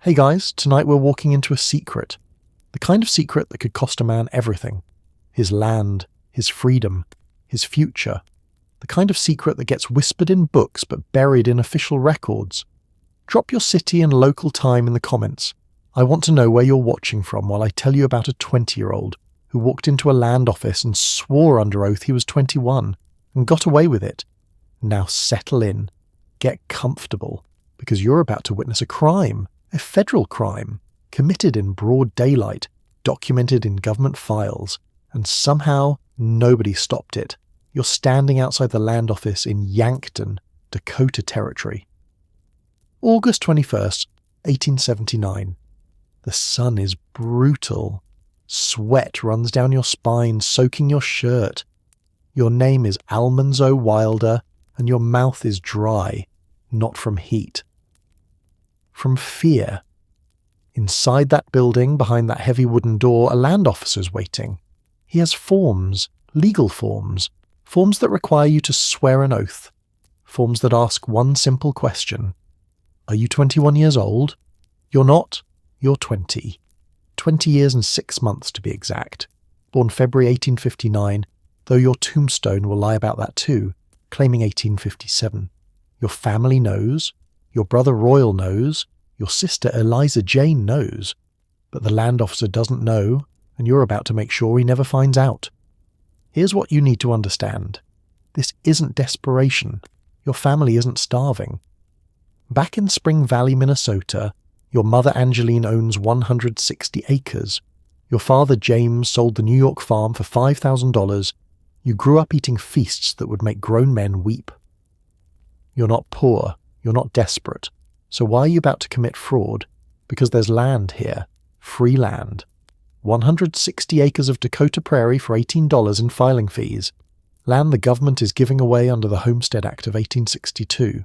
Hey guys, tonight we're walking into a secret. The kind of secret that could cost a man everything. His land, his freedom, his future. The kind of secret that gets whispered in books but buried in official records. Drop your city and local time in the comments. I want to know where you're watching from while I tell you about a 20-year-old who walked into a land office and swore under oath he was 21 and got away with it. Now settle in. Get comfortable, because you're about to witness a crime. A federal crime, committed in broad daylight, documented in government files, and somehow nobody stopped it. You're standing outside the land office in Yankton, Dakota Territory. August 21st, 1879. The sun is brutal. Sweat runs down your spine, soaking your shirt. Your name is Almanzo Wilder, and your mouth is dry, not from heat. From fear. Inside that building, behind that heavy wooden door, a land officer's waiting. He has forms, legal forms that require you to swear an oath, forms that ask one simple question. Are you 21 years old? You're not. You're 20. 20 years and 6 months to be exact. Born February 1859, though your tombstone will lie about that too, claiming 1857. Your family knows. Your brother Royal knows, your sister Eliza Jane knows, but the land officer doesn't know, and you're about to make sure he never finds out. Here's what you need to understand. This isn't desperation. Your family isn't starving. Back in Spring Valley, Minnesota, your mother Angeline owns 160 acres. Your father James sold the New York farm for $5,000. You grew up eating feasts that would make grown men weep. You're not poor. You're not desperate. So why are you about to commit fraud? Because there's land here. Free land. 160 acres of Dakota Prairie for $18 in filing fees. Land the government is giving away under the Homestead Act of 1862.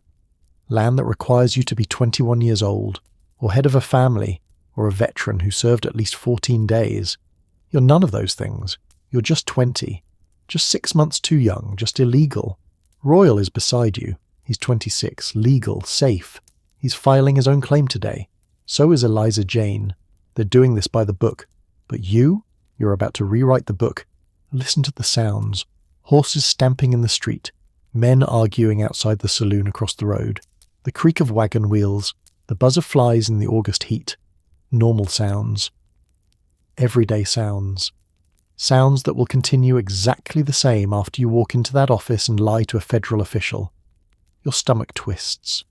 Land that requires you to be 21 years old, or head of a family, or a veteran who served at least 14 days. You're none of those things. You're just 20. Just 6 months too young, just illegal. Royal is beside you. He's 26, legal, safe. He's filing his own claim today. So is Eliza Jane. They're doing this by the book. But you're about to rewrite the book. Listen to the sounds. Horses stamping in the street. Men arguing outside the saloon across the road. The creak of wagon wheels. The buzz of flies in the August heat. Normal sounds. Everyday sounds. Sounds that will continue exactly the same after you walk into that office and lie to a federal official. Your stomach twists.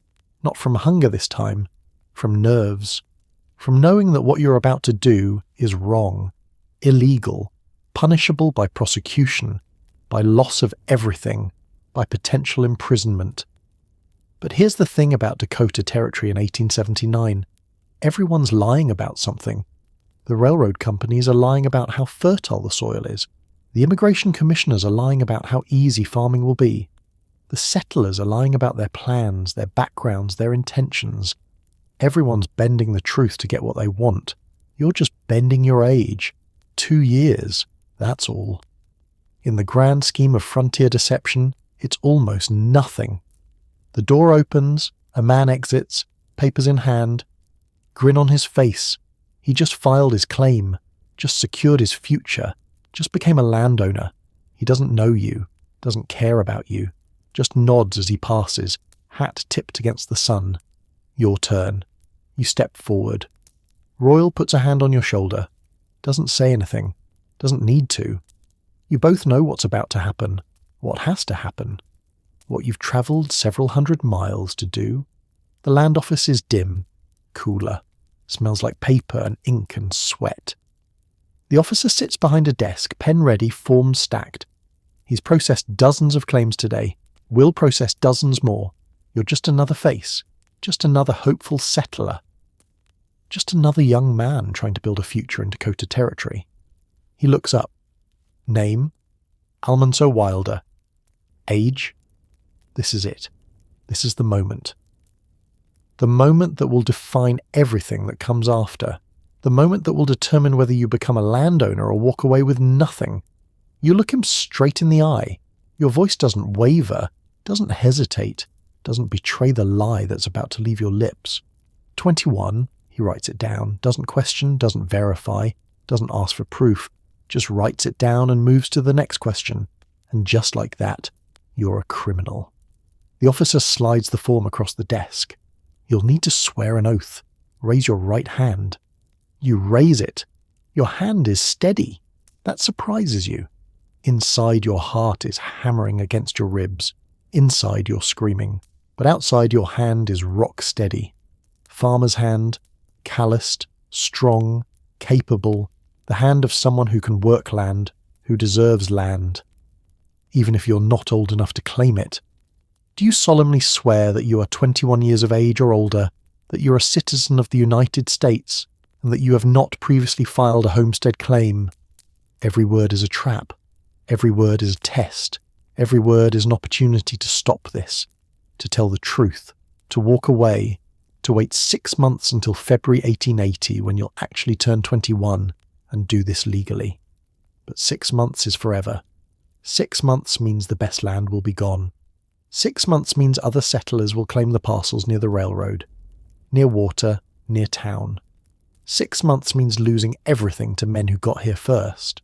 Not from hunger this time, from nerves. From knowing that what you're about to do is wrong, illegal, punishable by prosecution, by loss of everything, by potential imprisonment. But here's the thing about Dakota Territory in 1879. Everyone's lying about something. The railroad companies are lying about how fertile the soil is. The immigration commissioners are lying about how easy farming will be. The settlers are lying about their plans, their backgrounds, their intentions. Everyone's bending the truth to get what they want. You're just bending your age. 2 years, that's all. In the grand scheme of frontier deception, it's almost nothing. The door opens, a man exits, papers in hand. Grin on his face. He just filed his claim, just secured his future, just became a landowner. He doesn't know you, doesn't care about you. Just nods as he passes, hat tipped against the sun. Your turn. You step forward. Royal puts a hand on your shoulder. Doesn't say anything. Doesn't need to. You both know what's about to happen. What has to happen. What you've travelled several hundred miles to do. The land office is dim. Cooler. Smells like paper and ink and sweat. The officer sits behind a desk, pen ready, forms stacked. He's processed dozens of claims today. Will process dozens more. You're just another face. Just another hopeful settler. Just another young man trying to build a future in Dakota Territory. He looks up. Name? Almanzo Wilder. Age? This is it. This is the moment. The moment that will define everything that comes after. The moment that will determine whether you become a landowner or walk away with nothing. You look him straight in the eye. Your voice doesn't waver, doesn't hesitate, doesn't betray the lie that's about to leave your lips. 21, He writes it down, doesn't question, doesn't verify, doesn't ask for proof, just writes it down and moves to the next question. And just like that, you're a criminal. The officer slides the form across the desk. You'll need to swear an oath. Raise your right hand. You raise it. Your hand is steady. That surprises you. Inside, your heart is hammering against your ribs. Inside, you're screaming. But outside, your hand is rock steady. Farmer's hand, calloused, strong, capable, the hand of someone who can work land, who deserves land. Even if you're not old enough to claim it. Do you solemnly swear that you are 21 years of age or older, that you're a citizen of the United States, and that you have not previously filed a homestead claim? Every word is a trap. Every word is a test. Every word is an opportunity to stop this, to tell the truth, to walk away, to wait 6 months until February 1880 when you'll actually turn 21 and do this legally. But 6 months is forever. 6 months means the best land will be gone. 6 months means other settlers will claim the parcels near the railroad, near water, near town. 6 months means losing everything to men who got here first.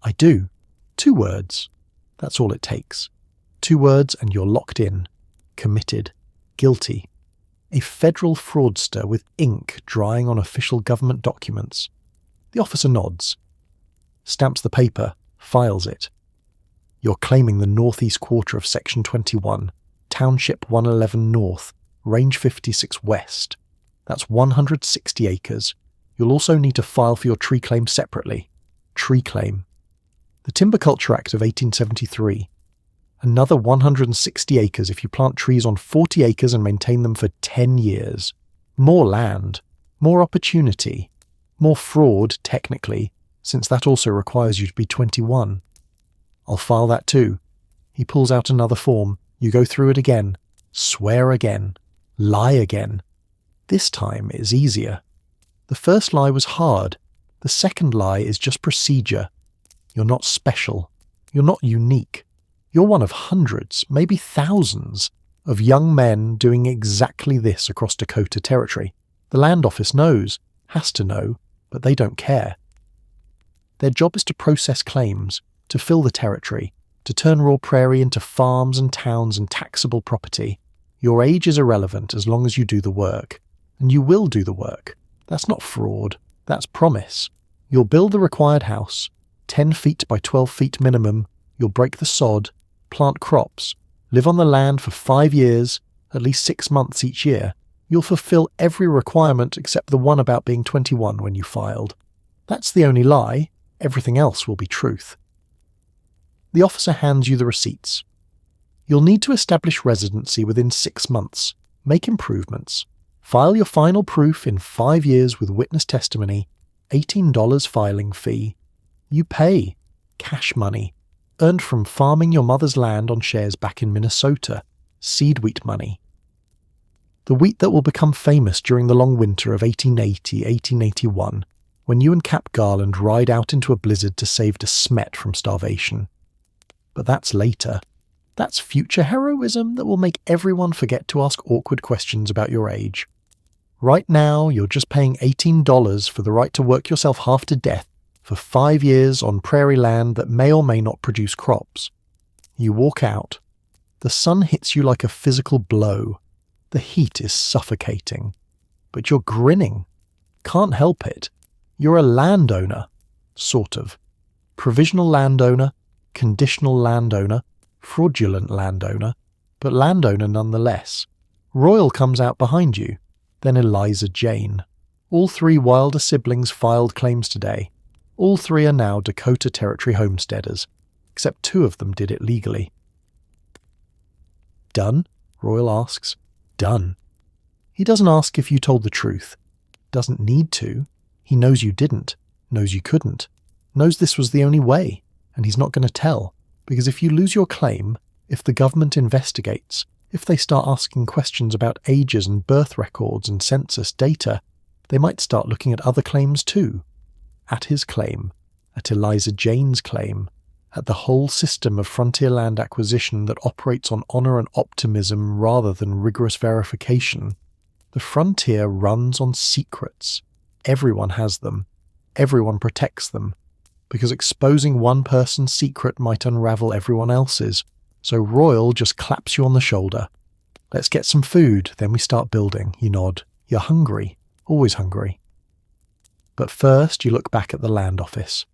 I do. 2 words. That's all it takes. 2 words and you're locked in, committed, guilty. A federal fraudster with ink drying on official government documents. The officer nods, stamps the paper, files it. You're claiming the northeast quarter of Section 21, Township 111 North, Range 56 West. That's 160 acres. You'll also need to file for your tree claim separately. Tree claim. The Timber Culture Act of 1873. Another 160 acres if you plant trees on 40 acres and maintain them for 10 years. More land. More opportunity. More fraud, technically, since that also requires you to be 21. I'll file that too. He pulls out another form. You go through it again. Swear again. Lie again. This time it is easier. The first lie was hard. The second lie is just procedure. You're not special. You're not unique. You're one of hundreds, maybe thousands, of young men doing exactly this across Dakota Territory. The land office knows, has to know, but they don't care. Their job is to process claims, to fill the territory, to turn raw prairie into farms and towns and taxable property. Your age is irrelevant as long as you do the work. And you will do the work. That's not fraud. That's promise. You'll build the required house, 10 feet by 12 feet minimum. You'll break the sod, plant crops, live on the land for 5 years, at least 6 months each year. You'll fulfill every requirement except the one about being 21 when you filed. That's the only lie. Everything else will be truth. The officer hands you the receipts. You'll need to establish residency within 6 months, make improvements, file your final proof in 5 years with witness testimony, $18 filing fee. You pay. Cash money. Earned from farming your mother's land on shares back in Minnesota. Seed wheat money. The wheat that will become famous during the long winter of 1880-1881, when you and Cap Garland ride out into a blizzard to save the Smet from starvation. But that's later. That's future heroism that will make everyone forget to ask awkward questions about your age. Right now, you're just paying $18 for the right to work yourself half to death for 5 years on prairie land that may or may not produce crops. You walk out. The sun hits you like a physical blow. The heat is suffocating. But you're grinning. Can't help it. You're a landowner. Sort of. Provisional landowner, conditional landowner, fraudulent landowner, but landowner nonetheless. Royal comes out behind you, then Eliza Jane. All 3 Wilder siblings filed claims today. All 3 are now Dakota Territory homesteaders, except 2 of them did it legally. Done? Royal asks. Done. He doesn't ask if you told the truth. Doesn't need to. He knows you didn't, knows you couldn't, knows this was the only way, and he's not going to tell, because if you lose your claim, if the government investigates, if they start asking questions about ages and birth records and census data, they might start looking at other claims too. At his claim, at Eliza Jane's claim, at the whole system of frontier land acquisition that operates on honour and optimism rather than rigorous verification. The frontier runs on secrets. Everyone has them. Everyone protects them. Because exposing one person's secret might unravel everyone else's. So Royal just claps you on the shoulder. Let's get some food, then we start building. You nod. You're hungry. Always hungry. But first you look back at the land office.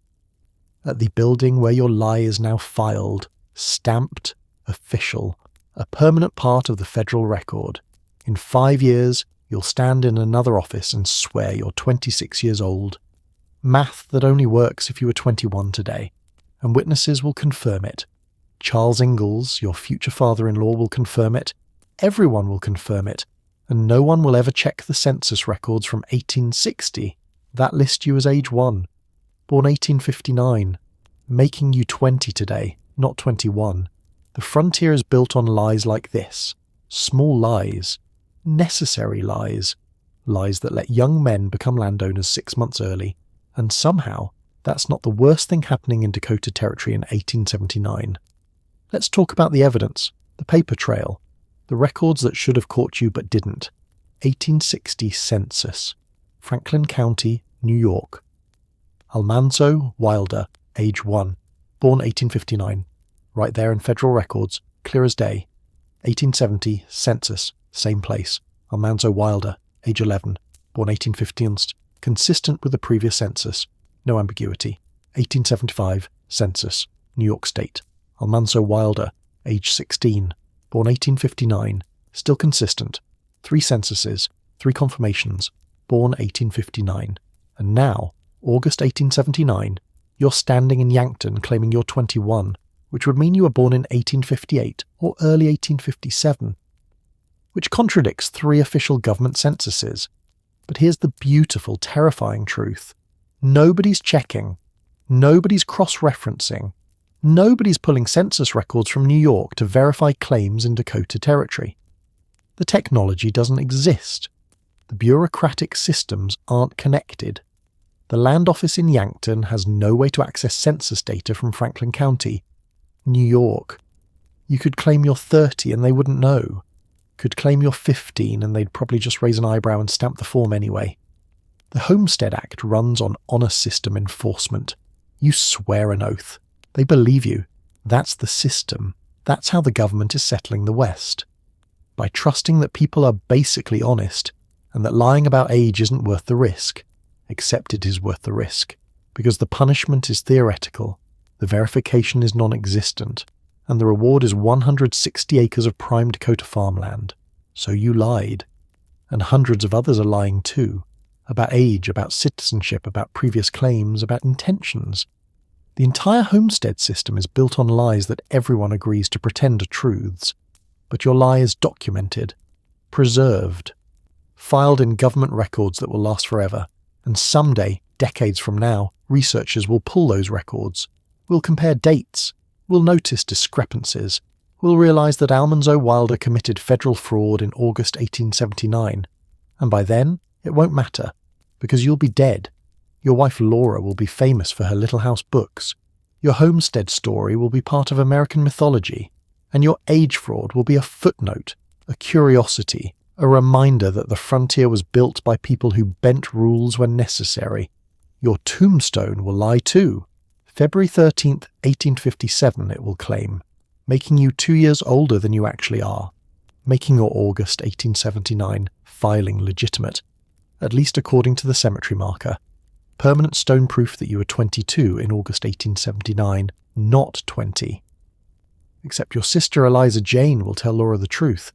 At the building where your lie is now filed, stamped, official, a permanent part of the federal record. In 5 years, you'll stand in another office and swear you're 26 years old. Math that only works if you were 21 today, and witnesses will confirm it. Charles Ingalls, your future father-in-law, will confirm it. Everyone will confirm it, and no one will ever check the census records from 1860. That list you as age 1. Born 1859, making you 20 today, not 21. The frontier is built on lies like this. Small lies. Necessary lies. Lies that let young men become landowners 6 months early. And somehow, that's not the worst thing happening in Dakota Territory in 1879. Let's talk about the evidence, the paper trail, the records that should have caught you but didn't. 1860 Census. Franklin County, New York. Almanzo Wilder, age 1, born 1859. Right there in federal records, clear as day. 1870 Census, same place. Almanzo Wilder, age 11, born 1815, consistent with the previous census. No ambiguity. 1875 Census, New York State. Almanzo Wilder, age 16, born 1859, still consistent. 3 censuses, 3 confirmations, born 1859. And now, August 1879, you're standing in Yankton claiming you're 21, which would mean you were born in 1858 or early 1857, which contradicts 3 official government censuses. But here's the beautiful, terrifying truth. Nobody's checking. Nobody's cross-referencing. Nobody's pulling census records from New York to verify claims in Dakota Territory. The technology doesn't exist. The bureaucratic systems aren't connected. The land office in Yankton has no way to access census data from Franklin County. New York. You could claim you're 30 and they wouldn't know. Could claim you're 15 and they'd probably just raise an eyebrow and stamp the form anyway. The Homestead Act runs on honor system enforcement. You swear an oath. They believe you. That's the system. That's how the government is settling the West. By trusting that people are basically honest, and that lying about age isn't worth the risk. Except it is worth the risk, because the punishment is theoretical, the verification is non-existent, and the reward is 160 acres of prime Dakota farmland. So you lied. And hundreds of others are lying too. About age, about citizenship, about previous claims, about intentions. The entire homestead system is built on lies that everyone agrees to pretend are truths. But your lie is documented, preserved, filed in government records that will last forever. And someday, decades from now, researchers will pull those records. We'll compare dates. We'll notice discrepancies. We'll realise that Almanzo Wilder committed federal fraud in August 1879. And by then, it won't matter, because you'll be dead. Your wife Laura will be famous for her Little House books. Your homestead story will be part of American mythology. And your age fraud will be a footnote, a curiosity, a reminder that the frontier was built by people who bent rules when necessary. Your tombstone will lie too. February 13th, 1857 it will claim, making you 2 years older than you actually are, making your August 1879 filing legitimate, at least according to the cemetery marker. Permanent stone proof that you were 22 in August 1879, not 20. Except your sister Eliza Jane will tell Laura the truth.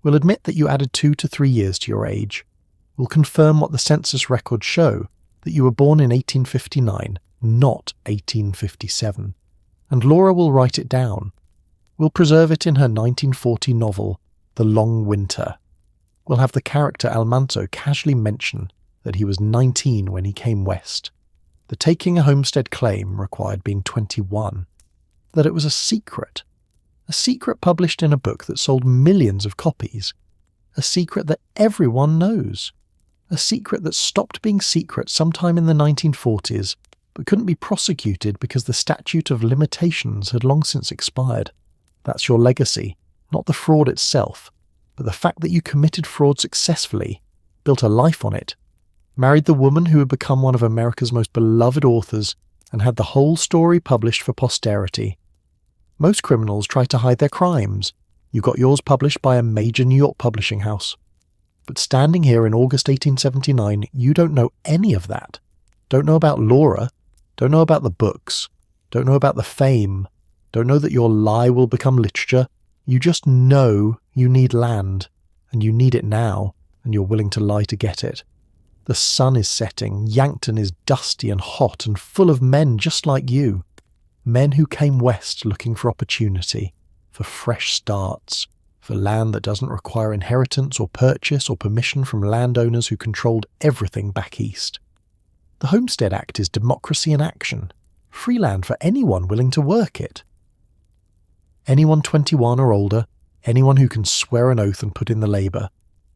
We'll admit that you added 2 to 3 years to your age. We'll confirm what the census records show, that you were born in 1859, not 1857. And Laura will write it down. We'll preserve it in her 1940 novel, The Long Winter. We'll have the character Almanzo casually mention that he was 19 when he came west. That taking a homestead claim required being 21. That it was a secret published in a book that sold millions of copies. A secret that everyone knows. A secret that stopped being secret sometime in the 1940s, but couldn't be prosecuted because the statute of limitations had long since expired. That's your legacy, not the fraud itself. but the fact that you committed fraud successfully, built a life on it, married the woman who had become one of America's most beloved authors, and had the whole story published for posterity. Most criminals try to hide their crimes. You got yours published by a major New York publishing house. But standing here in August 1879, you don't know any of that. Don't know about Laura, don't know about the books, don't know about the fame, don't know that your lie will become literature. You just know you need land, and you need it now, and you're willing to lie to get it. The sun is setting, Yankton is dusty and hot and full of men just like you. Men who came west looking for opportunity, for fresh starts, for land that doesn't require inheritance or purchase or permission from landowners who controlled everything back east. The Homestead Act is democracy in action, free land for anyone willing to work it. Anyone 21 or older, anyone who can swear an oath and put in the labour.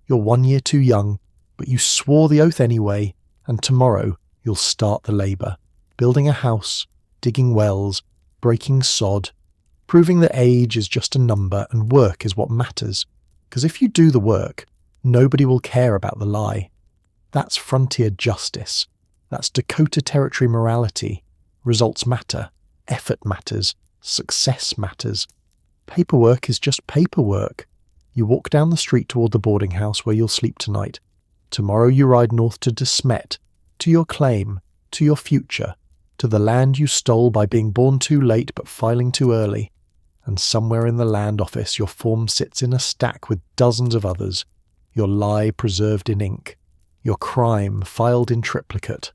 You're 1 year too young, but you swore the oath anyway, and tomorrow you'll start the labour, building a house, digging wells, breaking sod, proving that age is just a number and work is what matters, because if you do the work, nobody will care about the lie. That's frontier justice. That's Dakota Territory morality. Results matter. Effort matters. Success matters. Paperwork is just paperwork. You walk down the street toward the boarding house where you'll sleep tonight. Tomorrow you ride north to Smet, to your claim, to your future, to the land you stole by being born too late but filing too early. And somewhere in the land office your form sits in a stack with dozens of others, your lie preserved in ink, your crime filed in triplicate.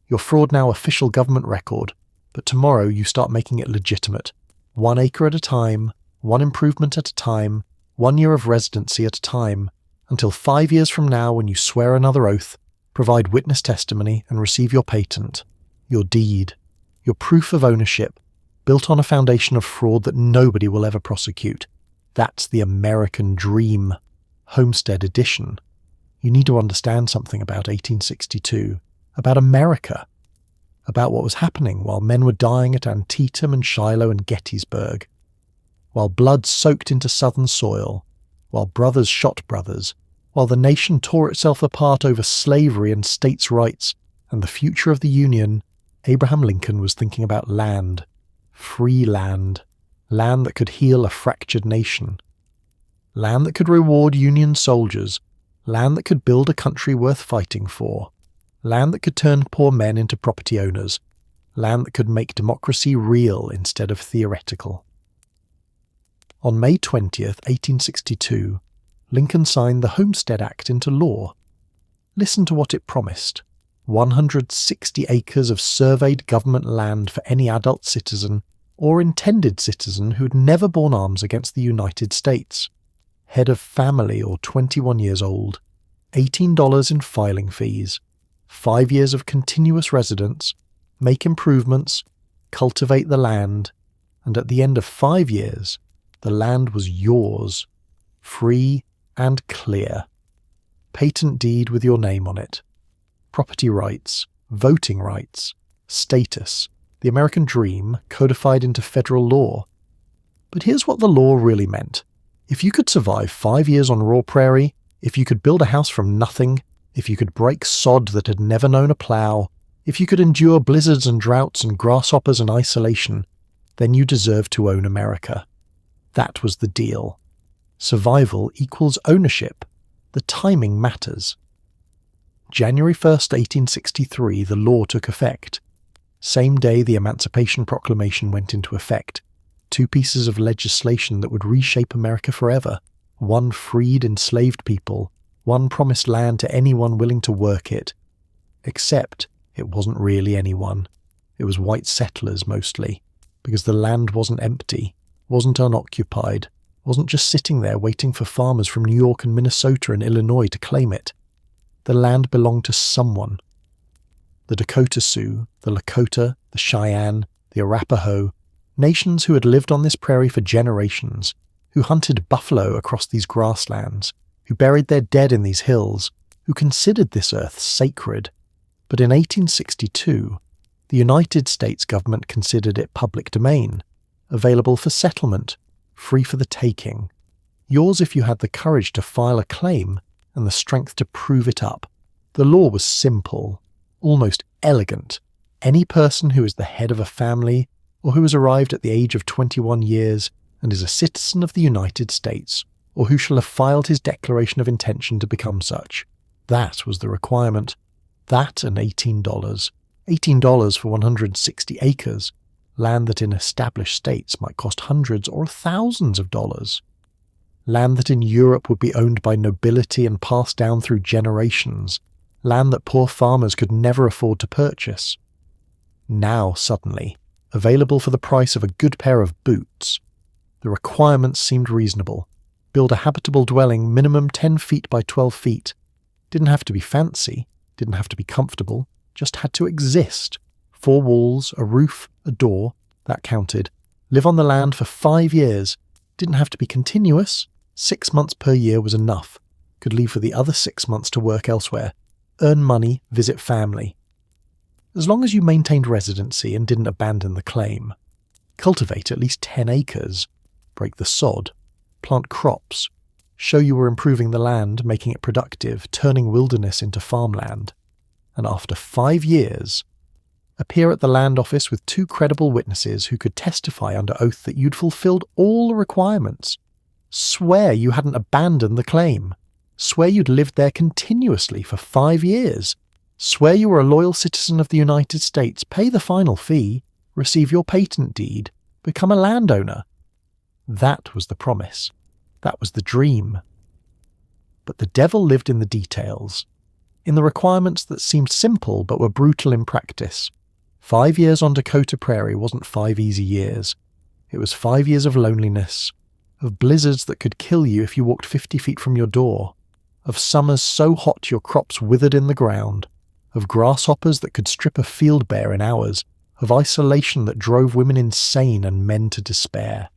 Your fraud now official government record, but tomorrow you start making it legitimate. 1 acre at a time, 1 improvement at a time, 1 year of residency at a time, until 5 years from now when you swear another oath, provide witness testimony and receive your patent, your deed, your proof of ownership, built on a foundation of fraud that nobody will ever prosecute. That's the American dream, Homestead Edition. You need to understand something about 1862, about America, about what was happening while men were dying at Antietam and Shiloh and Gettysburg, while blood soaked into southern soil, while brothers shot brothers, while the nation tore itself apart over slavery and states' rights and the future of the Union. Abraham Lincoln was thinking about land, free land, land that could heal a fractured nation, land that could reward Union soldiers, land that could build a country worth fighting for, land that could turn poor men into property owners, land that could make democracy real instead of theoretical. On May 20th, 1862, Lincoln signed the Homestead Act into law. Listen to what it promised. 160 acres of surveyed government land for any adult citizen or intended citizen who had never borne arms against the United States, head of family or 21 years old, $18 in filing fees, 5 years of continuous residence, make improvements, cultivate the land, and at the end of 5 years, the land was yours, free and clear. Patent deed with your name on it. Property rights, voting rights, status, the American dream codified into federal law. But here's what the law really meant. If you could survive 5 years on raw prairie, if you could build a house from nothing, if you could break sod that had never known a plough, if you could endure blizzards and droughts and grasshoppers and isolation, then you deserved to own America. That was the deal. Survival equals ownership. The timing matters. January 1st, 1863, the law took effect. Same day the Emancipation Proclamation went into effect. 2 pieces of legislation that would reshape America forever. 1 freed enslaved people, 1 promised land to anyone willing to work it. Except it wasn't really anyone. It was white settlers mostly, because the land wasn't empty, wasn't unoccupied, wasn't just sitting there waiting for farmers from New York and Minnesota and Illinois to claim it. The land belonged to someone. The Dakota Sioux, the Lakota, the Cheyenne, the Arapaho, nations who had lived on this prairie for generations, who hunted buffalo across these grasslands, who buried their dead in these hills, who considered this earth sacred. But in 1862, the United States government considered it public domain, available for settlement, free for the taking. Yours if you had the courage to file a claim and the strength to prove it up. The law was simple, almost elegant. Any person who is the head of a family or who has arrived at the age of 21 years and is a citizen of the United States, or who shall have filed his declaration of intention to become such. That was the requirement. That and $18. $18 for 160 acres, land that in established states might cost hundreds or thousands of dollars. Land that in Europe would be owned by nobility and passed down through generations. Land that poor farmers could never afford to purchase. Now, suddenly, available for the price of a good pair of boots. The requirements seemed reasonable. Build a habitable dwelling minimum 10 feet by 12 feet. Didn't have to be fancy, didn't have to be comfortable, just had to exist. 4 walls, a roof, a door, that counted. Live on the land for 5 years. Didn't have to be continuous. 6 months per year was enough. Could leave for the other 6 months to work elsewhere. Earn money, visit family. As long as you maintained residency and didn't abandon the claim. Cultivate at least 10 acres. Break the sod. Plant crops. Show you were improving the land, making it productive, turning wilderness into farmland. And after 5 years, appear at the land office with 2 credible witnesses who could testify under oath that you'd fulfilled all the requirements. Swear you hadn't abandoned the claim. Swear you'd lived there continuously for 5 years. Swear you were a loyal citizen of the United States, pay the final fee, receive your patent deed, become a landowner. That was the promise. That was the dream. But the devil lived in the details, in the requirements that seemed simple but were brutal in practice. 5 years on Dakota Prairie wasn't 5 easy years. It was 5 years of loneliness, of blizzards that could kill you if you walked 50 feet from your door, of summers so hot your crops withered in the ground, of grasshoppers that could strip a field bare in hours, of isolation that drove women insane and men to despair.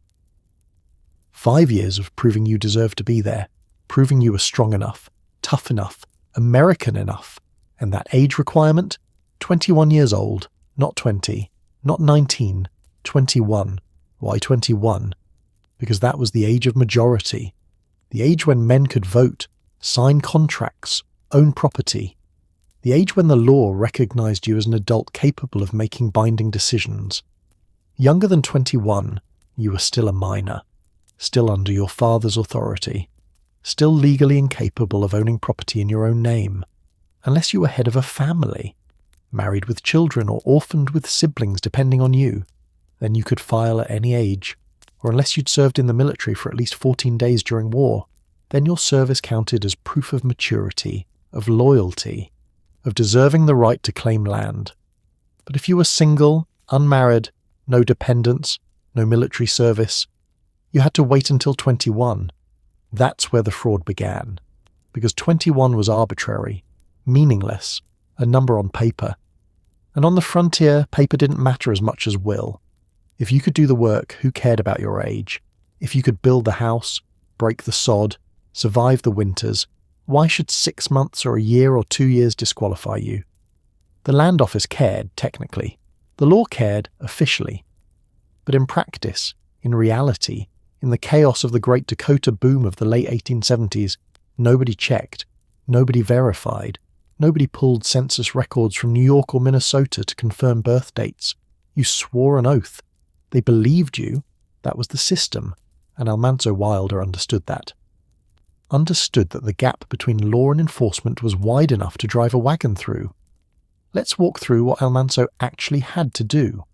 5 years of proving you deserved to be there, proving you were strong enough, tough enough, American enough, and that age requirement? 21 years old, not 20, not 19, 21. Why 21? Because that was the age of majority, the age when men could vote, sign contracts, own property, the age when the law recognized you as an adult capable of making binding decisions. Younger than 21, you were still a minor, still under your father's authority, still legally incapable of owning property in your own name, unless you were head of a family, married with children or orphaned with siblings depending on you. Then you could file at any age, or unless you'd served in the military for at least 14 days during war, then your service counted as proof of maturity, of loyalty, of deserving the right to claim land. But if you were single, unmarried, no dependents, no military service, you had to wait until 21. That's where the fraud began, because 21 was arbitrary, meaningless, a number on paper. And on the frontier, paper didn't matter as much as will. If you could do the work, who cared about your age? If you could build the house, break the sod, survive the winters, why should 6 months or a year or 2 years disqualify you? The land office cared, technically. The law cared, officially. But in practice, in reality, in the chaos of the Great Dakota boom of the late 1870s, nobody checked, nobody verified, nobody pulled census records from New York or Minnesota to confirm birth dates. You swore an oath. They believed you. That was the system, and Almanzo Wilder understood that. Understood that the gap between law and enforcement was wide enough to drive a wagon through. Let's walk through what Almanzo actually had to do,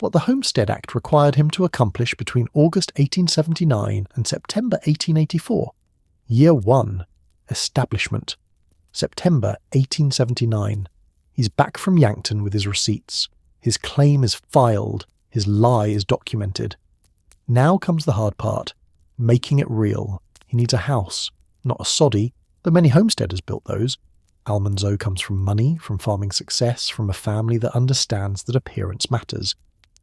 what the Homestead Act required him to accomplish between August 1879 and September 1884. Year 1. Establishment. September 1879. He's back from Yankton with his receipts. His claim is filed. His lie is documented. Now comes the hard part, making it real. He needs a house, not a soddy, though many homesteaders built those. Almanzo comes from money, from farming success, from a family that understands that appearance matters.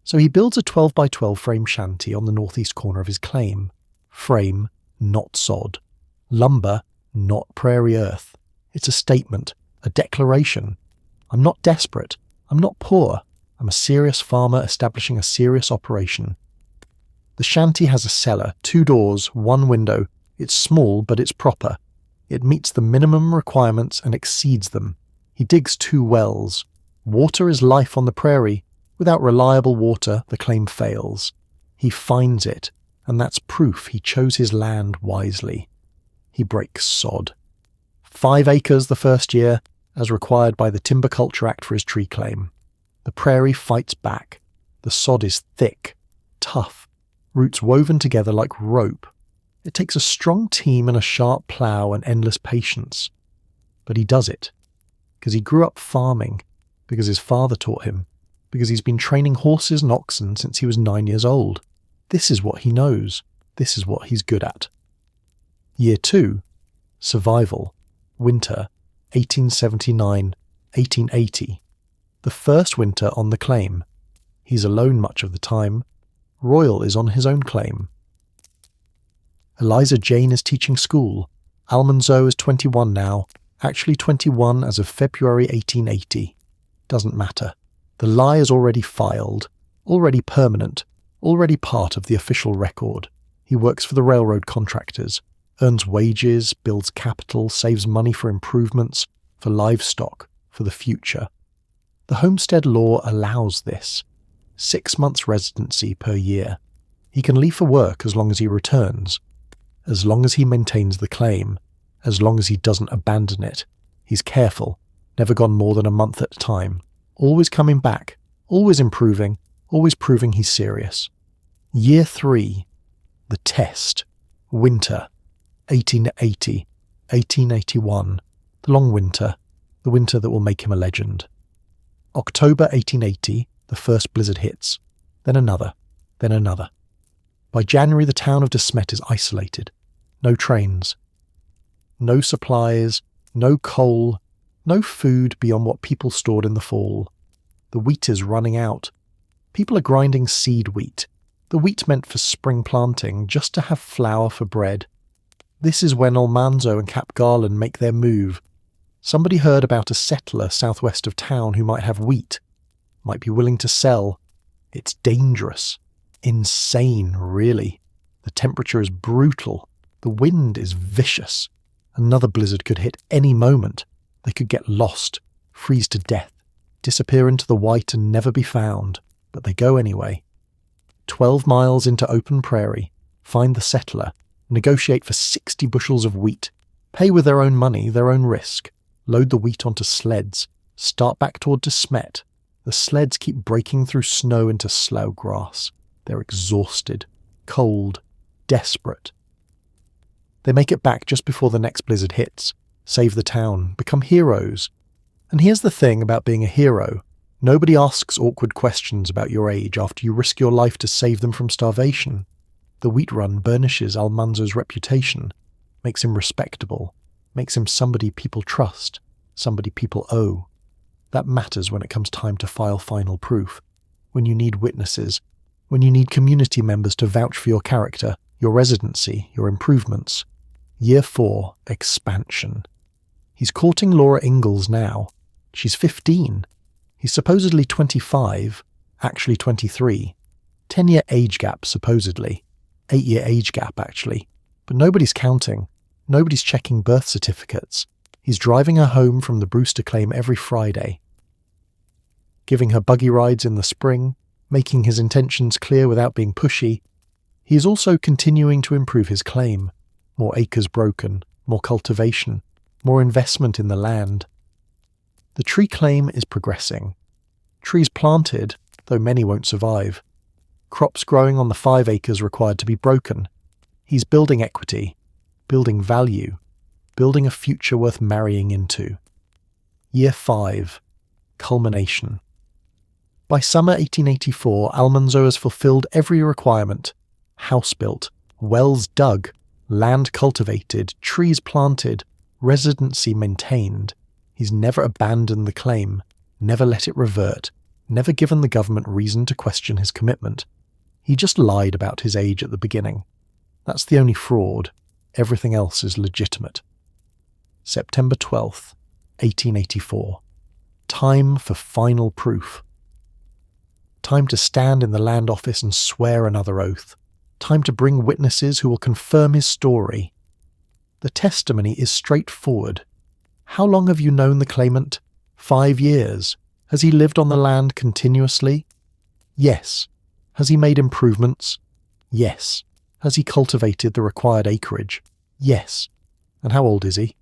So he builds a 12 by 12 frame shanty on the northeast corner of his claim. Frame, not sod. Lumber, not prairie earth. It's a statement, a declaration. I'm not desperate. I'm not poor. I'm a serious farmer establishing a serious operation. The shanty has a cellar, 2 doors, 1 window, It's small, but it's proper. It meets the minimum requirements and exceeds them. He digs 2 wells. Water is life on the prairie. Without reliable water, the claim fails. He finds it, and that's proof he chose his land wisely. He breaks sod. 5 acres the first year, as required by the Timber Culture Act for his tree claim. The prairie fights back. The sod is thick, tough, roots woven together like rope. It takes a strong team and a sharp plough and endless patience. But he does it, because he grew up farming, because his father taught him, because he's been training horses and oxen since he was 9 years old. This is what he knows. This is what he's good at. Year 2, survival, winter, 1879-1880. The first winter on the claim. He's alone much of the time. Royal is on his own claim. Eliza Jane is teaching school. Almanzo is 21 now, actually 21 as of February 1880. Doesn't matter. The lie is already filed, already permanent, already part of the official record. He works for the railroad contractors, earns wages, builds capital, saves money for improvements, for livestock, for the future. The homestead law allows this. 6 months residency per year. He can leave for work as long as he returns, as long as he maintains the claim, as long as he doesn't abandon it. He's careful, never gone more than a month at a time, always coming back, always improving, always proving he's serious. Year 3, the test, winter, 1880, 1881, the long winter, the winter that will make him a legend. October 1880, the first blizzard hits, then another, then another. By January, the town of Smet is isolated. No trains, no supplies, no coal, no food beyond what people stored in the fall. The wheat is running out. People are grinding seed wheat, the wheat meant for spring planting, just to have flour for bread. This is when Almanzo and Cap Garland make their move. Somebody heard about a settler southwest of town who might have wheat, might be willing to sell. It's dangerous. Insane, really. The temperature is brutal. The wind is vicious. Another blizzard could hit any moment. They could get lost, freeze to death, disappear into the white and never be found. But they go anyway. 12 miles into open prairie, find the settler, negotiate for 60 bushels of wheat, pay with their own money, their own risk, load the wheat onto sleds, start back toward Smet. The sleds keep breaking through snow into slough grass. They're exhausted, cold, desperate. They make it back just before the next blizzard hits, save the town, become heroes. And here's the thing about being a hero. Nobody asks awkward questions about your age after you risk your life to save them from starvation. The wheat run burnishes Almanzo's reputation, makes him respectable, makes him somebody people trust, somebody people owe. That matters when it comes time to file final proof, when you need witnesses, when you need community members to vouch for your character, your residency, your improvements. Year 4, expansion. He's courting Laura Ingalls now. She's 15. He's supposedly 25, actually 23. 10-year age gap, supposedly. 8-year age gap, actually. But nobody's counting. Nobody's checking birth certificates. He's driving her home from the Brewster claim every Friday, giving her buggy rides in the spring, making his intentions clear without being pushy. He is also continuing to improve his claim. More acres broken, more cultivation, more investment in the land. The tree claim is progressing. Trees planted, though many won't survive. Crops growing on the 5 acres required to be broken. He's building equity, building value, building a future worth marrying into. Year 5, culmination. By summer 1884, Almanzo has fulfilled every requirement. House built, wells dug, land cultivated, trees planted, residency maintained. He's never abandoned the claim, never let it revert, never given the government reason to question his commitment. He just lied about his age at the beginning. That's the only fraud. Everything else is legitimate. September 12th, 1884. Time for final proof. Time to stand in the land office and swear another oath. Time to bring witnesses who will confirm his story. The testimony is straightforward. How long have you known the claimant? 5 years. Has he lived on the land continuously? Yes. Has he made improvements? Yes. Has he cultivated the required acreage? Yes. And how old is he?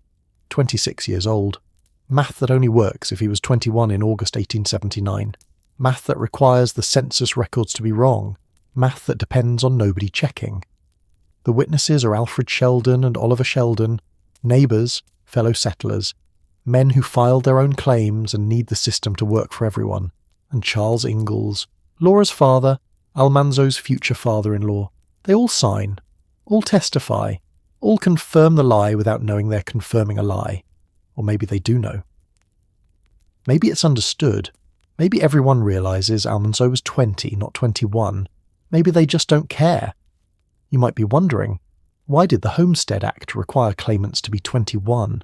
26 years old. Math that only works if he was 21 in August 1879. Math that requires the census records to be wrong. Math that depends on nobody checking. The witnesses are Alfred Sheldon and Oliver Sheldon, neighbours, fellow settlers, men who filed their own claims and need the system to work for everyone, and Charles Ingalls, Laura's father, Almanzo's future father-in-law. They all sign, all testify, all confirm the lie without knowing they're confirming a lie. Or maybe they do know. Maybe it's understood. Maybe everyone realises Almanzo was 20, not 21. Maybe they just don't care. You might be wondering, why did the Homestead Act require claimants to be 21?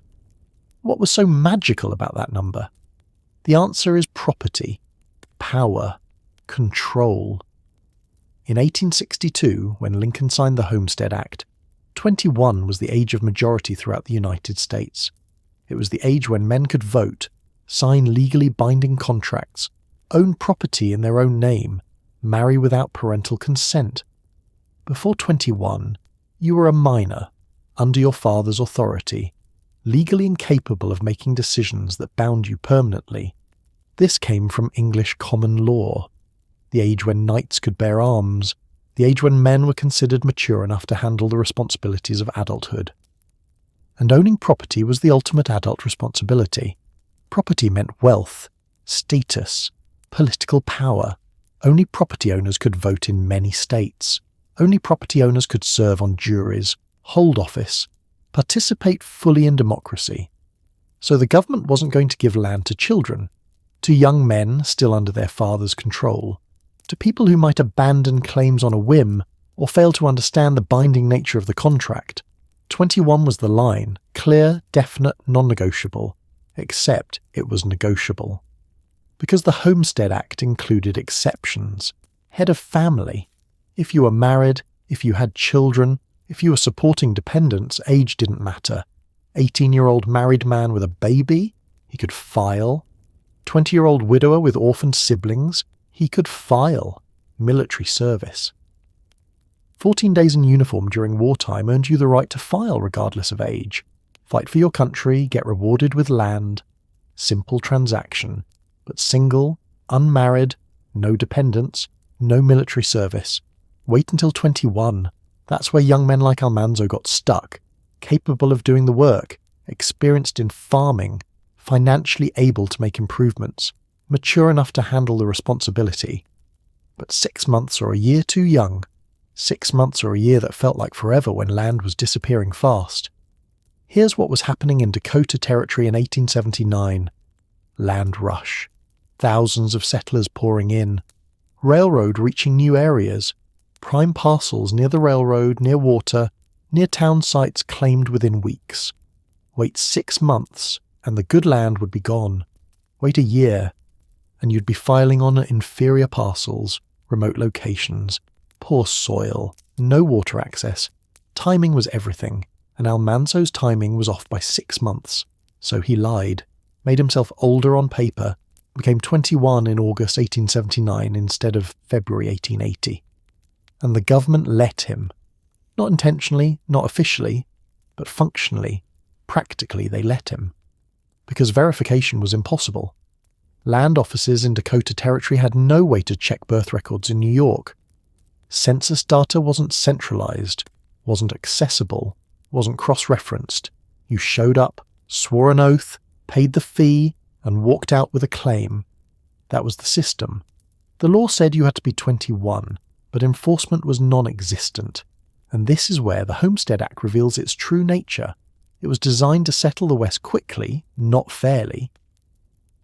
What was so magical about that number? The answer is property, power, control. In 1862, when Lincoln signed the Homestead Act, 21 was the age of majority throughout the United States. It was the age when men could vote, sign legally binding contracts, own property in their own name, marry without parental consent. Before 21, you were a minor, under your father's authority, legally incapable of making decisions that bound you permanently. This came from English common law, the age when knights could bear arms, the age when men were considered mature enough to handle the responsibilities of adulthood. And owning property was the ultimate adult responsibility. Property meant wealth, status, political power. Only property owners could vote in many states. Only property owners could serve on juries, hold office, participate fully in democracy. So the government wasn't going to give land to children, to young men still under their father's control, to people who might abandon claims on a whim or fail to understand the binding nature of the contract. 21 was the line, clear, definite, non-negotiable, except it was negotiable. Because the Homestead Act included exceptions. Head of family. If you were married, if you had children, if you were supporting dependents, age didn't matter. 18-year-old married man with a baby, he could file. 20-year-old widower with orphaned siblings, he could file. Military service. 14 days in uniform during wartime earned you the right to file regardless of age. Fight for your country, get rewarded with land. Simple transaction. But single, unmarried, no dependents, no military service. Wait until 21. That's where young men like Almanzo got stuck, capable of doing the work, experienced in farming, financially able to make improvements, mature enough to handle the responsibility. But 6 months or a year too young. 6 months or a year that felt like forever when land was disappearing fast. Here's what was happening in Dakota Territory in 1879. Land rush. Thousands of settlers pouring in. Railroad reaching new areas. Prime parcels near the railroad, near water, near town sites claimed within weeks. Wait 6 months, and the good land would be gone. Wait a year, and you'd be filing on inferior parcels, remote locations, poor soil, no water access. Timing was everything, and Almanzo's timing was off by 6 months. So he lied, made himself older on paper, became 21 in August 1879 instead of February 1880. And the government let him. Not intentionally, not officially, but functionally, practically they let him. Because verification was impossible. Land offices in Dakota Territory had no way to check birth records in New York. Census data wasn't centralized, wasn't accessible, wasn't cross-referenced. You showed up, swore an oath, paid the fee, and walked out with a claim. That was the system. The law said you had to be 21, but enforcement was non-existent. And this is where the Homestead Act reveals its true nature. It was designed to settle the West quickly, not fairly.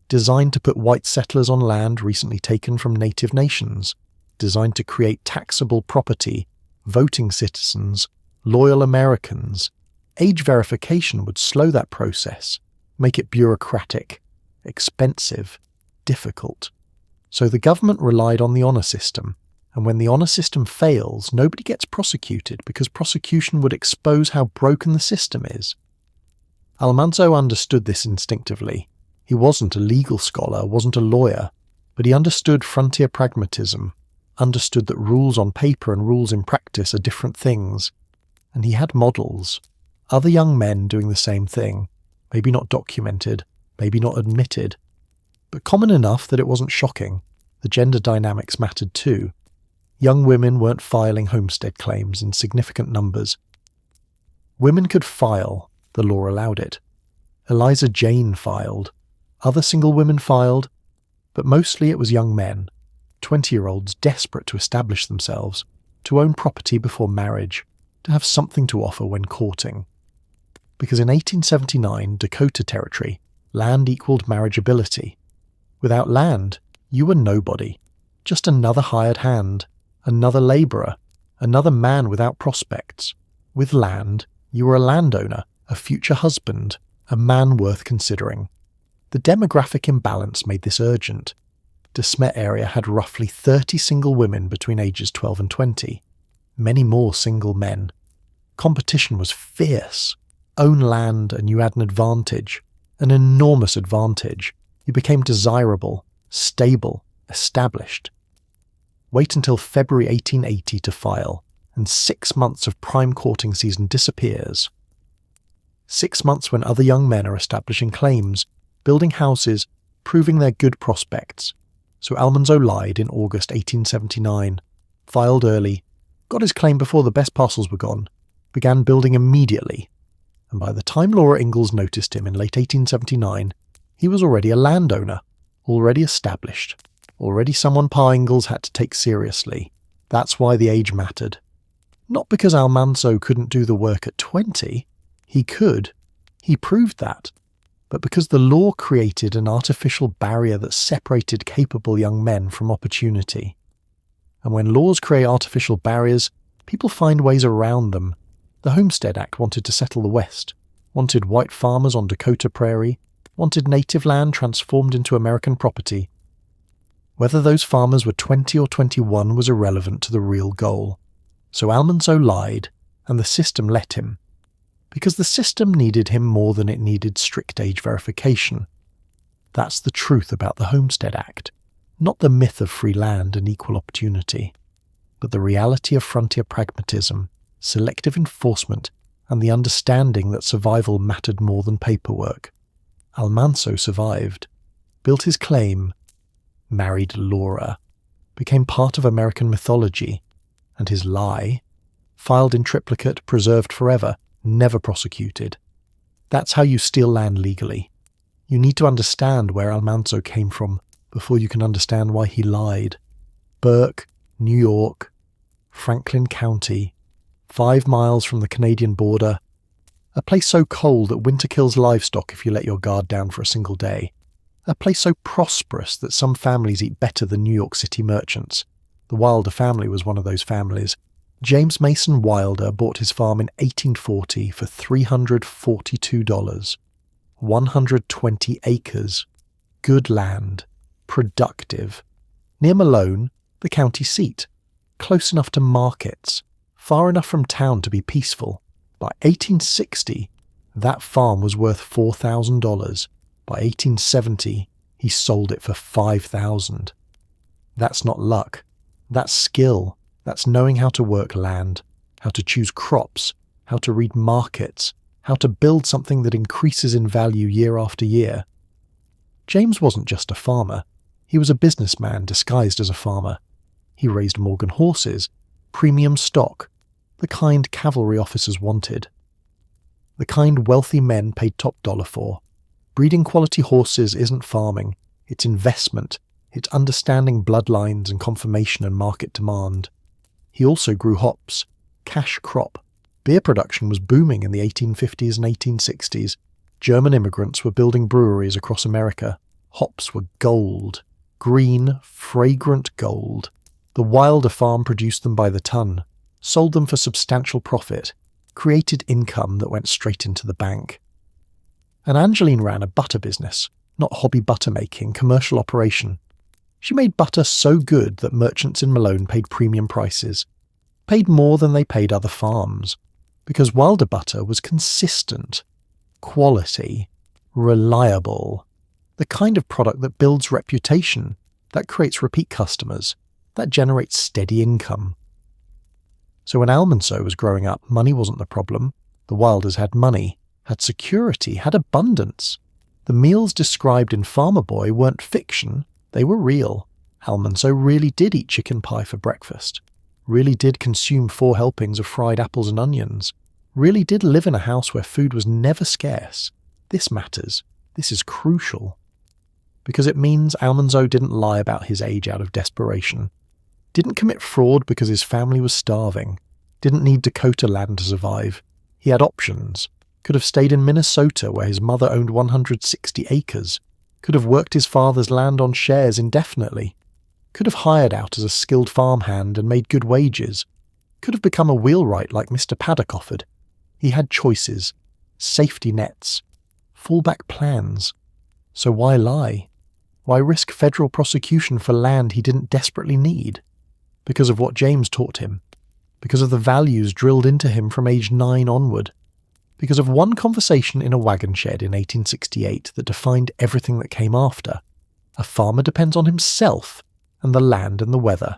Designed to put white settlers on land recently taken from native nations. Designed to create taxable property, voting citizens, loyal Americans. Age verification would slow that process, make it bureaucratic, expensive, difficult. So the government relied on the honor system, And when the honour system fails, nobody gets prosecuted because prosecution would expose how broken the system is. Almanzo understood this instinctively. He wasn't a legal scholar, wasn't a lawyer, but he understood frontier pragmatism, understood that rules on paper and rules in practice are different things. And he had models, other young men doing the same thing, maybe not documented, maybe not admitted, but common enough that it wasn't shocking. The gender dynamics mattered too. Young women weren't filing homestead claims in significant numbers. Women could file, the law allowed it. Eliza Jane filed. Other single women filed, but mostly it was young men, 20-year-olds desperate to establish themselves, to own property before marriage, to have something to offer when courting. Because in 1879, Dakota Territory, land equaled marriageability. Without land, you were nobody, just another hired hand, another labourer, another man without prospects. With land, you were a landowner, a future husband, a man worth considering. The demographic imbalance made this urgent. The Smet area had roughly 30 single women between ages 12 and 20, many more single men. Competition was fierce. Own land and you had an advantage, an enormous advantage. You became desirable, stable, established. Wait until February 1880 to file, and 6 months of prime courting season disappears. 6 months when other young men are establishing claims, building houses, proving their good prospects. So Almanzo lied in August 1879, filed early, got his claim before the best parcels were gone, began building immediately, and by the time Laura Ingalls noticed him in late 1879, he was already a landowner, already established, already someone Pa Ingalls had to take seriously. That's why the age mattered. Not because Almanzo couldn't do the work at 20, he could, he proved that, but because the law created an artificial barrier that separated capable young men from opportunity. And when laws create artificial barriers, people find ways around them. The Homestead Act wanted to settle the West, wanted white farmers on Dakota Prairie, wanted native land transformed into American property. Whether those farmers were 20 or 21 was irrelevant to the real goal. So Almanzo lied, and the system let him. Because the system needed him more than it needed strict age verification. That's the truth about the Homestead Act, not the myth of free land and equal opportunity, but the reality of frontier pragmatism, selective enforcement, and the understanding that survival mattered more than paperwork. Almanzo survived, built his claim, married Laura, became part of American mythology, and his lie, filed in triplicate, preserved forever, never prosecuted. That's how you steal land legally. You need to understand where Almanzo came from before you can understand why he lied. Burke, New York, Franklin County, 5 miles from the Canadian border, a place so cold that winter kills livestock if you let your guard down for a single day, a place so prosperous that some families eat better than New York City merchants. The Wilder family was one of those families. James Mason Wilder bought his farm in 1840 for $342. 120 acres. Good land. Productive. Near Malone, the county seat. Close enough to markets. Far enough from town to be peaceful. By 1860, that farm was worth $4,000. By 1870, he sold it for $5,000. That's not luck. That's skill. That's knowing how to work land, how to choose crops, how to read markets, how to build something that increases in value year after year. James wasn't just a farmer. He was a businessman disguised as a farmer. He raised Morgan horses, premium stock, the kind cavalry officers wanted. The kind wealthy men paid top dollar for. Breeding quality horses isn't farming, it's investment, it's understanding bloodlines and confirmation and market demand. He also grew hops, cash crop. Beer production was booming in the 1850s and 1860s. German immigrants were building breweries across America. Hops were gold. Green, fragrant gold. The Wilder farm produced them by the ton, sold them for substantial profit, created income that went straight into the bank. And Angeline ran a butter business, not hobby butter making, commercial operation. She made butter so good that merchants in Malone paid premium prices, paid more than they paid other farms, because Wilder butter was consistent, quality, reliable, the kind of product that builds reputation, that creates repeat customers, that generates steady income. So when Almanzo was growing up, money wasn't the problem. The Wilders had money, had security, had abundance. The meals described in Farmer Boy weren't fiction, they were real. Almanzo really did eat chicken pie for breakfast, really did consume 4 helpings of fried apples and onions, really did live in a house where food was never scarce. This matters. This is crucial. Because it means Almanzo didn't lie about his age out of desperation, didn't commit fraud because his family was starving, didn't need Dakota land to survive. He had options, could have stayed in Minnesota where his mother owned 160 acres, could have worked his father's land on shares indefinitely, could have hired out as a skilled farmhand and made good wages, could have become a wheelwright like Mr. Paddock offered. He had choices, safety nets, fallback plans. So why lie? Why risk federal prosecution for land he didn't desperately need? Because of what James taught him. Because of the values drilled into him from age 9 onward. Because of one conversation in a wagon shed in 1868 that defined everything that came after. A farmer depends on himself and the land and the weather.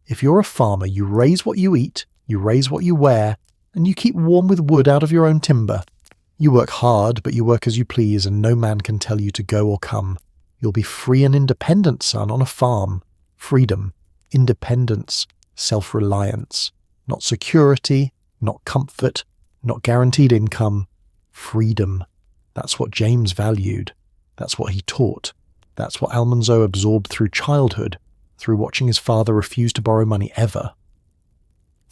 If you're a farmer, you raise what you eat, you raise what you wear, and you keep warm with wood out of your own timber. You work hard, but you work as you please, and no man can tell you to go or come. You'll be free and independent, son, on a farm. Freedom, independence, self-reliance. Not security, not comfort, not guaranteed income. Freedom. That's what James valued. That's what he taught. That's what Almanzo absorbed through childhood, through watching his father refuse to borrow money ever.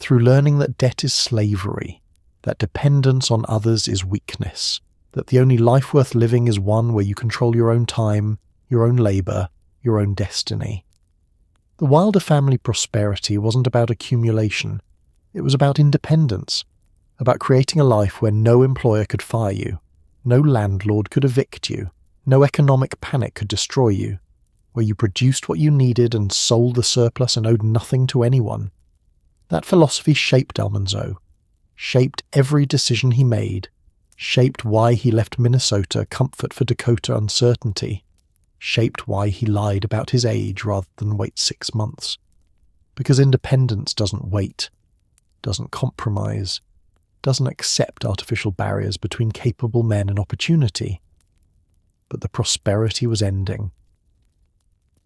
Through learning that debt is slavery, that dependence on others is weakness, that the only life worth living is one where you control your own time, your own labour, your own destiny. The Wilder family prosperity wasn't about accumulation. It was about independence, about creating a life where no employer could fire you, no landlord could evict you, no economic panic could destroy you, where you produced what you needed and sold the surplus and owed nothing to anyone. That philosophy shaped Almanzo, shaped every decision he made, shaped why he left Minnesota comfort for Dakota uncertainty, shaped why he lied about his age rather than wait 6 months. Because independence doesn't wait, doesn't compromise, doesn't accept artificial barriers between capable men and opportunity. But the prosperity was ending.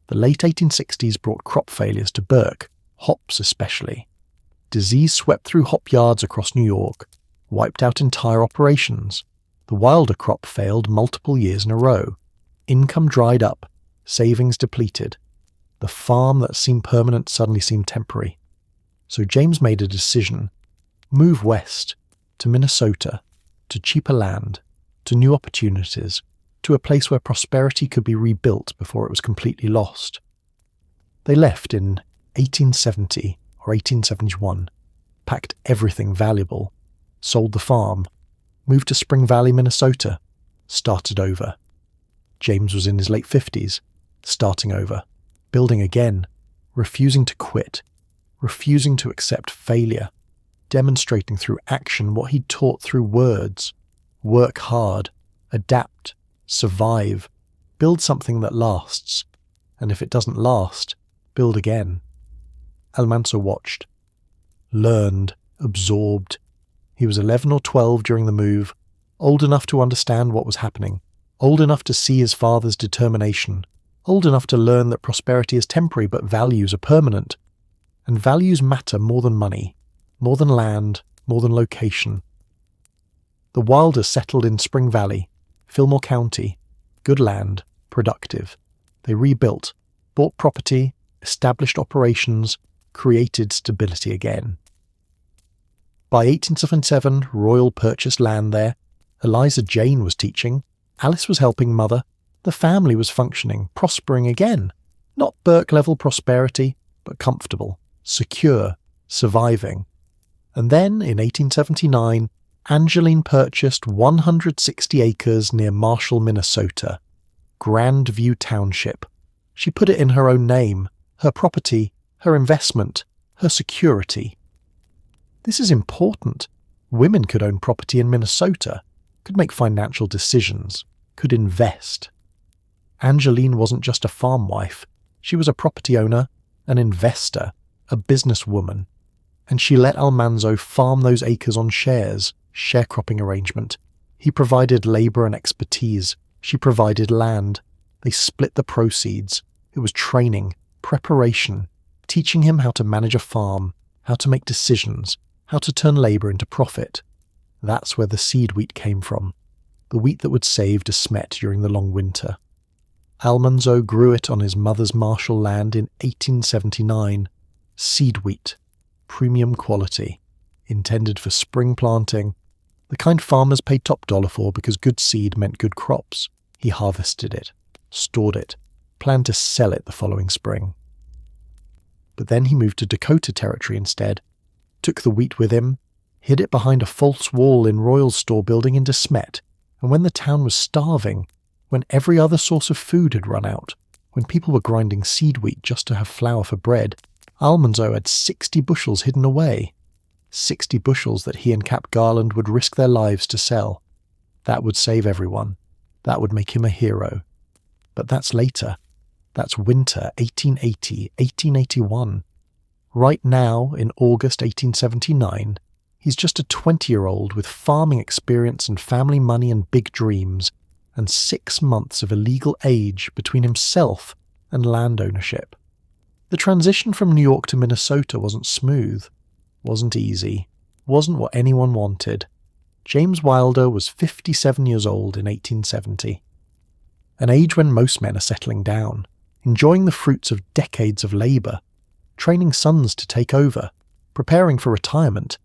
The late 1860s brought crop failures to Burke, hops especially. Disease swept through hop yards across New York, wiped out entire operations. The Wilder crop failed multiple years in a row. Income dried up, savings depleted. The farm that seemed permanent suddenly seemed temporary. So James made a decision. Move west, to Minnesota, to cheaper land, to new opportunities, to a place where prosperity could be rebuilt before it was completely lost. They left in 1870 or 1871, packed everything valuable, sold the farm, moved to Spring Valley, Minnesota, started over. James was in his late 50s, starting over, building again, refusing to quit, refusing to accept failure, demonstrating through action what he'd taught through words. Work hard, adapt, survive, build something that lasts, and if it doesn't last, build again. Almanzo watched, learned, absorbed. He was 11 or 12 during the move, old enough to understand what was happening, old enough to see his father's determination, old enough to learn that prosperity is temporary but values are permanent. And values matter more than money, more than land, more than location. The Wilders settled in Spring Valley, Fillmore County, good land, productive. They rebuilt, bought property, established operations, created stability again. By 1877, Royal purchased land there. Eliza Jane was teaching. Alice was helping mother. The family was functioning, prospering again. Not Burke-level prosperity, but comfortable, secure, surviving. And then, in 1879, Angeline purchased 160 acres near Marshall, Minnesota, Grandview Township, She put it in her own name, her property, her investment, her security. This is important. Women could own property in Minnesota, could make financial decisions, could invest. Angeline wasn't just a farm wife. She was a property owner, an investor, a businesswoman. And she let Almanzo farm those acres on shares, sharecropping arrangement. He provided labour and expertise. She provided land. They split the proceeds. It was training, preparation, teaching him how to manage a farm, how to make decisions, how to turn labour into profit. That's where the seed wheat came from, the wheat that would save De Smet during the long winter. Almanzo grew it on his mother's Marshall land in 1879. Seed wheat, premium quality, intended for spring planting, the kind farmers paid top dollar for because good seed meant good crops. He harvested it, stored it, planned to sell it the following spring. But then he moved to Dakota Territory instead, took the wheat with him, hid it behind a false wall in Royal's store building in De Smet, and when the town was starving, when every other source of food had run out, when people were grinding seed wheat just to have flour for bread, Almanzo had 60 bushels hidden away. 60 bushels that he and Cap Garland would risk their lives to sell. That would save everyone. That would make him a hero. But that's later. That's winter 1880, 1881. Right now, in August 1879, he's just a 20-year-old with farming experience and family money and big dreams, and 6 months of illegal age between himself and land ownership. The transition from New York to Minnesota wasn't smooth, wasn't easy, wasn't what anyone wanted. James Wilder was 57 years old in 1870. An age when most men are settling down, enjoying the fruits of decades of labour, training sons to take over, preparing for retirement,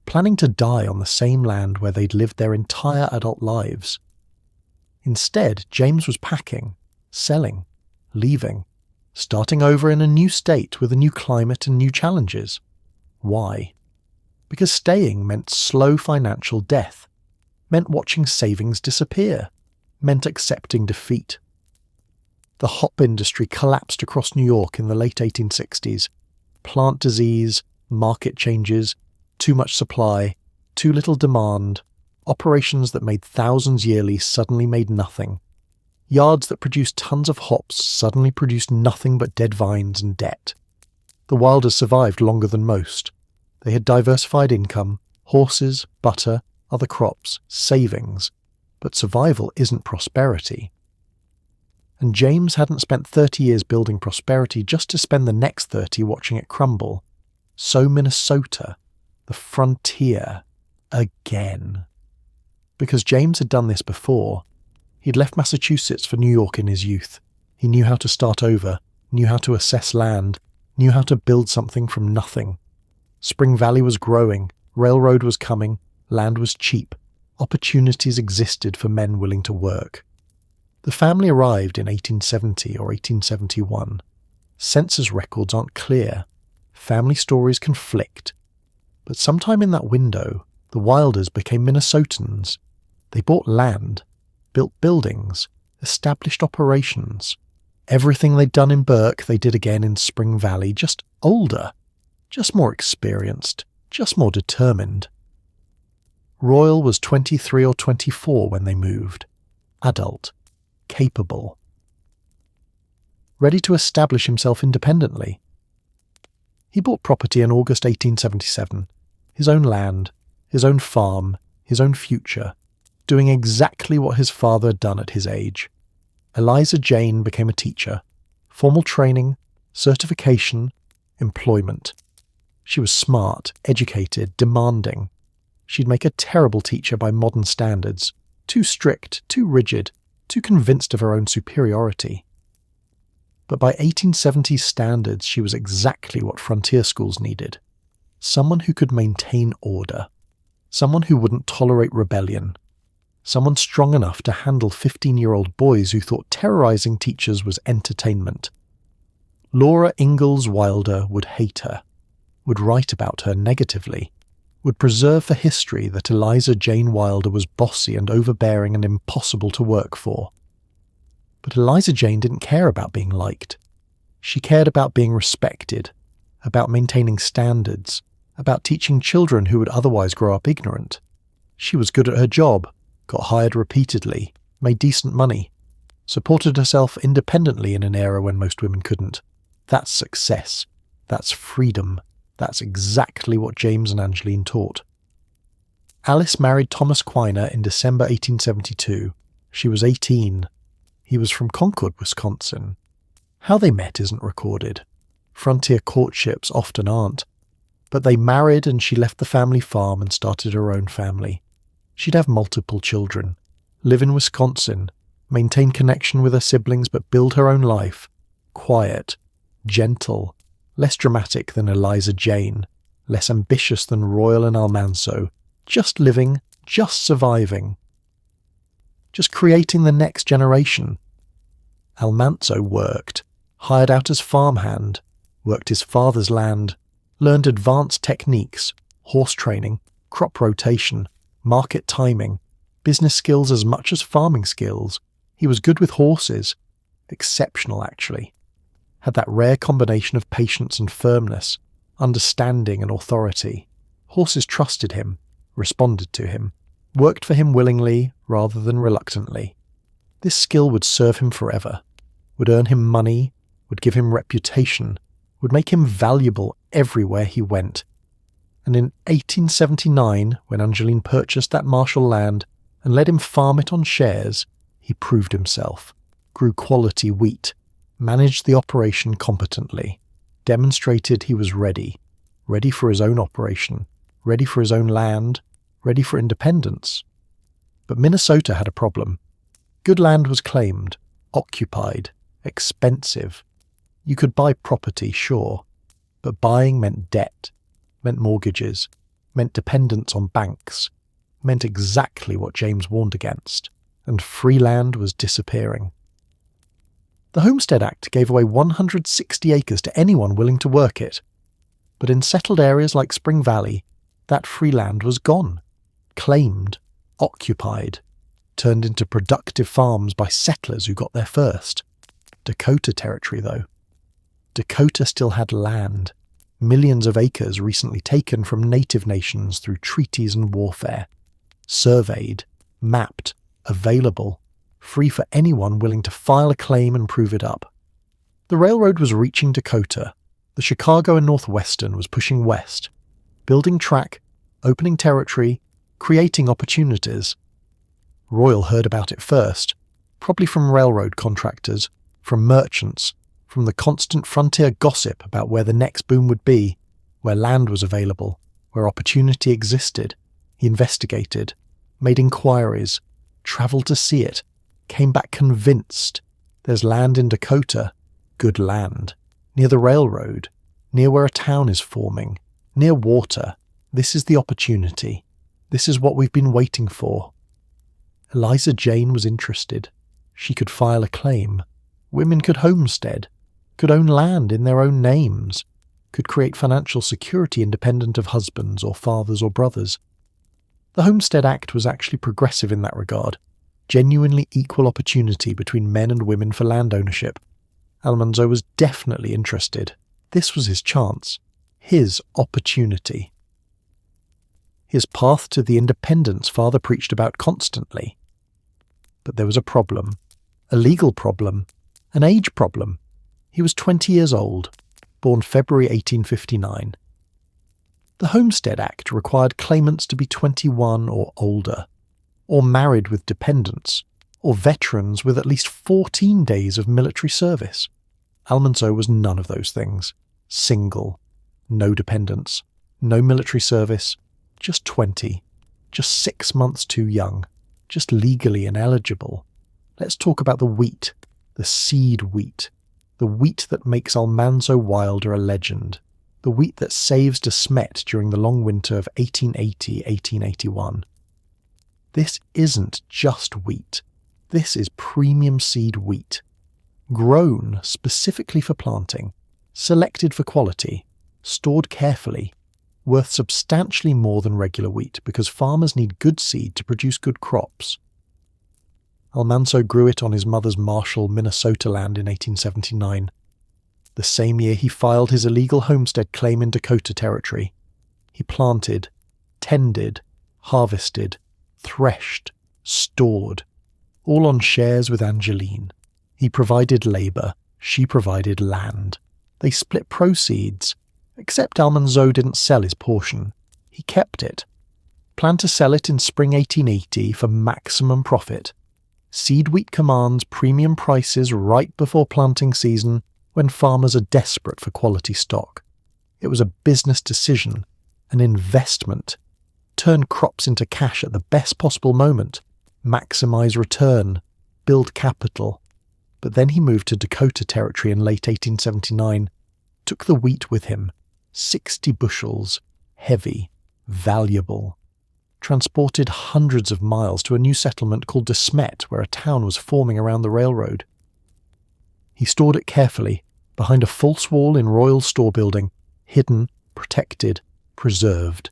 planning to die on the same land where they'd lived their entire adult lives. Instead, James was packing, selling, leaving, starting over in a new state with a new climate and new challenges. Why? Because staying meant slow financial death, meant watching savings disappear, meant accepting defeat. The hop industry collapsed across New York in the late 1860s. Plant disease, market changes, too much supply, too little demand, operations that made thousands yearly suddenly made nothing. Yards that produced tons of hops suddenly produced nothing but dead vines and debt. The Wilders survived longer than most. They had diversified income, horses, butter, other crops, savings. But survival isn't prosperity. And James hadn't spent 30 years building prosperity just to spend the next 30 watching it crumble. So Minnesota, the frontier, again. Because James had done this before. He'd left Massachusetts for New York in his youth. He knew how to start over, knew how to assess land, knew how to build something from nothing. Spring Valley was growing, railroad was coming, land was cheap, opportunities existed for men willing to work. The family arrived in 1870 or 1871. Census records aren't clear. Family stories conflict. But sometime in that window, the Wilders became Minnesotans. They bought land, built buildings, established operations. Everything they'd done in Burke they did again in Spring Valley, just older, just more experienced, just more determined. Royal was 23 or 24 when they moved. Adult. Capable. Ready to establish himself independently. He bought property in August 1877. His own land, his own farm, his own future, doing exactly what his father had done at his age. Eliza Jane became a teacher. Formal training, certification, employment. She was smart, educated, demanding. She'd make a terrible teacher by modern standards, too strict, too rigid, too convinced of her own superiority. But by 1870s standards, she was exactly what frontier schools needed. Someone who could maintain order. Someone who wouldn't tolerate rebellion. Someone strong enough to handle 15-year-old boys who thought terrorizing teachers was entertainment. Laura Ingalls Wilder would hate her, would write about her negatively, would preserve for history that Eliza Jane Wilder was bossy and overbearing and impossible to work for. But Eliza Jane didn't care about being liked. She cared about being respected, about maintaining standards, about teaching children who would otherwise grow up ignorant. She was good at her job, got hired repeatedly, made decent money, supported herself independently in an era when most women couldn't. That's success. That's freedom. That's exactly what James and Angeline taught. Alice married Thomas Quiner in December 1872. She was 18. He was from Concord, Wisconsin. How they met isn't recorded. Frontier courtships often aren't. But they married and she left the family farm and started her own family. She'd have multiple children, live in Wisconsin, maintain connection with her siblings but build her own life. Quiet, gentle, less dramatic than Eliza Jane, less ambitious than Royal and Almanzo, just living, just surviving. Just creating the next generation. Almanzo worked, hired out as farmhand, worked his father's land, learned advanced techniques, horse training, crop rotation, market timing, business skills as much as farming skills. He was good with horses, exceptional actually. Had that rare combination of patience and firmness, understanding and authority. Horses trusted him, responded to him, worked for him willingly rather than reluctantly. This skill would serve him forever, would earn him money, would give him reputation, would make him valuable everywhere he went. And in 1879, when Angeline purchased that Marshall land and let him farm it on shares, he proved himself, grew quality wheat, managed the operation competently, demonstrated he was ready for his own operation, ready for his own land, ready for independence. But Minnesota had a problem. Good land was claimed, occupied, expensive. You could buy property, sure, but buying meant debt, meant mortgages, meant dependence on banks, meant exactly what James warned against, and free land was disappearing. The Homestead Act gave away 160 acres to anyone willing to work it, but in settled areas like Spring Valley, that free land was gone, claimed, occupied, turned into productive farms by settlers who got there first. Dakota Territory, though. Dakota still had land, millions of acres recently taken from native nations through treaties and warfare, surveyed, mapped, available, free for anyone willing to file a claim and prove it up. The railroad was reaching Dakota. The Chicago and Northwestern was pushing west, building track, opening territory, creating opportunities. Royal heard about it first, probably from railroad contractors, from merchants, from the constant frontier gossip about where the next boom would be, where land was available, where opportunity existed. He investigated, made inquiries, travelled to see it, came back convinced. There's land in Dakota, good land, near the railroad, near where a town is forming, near water. This is the opportunity. This is what we've been waiting for. Eliza Jane was interested. She could file a claim. Women could homestead, could own land in their own names, could create financial security independent of husbands or fathers or brothers. The Homestead Act was actually progressive in that regard, genuinely equal opportunity between men and women for land ownership. Almanzo was definitely interested. This was his chance, his opportunity. His path to the independence father preached about constantly. But there was a problem, a legal problem, an age problem. He was 20 years old, born February 1859. The Homestead Act required claimants to be 21 or older, or married with dependents, or veterans with at least 14 days of military service. Almanzo was none of those things. Single, no dependents, no military service, just 20, just 6 months too young, just legally ineligible. Let's talk about the wheat, the seed wheat, the wheat that makes Almanzo Wilder a legend, the wheat that saves Smet during the long winter of 1880-1881. This isn't just wheat. This is premium seed wheat, grown specifically for planting, selected for quality, stored carefully, worth substantially more than regular wheat because farmers need good seed to produce good crops. Almanzo grew it on his mother's Marshall, Minnesota land in 1879. The same year he filed his illegal homestead claim in Dakota Territory. He planted, tended, harvested, threshed, stored, all on shares with Angeline. He provided labour, she provided land. They split proceeds, except Almanzo didn't sell his portion. He kept it. Planned to sell it in spring 1880 for maximum profit. Seed wheat commands premium prices right before planting season when farmers are desperate for quality stock. It was a business decision, an investment. Turn crops into cash at the best possible moment, maximize return, build capital. But then he moved to Dakota Territory in late 1879, took the wheat with him, 60 bushels, heavy, valuable. Transported hundreds of miles to a new settlement called Smet, where a town was forming around the railroad. He stored it carefully, behind a false wall in Royal Store Building, hidden, protected, preserved.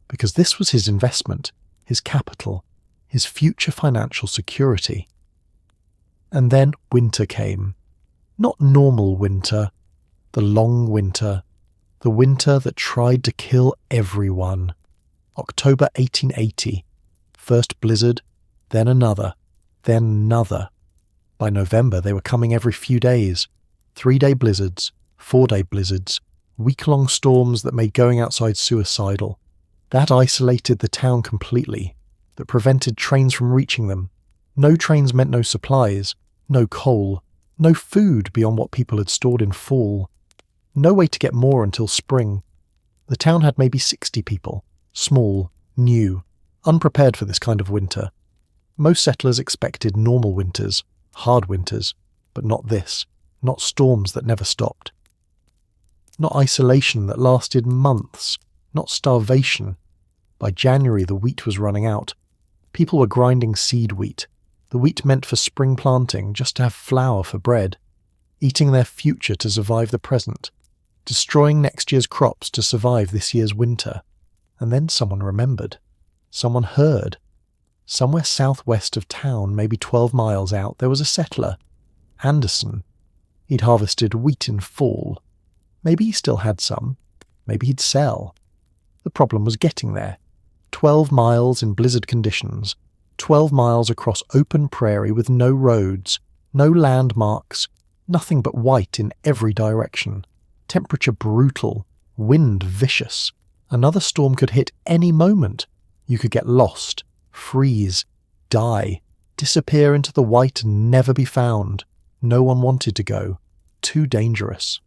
Because this was his investment, his capital, his future financial security. And then winter came. Not normal winter, the long winter, the winter that tried to kill everyone. October 1880. First blizzard, then another, then another. By November they were coming every few days. 3-day blizzards, 4-day blizzards, week-long storms that made going outside suicidal. That isolated the town completely, that prevented trains from reaching them. No trains meant no supplies, no coal, no food beyond what people had stored in fall. No way to get more until spring. The town had maybe 60 people. Small, new, unprepared for this kind of winter. Most settlers expected normal winters, hard winters, but not this, not storms that never stopped. Not isolation that lasted months, not starvation. By January the wheat was running out. People were grinding seed wheat, the wheat meant for spring planting just to have flour for bread, eating their future to survive the present, destroying next year's crops to survive this year's winter. And then someone remembered. Someone heard. Somewhere southwest of town, maybe 12 miles out, there was a settler. Anderson. He'd harvested wheat in fall. Maybe he still had some. Maybe he'd sell. The problem was getting there. 12 miles in blizzard conditions. 12 miles across open prairie with no roads, no landmarks, nothing but white in every direction. Temperature brutal. Wind vicious. Another storm could hit any moment. You could get lost, freeze, die, disappear into the white and never be found. No one wanted to go. Too dangerous.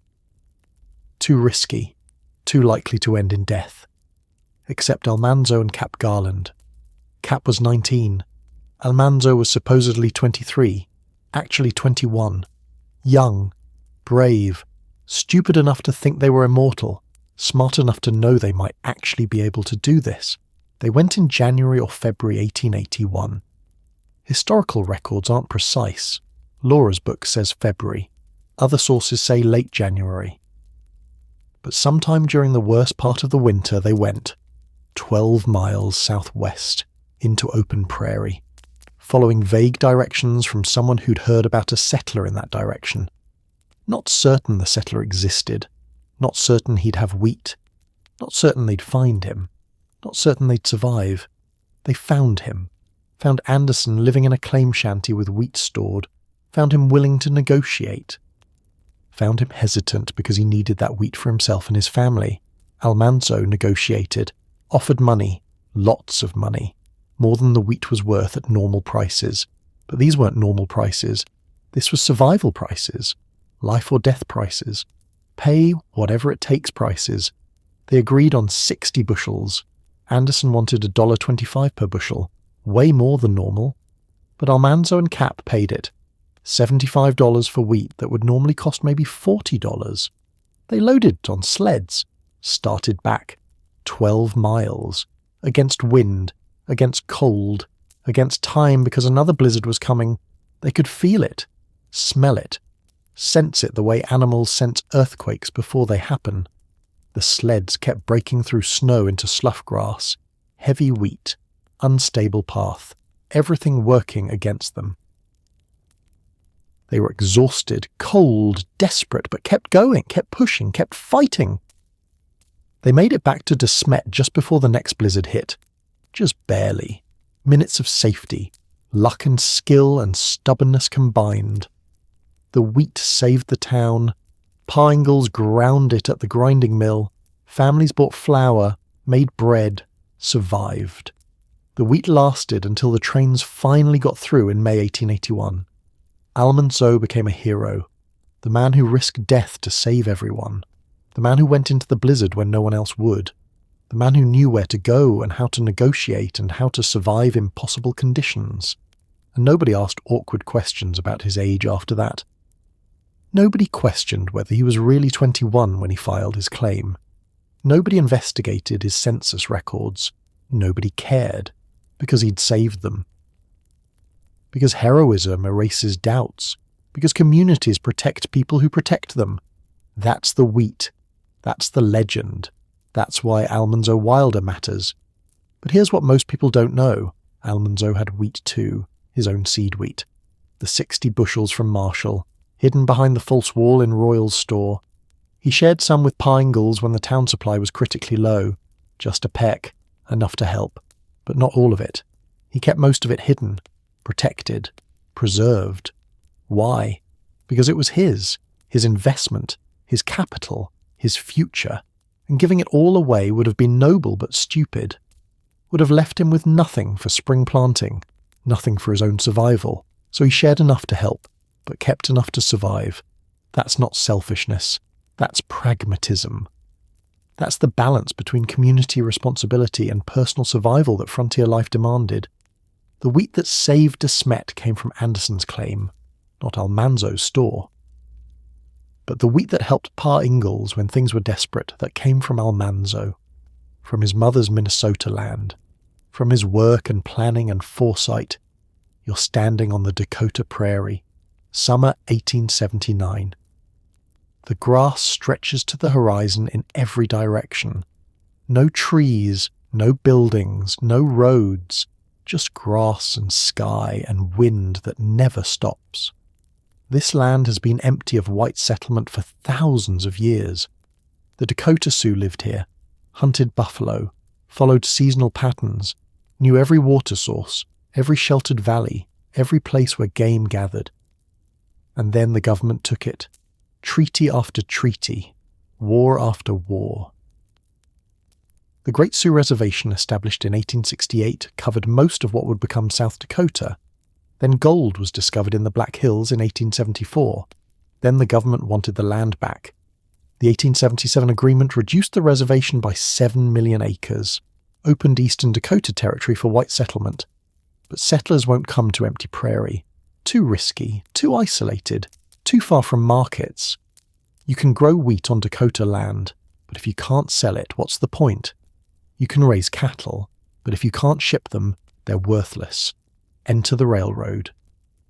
Too risky. Too likely to end in death. Except Almanzo and Cap Garland. Cap was 19. Almanzo was supposedly 23. Actually 21. Young. Brave. Stupid enough to think they were immortal. Smart enough to know they might actually be able to do this. They went in January or February 1881. Historical records aren't precise. Laura's book says February. Other sources say late January. But sometime during the worst part of the winter they went, 12 miles southwest, into open prairie, following vague directions from someone who'd heard about a settler in that direction. Not certain the settler existed. Not certain he'd have wheat. Not certain they'd find him. Not certain they'd survive. They found him. Found Anderson living in a claim shanty with wheat stored. Found him willing to negotiate. Found him hesitant because he needed that wheat for himself and his family. Almanzo negotiated. Offered money. Lots of money. More than the wheat was worth at normal prices. But these weren't normal prices. This was survival prices. Life or death prices. Pay whatever it takes prices. They agreed on 60 bushels. Anderson wanted $1.25 per bushel, way more than normal. But Almanzo and Cap paid it. $75 for wheat that would normally cost maybe $40. They loaded it on sleds, started back, 12 miles, against wind, against cold, against time because another blizzard was coming. They could feel it, smell it, sense it the way animals sense earthquakes before they happen. The sleds kept breaking through snow into slough grass, heavy wheat, unstable path. everything working against them. They were exhausted, cold, desperate, but kept going, kept pushing, kept fighting. They made it back to Smet just before the next blizzard hit. Just barely. Minutes of safety, luck and skill and stubbornness combined. The wheat saved the town. Ingalls ground it at the grinding mill. Families bought flour, made bread, survived. The wheat lasted until the trains finally got through in May 1881. Almanzo became a hero, the man who risked death to save everyone, the man who went into the blizzard when no one else would, the man who knew where to go and how to negotiate and how to survive impossible conditions. And nobody asked awkward questions about his age after that. Nobody questioned whether he was really 21 when he filed his claim. Nobody investigated his census records. Nobody cared, because he'd saved them. Because heroism erases doubts. Because communities protect people who protect them. That's the wheat. That's the legend. That's why Almanzo Wilder matters. But here's what most people don't know. Almanzo had wheat too, his own seed wheat. The 60 bushels from Marshall, hidden behind the false wall in Royal's store. He shared some with Ingalls when the town supply was critically low. Just a peck, enough to help. But not all of it. He kept most of it hidden, protected, preserved. Why? Because it was his investment, his capital, his future, and giving it all away would have been noble but stupid. Would have left him with nothing for spring planting, nothing for his own survival, so he shared enough to help, but kept enough to survive. That's not selfishness, that's pragmatism. That's the balance between community responsibility and personal survival that frontier life demanded. The wheat that saved Smet came from Anderson's claim, not Almanzo's store. But the wheat that helped Pa Ingalls when things were desperate, that came from Almanzo, from his mother's Minnesota land, from his work and planning and foresight. You're standing on the Dakota Prairie, summer 1879. The grass stretches to the horizon in every direction. No trees, no buildings, no roads, just grass and sky and wind that never stops. This land has been empty of white settlement for thousands of years. The Dakota Sioux lived here, hunted buffalo, followed seasonal patterns, knew every water source, every sheltered valley, every place where game gathered. And then the government took it, treaty after treaty, war after war. The Great Sioux Reservation, established in 1868, covered most of what would become South Dakota. Then gold was discovered in the Black Hills in 1874. Then the government wanted the land back. The 1877 agreement reduced the reservation by 7 million acres, opened eastern Dakota Territory for white settlement. But settlers won't come to empty prairie. Too risky, too isolated, too far from markets. You can grow wheat on Dakota land, but if you can't sell it, what's the point? You can raise cattle, but if you can't ship them, they're worthless. Enter the railroad,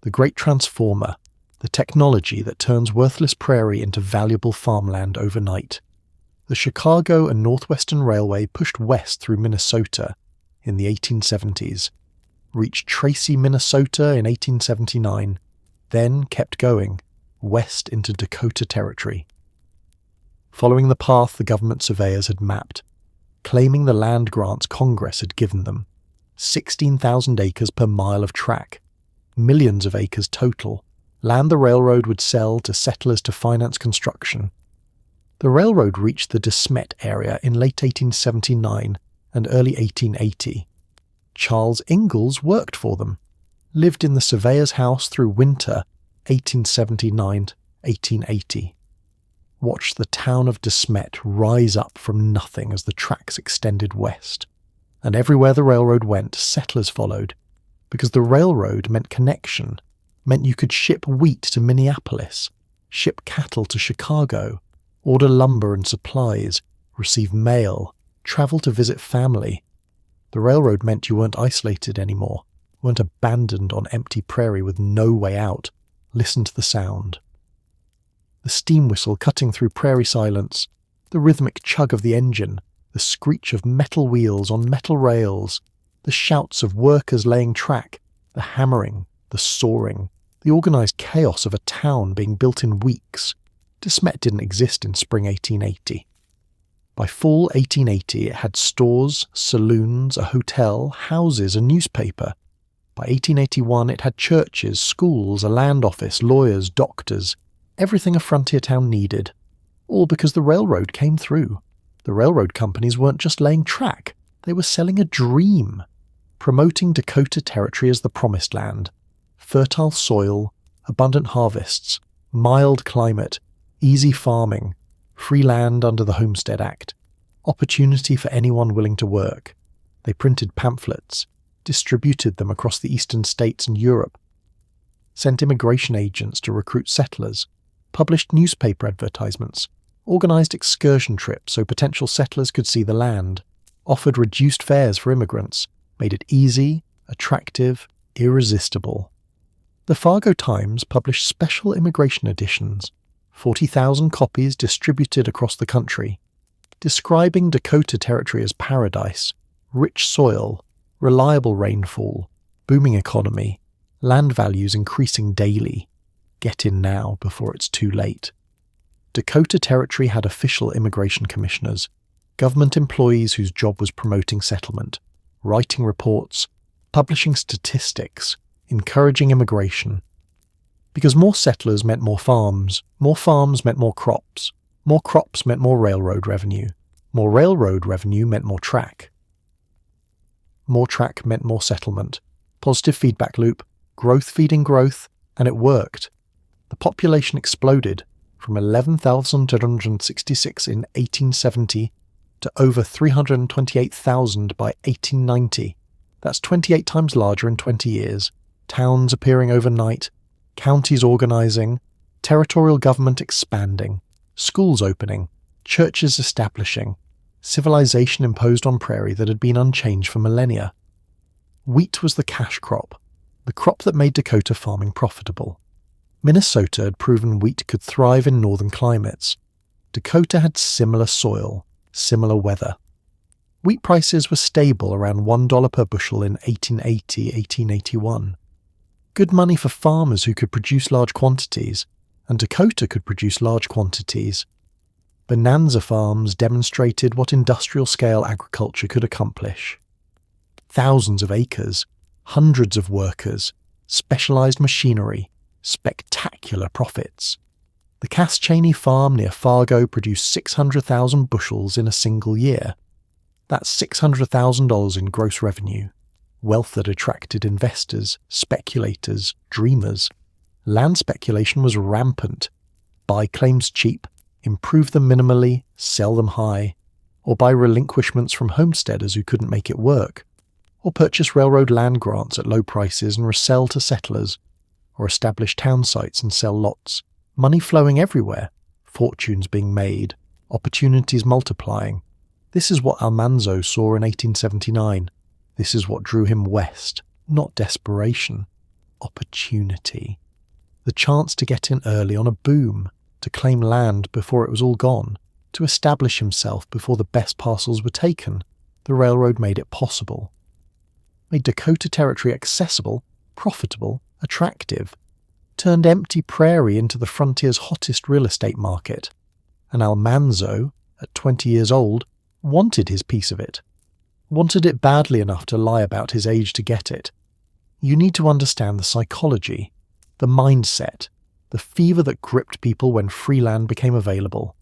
the great transformer, the technology that turns worthless prairie into valuable farmland overnight. The Chicago and Northwestern Railway pushed west through Minnesota in the 1870s, reached Tracy, Minnesota in 1879, then kept going, west into Dakota Territory. Following the path the government surveyors had mapped, claiming the land grants Congress had given them, 16,000 acres per mile of track, millions of acres total, land the railroad would sell to settlers to finance construction. The railroad reached the Smet area in late 1879 and early 1880. Charles Ingalls worked for them, lived in the surveyor's house through winter 1879-1880. Watched the town of Smet rise up from nothing as the tracks extended west. And everywhere the railroad went, settlers followed, because the railroad meant connection, meant you could ship wheat to Minneapolis, ship cattle to Chicago, order lumber and supplies, receive mail, travel to visit family. The railroad meant you weren't isolated anymore, weren't abandoned on empty prairie with no way out. Listen to the sound. The steam whistle cutting through prairie silence, the rhythmic chug of the engine, the screech of metal wheels on metal rails, the shouts of workers laying track, The hammering, the sawing, the organised chaos of a town being built in weeks. Smet didn't exist in spring 1880. By fall 1880 it had stores, saloons, a hotel, houses, a newspaper. By 1881 it had churches, schools, a land office, lawyers, doctors, everything a frontier town needed. All because the railroad came through. The railroad companies weren't just laying track, they were selling a dream, promoting Dakota Territory as the promised land. Fertile soil, abundant harvests, mild climate, easy farming, free land under the Homestead Act, opportunity for anyone willing to work. They printed pamphlets, distributed them across the eastern states and Europe, sent immigration agents to recruit settlers, published newspaper advertisements, organised excursion trips so potential settlers could see the land, offered reduced fares for immigrants, made it easy, attractive, irresistible. The Fargo Times published special immigration editions, 40,000 copies distributed across the country, describing Dakota Territory as paradise, rich soil, reliable rainfall, booming economy, land values increasing daily. Get in now before it's too late. Dakota Territory had official immigration commissioners, government employees whose job was promoting settlement, writing reports, publishing statistics, encouraging immigration. Because more settlers meant more farms meant more crops meant more railroad revenue meant more track. More track meant more settlement, positive feedback loop, growth feeding growth, and it worked. The population exploded from 11,266 in 1870 to over 328,000 by 1890. That's 28 times larger in 20 years. Towns appearing overnight, counties organising, territorial government expanding, schools opening, churches establishing, civilization imposed on Prairie that had been unchanged for millennia. Wheat was the cash crop, the crop that made Dakota farming profitable. Minnesota had proven wheat could thrive in northern climates. Dakota had similar soil, similar weather. Wheat prices were stable around $1 per bushel in 1880-1881. Good money for farmers who could produce large quantities, and Dakota could produce large quantities. Bonanza farms demonstrated what industrial-scale agriculture could accomplish. Thousands of acres, hundreds of workers, specialised machinery, spectacular profits. The Cass Cheney farm near Fargo produced 600,000 bushels in a single year. That's $600,000 in gross revenue. Wealth that attracted investors, speculators, dreamers. Land speculation was rampant. Buy claims cheap, improve them minimally, sell them high, or buy relinquishments from homesteaders who couldn't make it work, or purchase railroad land grants at low prices and resell to settlers, or establish town sites and sell lots. Money flowing everywhere, fortunes being made, opportunities multiplying. This is what Almanzo saw in 1879. This is what drew him west, not desperation. Opportunity. The chance to get in early on a boom, to claim land before it was all gone, to establish himself before the best parcels were taken. The railroad made it possible. Made Dakota Territory accessible, profitable, attractive. Turned empty Prairie into the frontier's hottest real estate market. And Almanzo, at 20 years old, wanted his piece of it. Wanted it badly enough to lie about his age to get it. You need to understand the psychology, the mindset, the fever that gripped people when free land became available.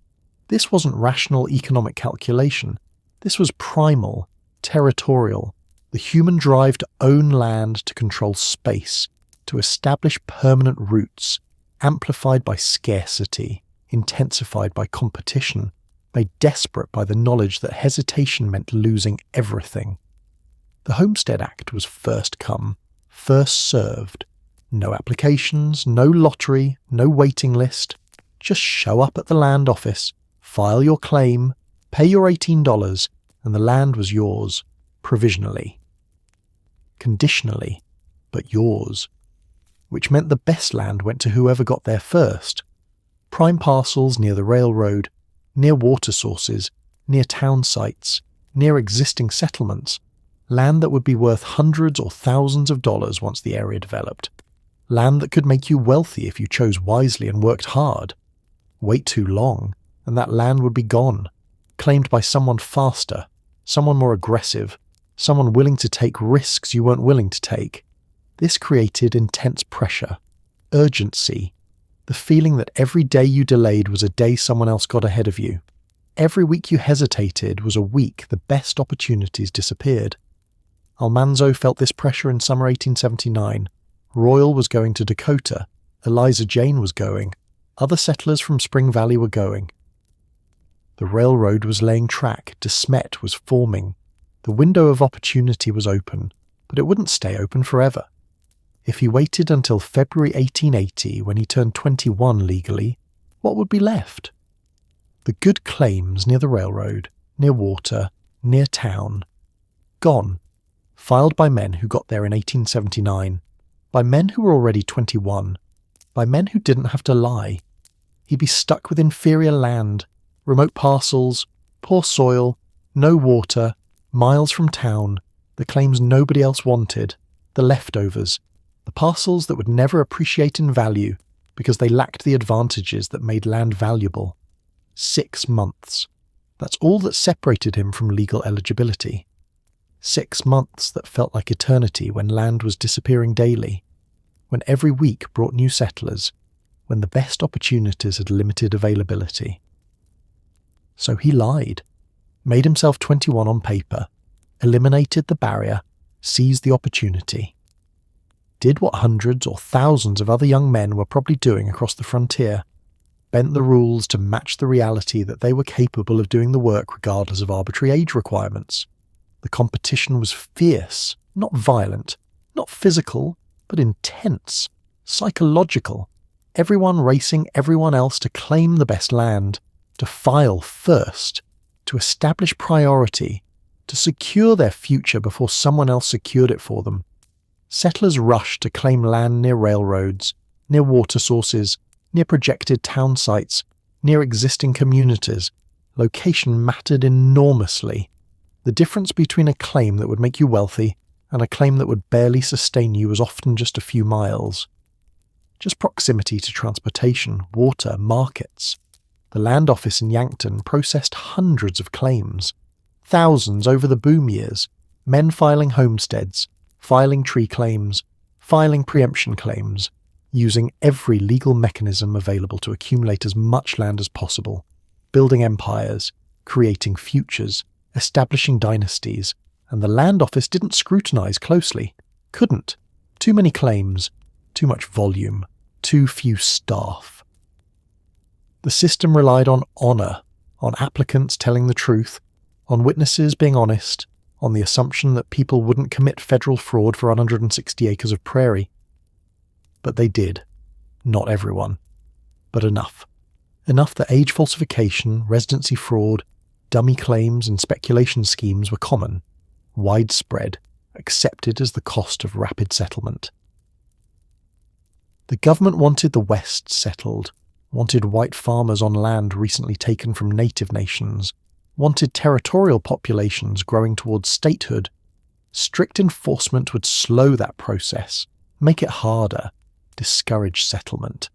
This wasn't rational economic calculation. This was primal, territorial, the human drive to own land, to control space, to establish permanent roots, amplified by scarcity, intensified by competition, made desperate by the knowledge that hesitation meant losing everything. The Homestead Act was first come, first served. No applications, no lottery, no waiting list. Just show up at the land office, file your claim, pay your $18, and the land was yours, provisionally. Conditionally, but yours. Which meant the best land went to whoever got there first. Prime parcels near the railroad, near water sources, near town sites, near existing settlements. Land that would be worth hundreds or thousands of dollars once the area developed. Land that could make you wealthy if you chose wisely and worked hard. Wait too long, and that land would be gone, claimed by someone faster, someone more aggressive, someone willing to take risks you weren't willing to take. This created intense pressure, urgency, the feeling that every day you delayed was a day someone else got ahead of you. Every week you hesitated was a week the best opportunities disappeared. Almanzo felt this pressure in summer 1879. Royal was going to Dakota, Eliza Jane was going, other settlers from Spring Valley were going. The railroad was laying track, De Smet was forming. The window of opportunity was open, but it wouldn't stay open forever. If he waited until February 1880, when he turned 21 legally, what would be left? The good claims near the railroad, near water, near town, gone, filed by men who got there in 1879, by men who were already 21, by men who didn't have to lie. He'd be stuck with inferior land, remote parcels, poor soil, no water, miles from town, the claims nobody else wanted, the leftovers, the parcels that would never appreciate in value because they lacked the advantages that made land valuable. 6 months. That's all that separated him from legal eligibility. 6 months that felt like eternity when land was disappearing daily, when every week brought new settlers, when the best opportunities had limited availability. So he lied, made himself 21 on paper, eliminated the barrier, seized the opportunity. Did what hundreds or thousands of other young men were probably doing across the frontier, bent the rules to match the reality that they were capable of doing the work regardless of arbitrary age requirements. The competition was fierce, not violent, not physical, but intense, psychological. Everyone racing everyone else to claim the best land, to file first, to establish priority, to secure their future before someone else secured it for them. Settlers rushed to claim land near railroads, near water sources, near projected town sites, near existing communities. Location mattered enormously. The difference between a claim that would make you wealthy and a claim that would barely sustain you was often just a few miles. Just proximity to transportation, water, markets. The land office in Yankton processed hundreds of claims, thousands over the boom years, men filing homesteads, filing tree claims, filing preemption claims, using every legal mechanism available to accumulate as much land as possible, building empires, creating futures, establishing dynasties, and the land office didn't scrutinize closely. Couldn't. Too many claims, too much volume, too few staff. The system relied on honor, on applicants telling the truth, on witnesses being honest, on the assumption that people wouldn't commit federal fraud for 160 acres of prairie. But they did. Not everyone. But enough. Enough that age falsification, residency fraud, dummy claims and speculation schemes were common, widespread, accepted as the cost of rapid settlement. The government wanted the West settled, wanted white farmers on land recently taken from native nations, wanted territorial populations growing towards statehood. Strict enforcement would slow that process, make it harder, discourage settlement.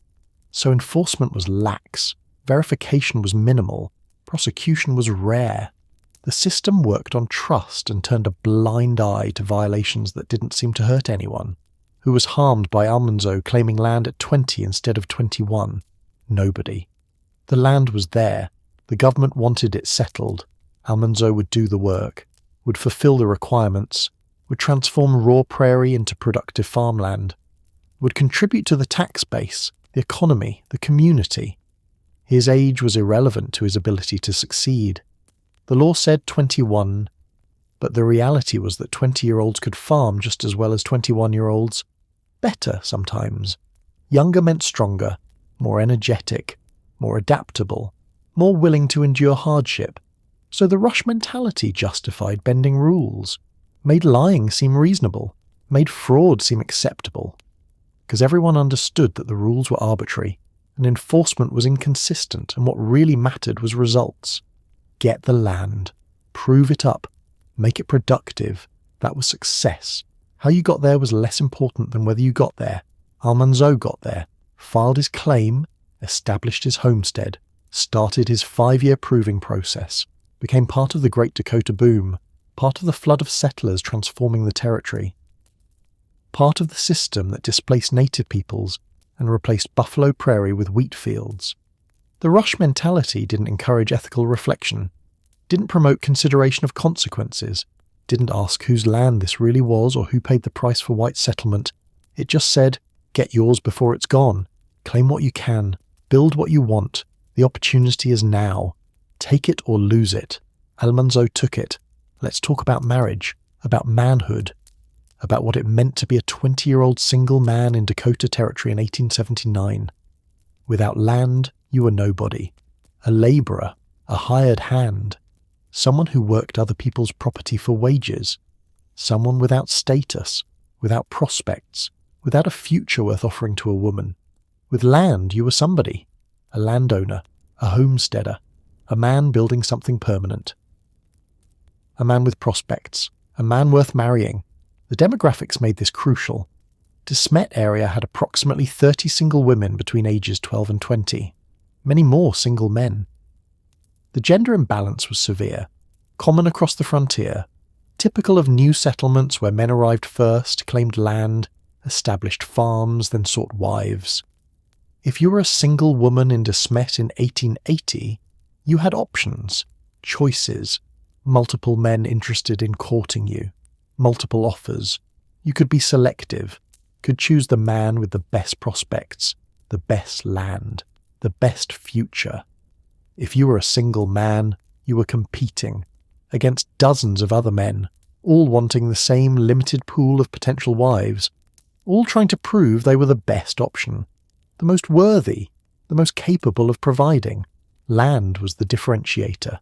So enforcement was lax, verification was minimal, prosecution was rare. The system worked on trust and turned a blind eye to violations that didn't seem to hurt anyone. Who was harmed by Almanzo claiming land at 20 instead of 21? Nobody. The land was there. The government wanted it settled. Almanzo would do the work, would fulfill the requirements, would transform raw prairie into productive farmland, would contribute to the tax base, the economy, the community. His age was irrelevant to his ability to succeed. The law said 21, but the reality was that 20-year-olds could farm just as well as 21-year-olds. Better sometimes. Younger meant stronger, more energetic, more adaptable, more willing to endure hardship. So the rush mentality justified bending rules, made lying seem reasonable, made fraud seem acceptable. Because everyone understood that the rules were arbitrary, and enforcement was inconsistent, and what really mattered was results. Get the land, prove it up, make it productive, That was success. How you got there was less important than whether you got there. Almanzo got there, filed his claim, established his homestead, started his 5-year proving process, became part of the Great Dakota Boom, part of the flood of settlers transforming the territory, part of the system that displaced native peoples and replaced buffalo prairie with wheat fields. The rush mentality didn't encourage ethical reflection, didn't promote consideration of consequences, didn't ask whose land this really was or who paid the price for white settlement. It just said, get yours before it's gone, claim what you can, build what you want, the opportunity is now, take it or lose it. Almanzo took it. Let's talk about marriage, about manhood, about what it meant to be a 20-year-old single man in Dakota Territory in 1879. Without land, you were nobody. A labourer, a hired hand, someone who worked other people's property for wages, someone without status, without prospects, without a future worth offering to a woman. With land, you were somebody, a landowner, a homesteader, a man building something permanent. A man with prospects, a man worth marrying. The demographics made this crucial. The Smet area had approximately 30 single women between ages 12 and 20, many more single men. The gender imbalance was severe, common across the frontier, typical of new settlements where men arrived first, claimed land, established farms, then sought wives. If you were a single woman in De Smet in 1880, you had options, choices, multiple men interested in courting you, multiple offers. You could be selective, could choose the man with the best prospects, the best land, the best future. If you were a single man, you were competing against dozens of other men, all wanting the same limited pool of potential wives, all trying to prove they were the best option, the most worthy, the most capable of providing. Land was the differentiator.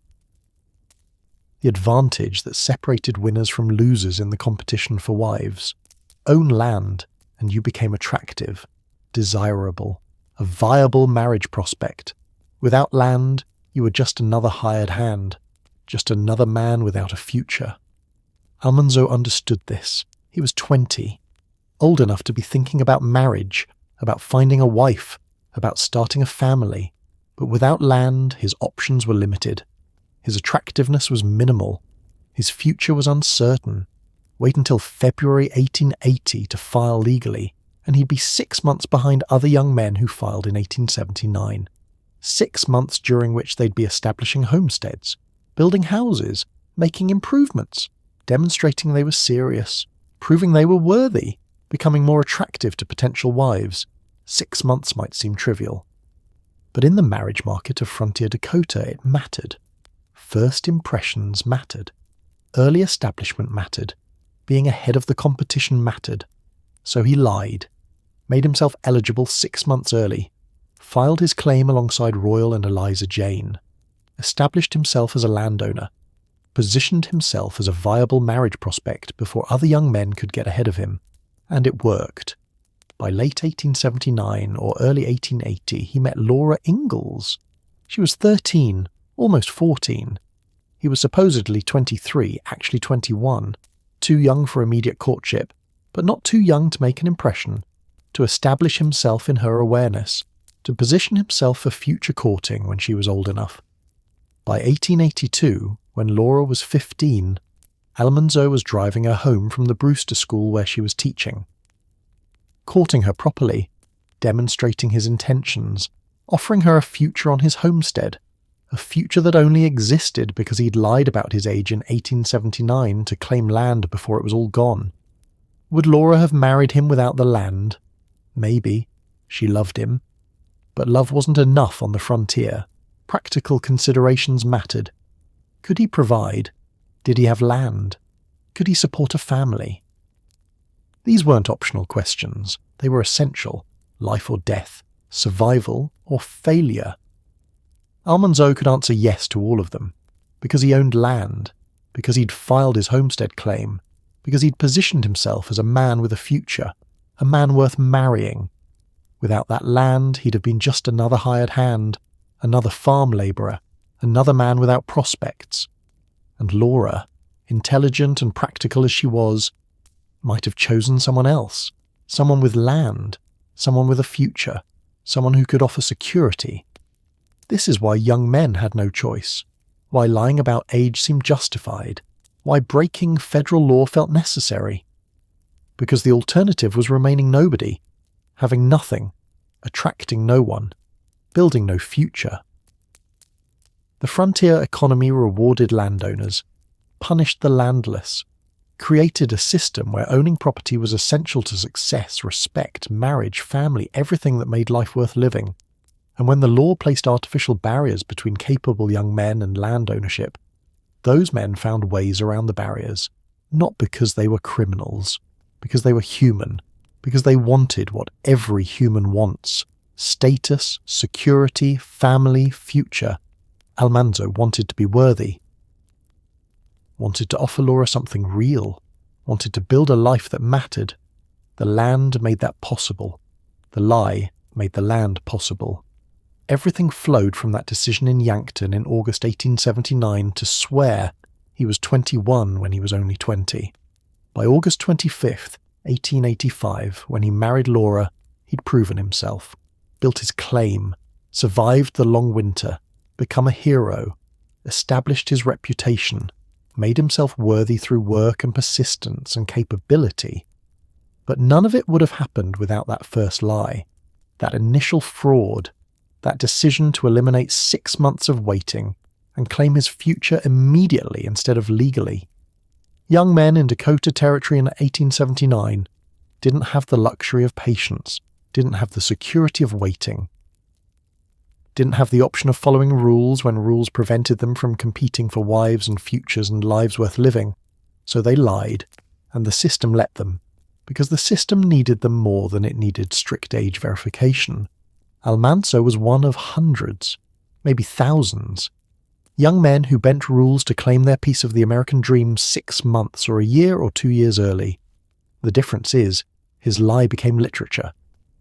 The advantage that separated winners from losers in the competition for wives. Own land, and you became attractive, desirable, a viable marriage prospect. Without land, you were just another hired hand, just another man without a future. Almanzo understood this. He was 20, old enough to be thinking about marriage, about finding a wife, about starting a family. But without land, his options were limited. His attractiveness was minimal. His future was uncertain. Wait until February 1880 to file legally, and he'd be 6 months behind other young men who filed in 1879. 6 months during which they'd be establishing homesteads, building houses, making improvements, demonstrating they were serious, proving they were worthy, becoming more attractive to potential wives. 6 months might seem trivial. But in the marriage market of frontier Dakota, it mattered. First impressions mattered. Early establishment mattered. Being ahead of the competition mattered. So he lied, made himself eligible 6 months early, filed his claim alongside Royal and Eliza Jane, established himself as a landowner, positioned himself as a viable marriage prospect before other young men could get ahead of him. And it worked. By late 1879 or early 1880, he met Laura Ingalls. She was 13, almost 14. He was supposedly 23, actually 21, too young for immediate courtship, but not too young to make an impression, to establish himself in her awareness, to position himself for future courting when she was old enough. By 1882, when Laura was 15, Almanzo was driving her home from the Brewster School where she was teaching. Courting her properly, demonstrating his intentions, offering her a future on his homestead, a future that only existed because he'd lied about his age in 1879 to claim land before it was all gone. Would Laura have married him without the land? Maybe. She loved him. But love wasn't enough on the frontier. Practical considerations mattered. Could he provide? Did he have land? Could he support a family? These weren't optional questions. They were essential. Life or death, survival or failure. Almanzo could answer yes to all of them, because he owned land, because he'd filed his homestead claim, because he'd positioned himself as a man with a future, a man worth marrying. Without that land, he'd have been just another hired hand, another farm labourer, another man without prospects. And Laura, intelligent and practical as she was, might have chosen someone else, someone with land, someone with a future, someone who could offer security. This is why young men had no choice, why lying about age seemed justified, why breaking federal law felt necessary. Because the alternative was remaining nobody, having nothing, attracting no one, building no future. The frontier economy rewarded landowners, punished the landless, created a system where owning property was essential to success, respect, marriage, family, everything that made life worth living. And when the law placed artificial barriers between capable young men and land ownership, those men found ways around the barriers, not because they were criminals, because they were human, because they wanted what every human wants: status, security, family, future. Almanzo wanted to be worthy, wanted to offer Laura something real, wanted to build a life that mattered. The land made that possible. The lie made the land possible. Everything flowed from that decision in Yankton in August 1879 to swear he was 21 when he was only 20. By August 25th, 1885, when he married Laura, he'd proven himself, built his claim, survived the long winter, become a hero, established his reputation, made himself worthy through work and persistence and capability. But none of it would have happened without that first lie, that initial fraud, that decision to eliminate 6 months of waiting and claim his future immediately instead of legally. Young men in Dakota Territory in 1879 didn't have the luxury of patience, didn't have the security of waiting, didn't have the option of following rules when rules prevented them from competing for wives and futures and lives worth living. So they lied, and the system let them, because the system needed them more than it needed strict age verification. Almanzo was one of hundreds, maybe thousands. Young men who bent rules to claim their piece of the American dream 6 months or a year or 2 years early. The difference is, his lie became literature.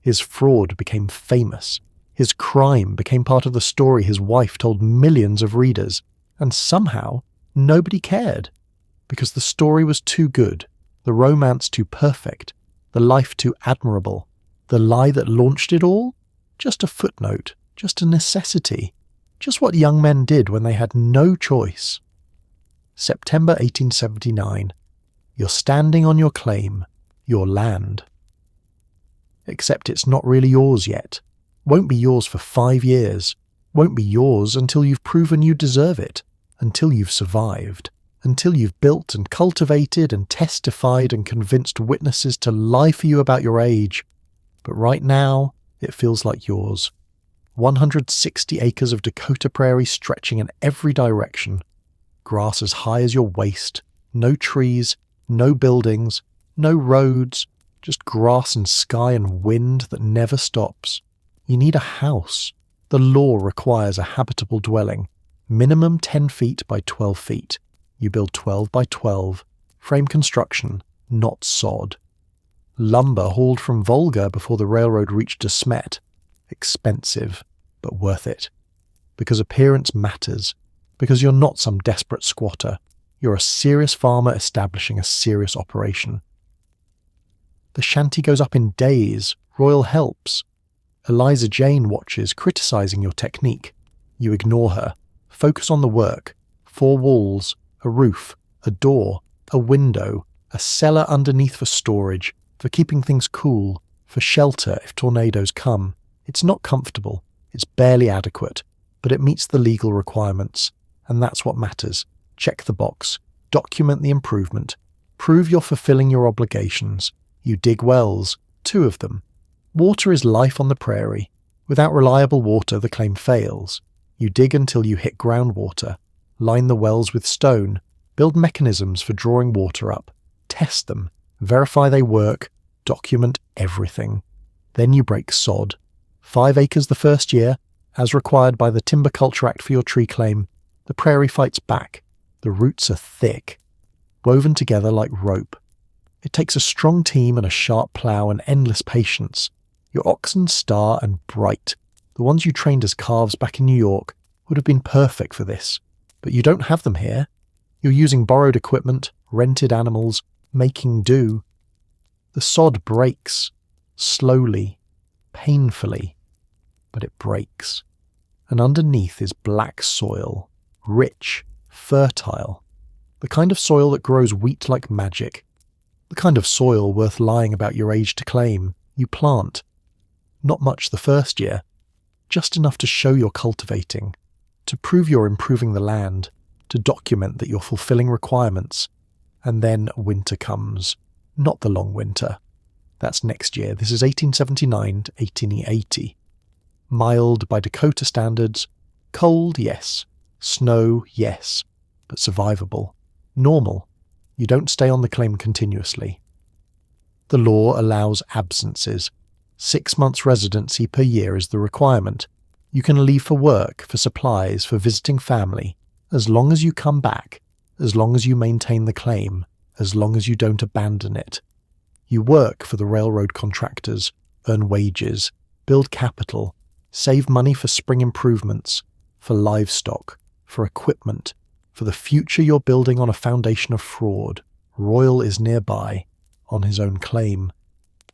His fraud became famous. His crime became part of the story his wife told millions of readers. And somehow, nobody cared. Because the story was too good, the romance too perfect, the life too admirable. The lie that launched it all? Just a footnote, just a necessity, just what young men did when they had no choice. September 1879. You're standing on your claim, your land. Except it's not really yours yet. Won't be yours for 5 years. Won't be yours until you've proven you deserve it, until you've survived, until you've built and cultivated and testified and convinced witnesses to lie for you about your age. But right now, it feels like yours. 160 acres of Dakota Prairie stretching in every direction. Grass as high as your waist. No trees, no buildings, no roads, just grass and sky and wind that never stops. You need a house. The law requires a habitable dwelling. Minimum 10 feet by 12 feet. You build 12 by 12. Frame construction, not sod. Lumber hauled from Volga before the railroad reached to Smet. Expensive, but worth it. Because appearance matters. Because you're not some desperate squatter. You're a serious farmer establishing a serious operation. The shanty goes up in days. Royal helps. Eliza Jane watches, criticizing your technique. You ignore her. Focus on the work. 4 walls, a roof, a door, a window, a cellar underneath for storage, for keeping things cool, for shelter if tornadoes come. It's not comfortable, it's barely adequate, but it meets the legal requirements, and that's what matters. Check the box, document the improvement, prove you're fulfilling your obligations. You dig wells, 2 of them. Water is life on the prairie. Without reliable water, the claim fails. You dig until you hit groundwater, line the wells with stone, build mechanisms for drawing water up, test them, verify they work, document everything. Then you break sod. 5 acres the first year, as required by the Timber Culture Act for your tree claim. The prairie fights back. The roots are thick, woven together like rope. It takes a strong team and a sharp plough and endless patience. Your oxen Star and Bright, the ones you trained as calves back in New York, would have been perfect for this. But you don't have them here. You're using borrowed equipment, rented animals, making do. The sod breaks, slowly, painfully, but it breaks. And underneath is black soil, rich, fertile, the kind of soil that grows wheat like magic, the kind of soil worth lying about your age to claim. You plant. Not much the first year, just enough to show you're cultivating, to prove you're improving the land, to document that you're fulfilling requirements. And then winter comes. Not the long winter. That's next year. This is 1879 to 1880. Mild by Dakota standards. Cold, yes. Snow, yes. But survivable. Normal. You don't stay on the claim continuously. The law allows absences. 6 months residency per year is the requirement. You can leave for work, for supplies, for visiting family, as long as you come back, as long as you maintain the claim, as long as you don't abandon it. You work for the railroad contractors, earn wages, build capital, save money for spring improvements, for livestock, for equipment, for the future you're building on a foundation of fraud. Royal is nearby, on his own claim.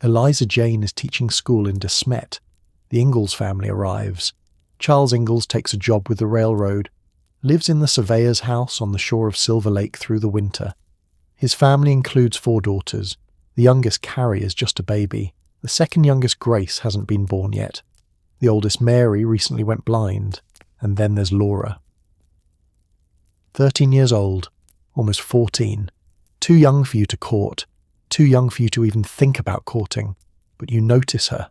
Eliza Jane is teaching school in Smet. The Ingalls family arrives. Charles Ingalls takes a job with the railroad, lives in the surveyor's house on the shore of Silver Lake through the winter. His family includes 4 daughters. The youngest, Carrie, is just a baby. The second youngest, Grace, hasn't been born yet. The oldest, Mary, recently went blind. And then there's Laura. 13 years old, almost 14. Too young for you to court. Too young for you to even think about courting. But you notice her.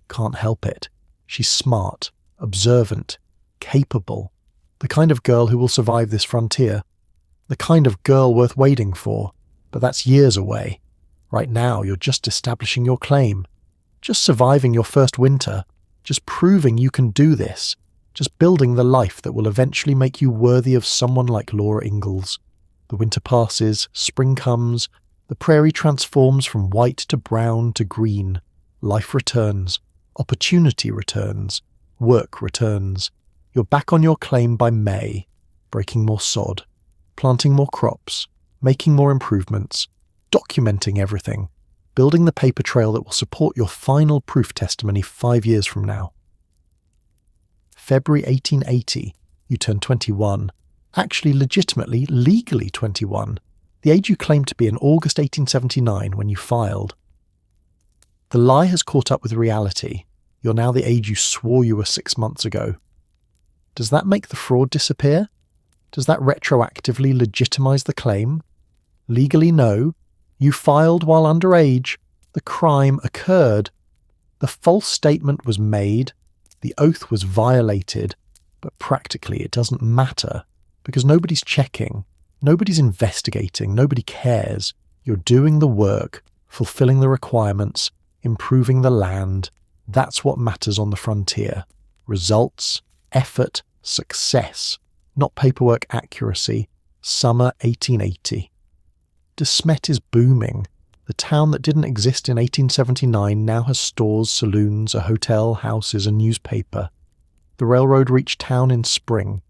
Can't help it. She's smart, observant, capable. The kind of girl who will survive this frontier. The kind of girl worth waiting for. But that's years away. Right now, you're just establishing your claim. Just surviving your first winter. Just proving you can do this. Just building the life that will eventually make you worthy of someone like Laura Ingalls. The winter passes, spring comes, the prairie transforms from white to brown to green. Life returns. Opportunity returns. Work returns. You're back on your claim by May, breaking more sod, planting more crops, making more improvements, documenting everything, building the paper trail that will support your final proof testimony 5 years from now. February 1880, you turn 21, actually legitimately, legally 21, the age you claimed to be in August 1879 when you filed. The lie has caught up with reality. You're now the age you swore you were 6 months ago. Does that make the fraud disappear? Does that retroactively legitimize the claim? Legally, no. You filed while underage. The crime occurred. The false statement was made. The oath was violated. But practically it doesn't matter because nobody's checking. Nobody's investigating. Nobody cares. You're doing the work, fulfilling the requirements, improving the land. That's what matters on the frontier. Results, effort, success, not paperwork accuracy. Summer 1880. De Smet is booming. The town that didn't exist in 1879 now has stores, saloons, a hotel, houses, a newspaper. The railroad reached town in spring.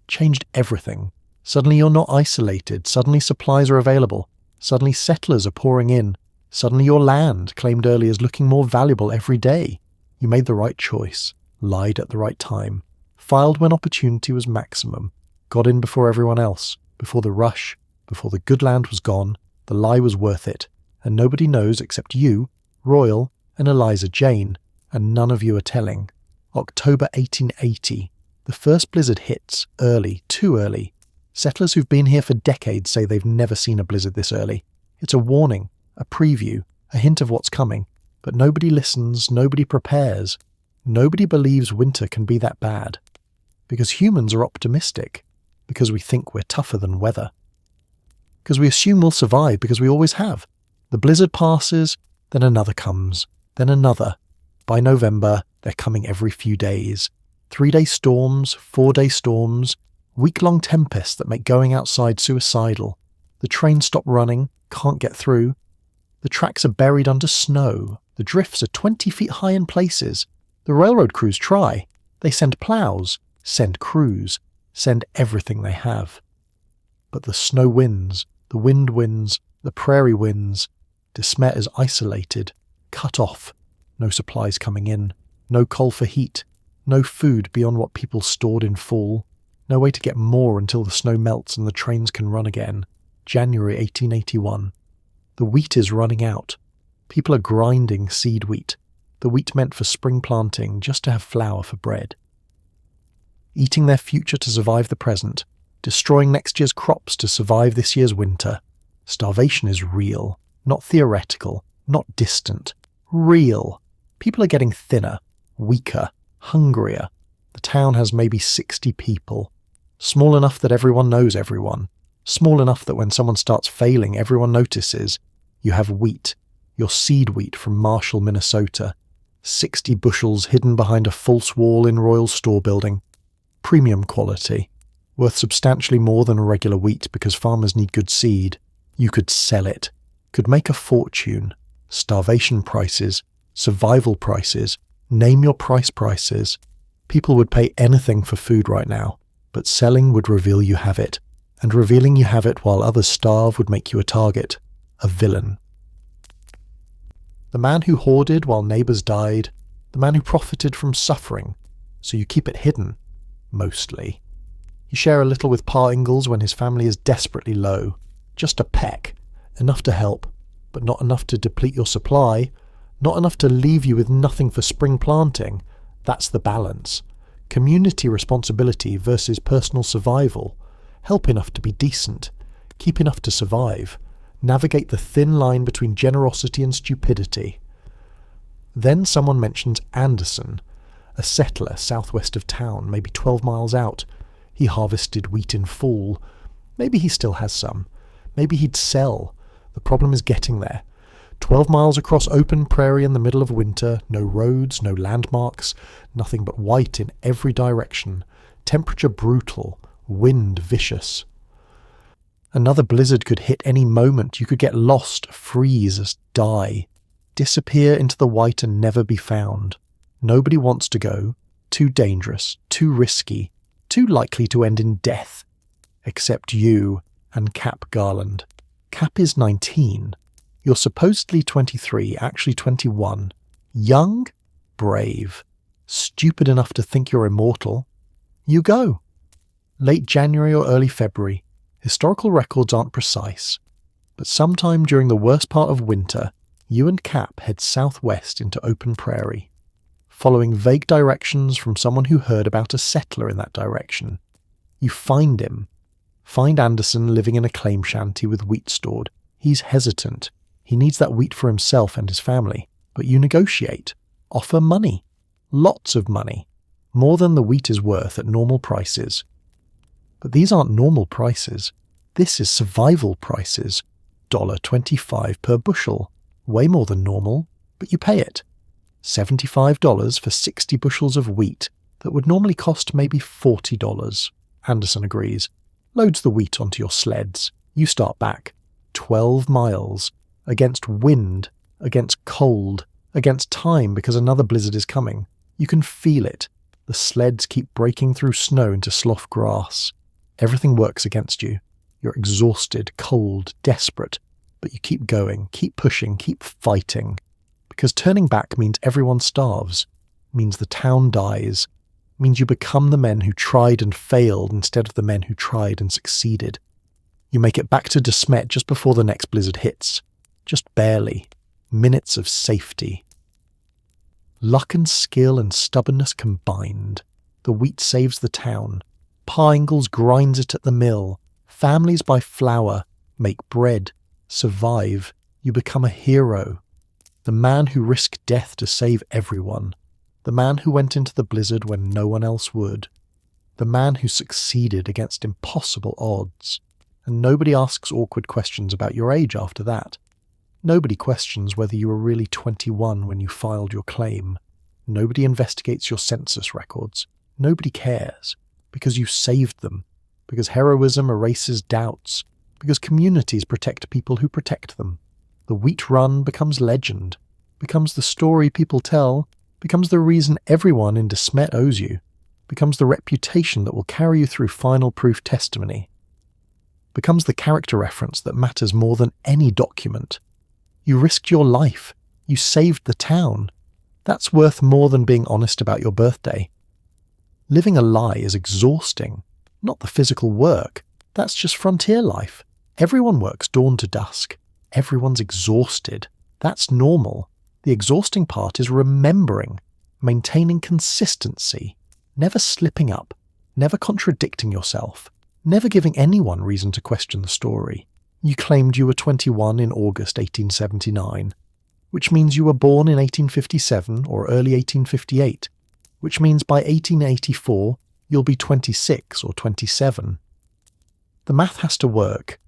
Changed everything. Suddenly you're not isolated. Suddenly supplies are available. Suddenly settlers are pouring in. Suddenly your land, claimed earlier, is looking more valuable every day. You made the right choice. Lied at the right time. Filed when opportunity was maximum. Got in before everyone else. Before the rush. Before the good land was gone. The lie was worth it. And nobody knows except you, Royal, and Eliza Jane. And none of you are telling. October 1880. The first blizzard hits. Early. Too early. Settlers who've been here for decades say they've never seen a blizzard this early. It's a warning. A preview. A hint of what's coming. But nobody listens. Nobody prepares. Nobody believes winter can be that bad. Because humans are optimistic. Because we think we're tougher than weather. Because we assume we'll survive because we always have. The blizzard passes, then another comes, then another. By November, they're coming every few days. 3-day storms, 4-day storms, week-long tempests that make going outside suicidal. The trains stop running, can't get through. The tracks are buried under snow. The drifts are 20 feet high in places. The railroad crews try. They send plows, send crews, send everything they have. But the snow wins, the wind wins, the prairie wins. De Smet is isolated, cut off, no supplies coming in, no coal for heat, no food beyond what people stored in fall, no way to get more until the snow melts and the trains can run again. January 1881. The wheat is running out. People are grinding seed wheat, the wheat meant for spring planting just to have flour for bread. Eating their future to survive the present, destroying next year's crops to survive this year's winter. Starvation is real, not theoretical, not distant. Real. People are getting thinner, weaker, hungrier. The town has maybe 60 people. Small enough that everyone knows everyone. Small enough that when someone starts failing, everyone notices. You have wheat, your seed wheat from Marshall, Minnesota. 60 bushels hidden behind a false wall in Royal Store Building. Premium quality. Worth substantially more than regular wheat because farmers need good seed. You could sell it. Could make a fortune. Starvation prices. Survival prices. Name your prices. People would pay anything for food right now, but selling would reveal you have it. And revealing you have it while others starve would make you a target. A villain. The man who hoarded while neighbours died. The man who profited from suffering. So you keep it hidden. Mostly. You share a little with Pa Ingalls when his family is desperately low. Just a peck. Enough to help, but not enough to deplete your supply. Not enough to leave you with nothing for spring planting. That's the balance. Community responsibility versus personal survival. Help enough to be decent. Keep enough to survive. Navigate the thin line between generosity and stupidity. Then someone mentions Anderson, a settler southwest of town, maybe 12 miles out. He harvested wheat in fall. Maybe he still has some. Maybe he'd sell. The problem is getting there. 12 miles across open prairie in the middle of winter, no roads, no landmarks, nothing but white in every direction. Temperature brutal, wind vicious. Another blizzard could hit any moment. You could get lost, freeze, die, disappear into the white and never be found. Nobody wants to go. Too dangerous, too risky, too likely to end in death. Except you and Cap Garland. Cap is 19. You're supposedly 23, actually 21. Young, brave, stupid enough to think you're immortal. You go. Late January or early February. Historical records aren't precise. But sometime during the worst part of winter, you and Cap head southwest into open prairie, following vague directions from someone who heard about a settler in that direction. You find him. Find Anderson living in a claim shanty with wheat stored. He's hesitant. He needs that wheat for himself and his family. But you negotiate. Offer money. Lots of money. More than the wheat is worth at normal prices. But these aren't normal prices. This is survival prices. $1.25 per bushel. Way more than normal, but you pay it. $75 for 60 bushels of wheat that would normally cost maybe $40. Anderson agrees. Loads the wheat onto your sleds. You start back. 12 miles. Against wind. Against cold. Against time because another blizzard is coming. You can feel it. The sleds keep breaking through snow into slough grass. Everything works against you. You're exhausted, cold, desperate. But you keep going, keep pushing, keep fighting. Because turning back means everyone starves. Means the town dies. Means you become the men who tried and failed instead of the men who tried and succeeded. You make it back to De Smet just before the next blizzard hits. Just barely. Minutes of safety. Luck and skill and stubbornness combined. The wheat saves the town. Pa Ingalls grinds it at the mill. Families buy flour, make bread, survive. You become a hero. The man who risked death to save everyone. The man who went into the blizzard when no one else would. The man who succeeded against impossible odds. And nobody asks awkward questions about your age after that. Nobody questions whether you were really 21 when you filed your claim. Nobody investigates your census records. Nobody cares. Because you saved them. Because heroism erases doubts. Because communities protect people who protect them. The wheat run becomes legend. Becomes the story people tell. Becomes the reason everyone in De Smet owes you. Becomes the reputation that will carry you through final proof testimony. becomes the character reference that matters more than any document. You risked your life. You saved the town. That's worth more than being honest about your birthday. Living a lie is exhausting, not the physical work. That's just frontier life. Everyone works dawn to dusk. Everyone's exhausted. That's normal. The exhausting part is remembering, maintaining consistency, never slipping up, never contradicting yourself, never giving anyone reason to question the story. You claimed you were 21 in August 1879, which means you were born in 1857 or early 1858, which means by 1884 you'll be 26 or 27. The math has to work.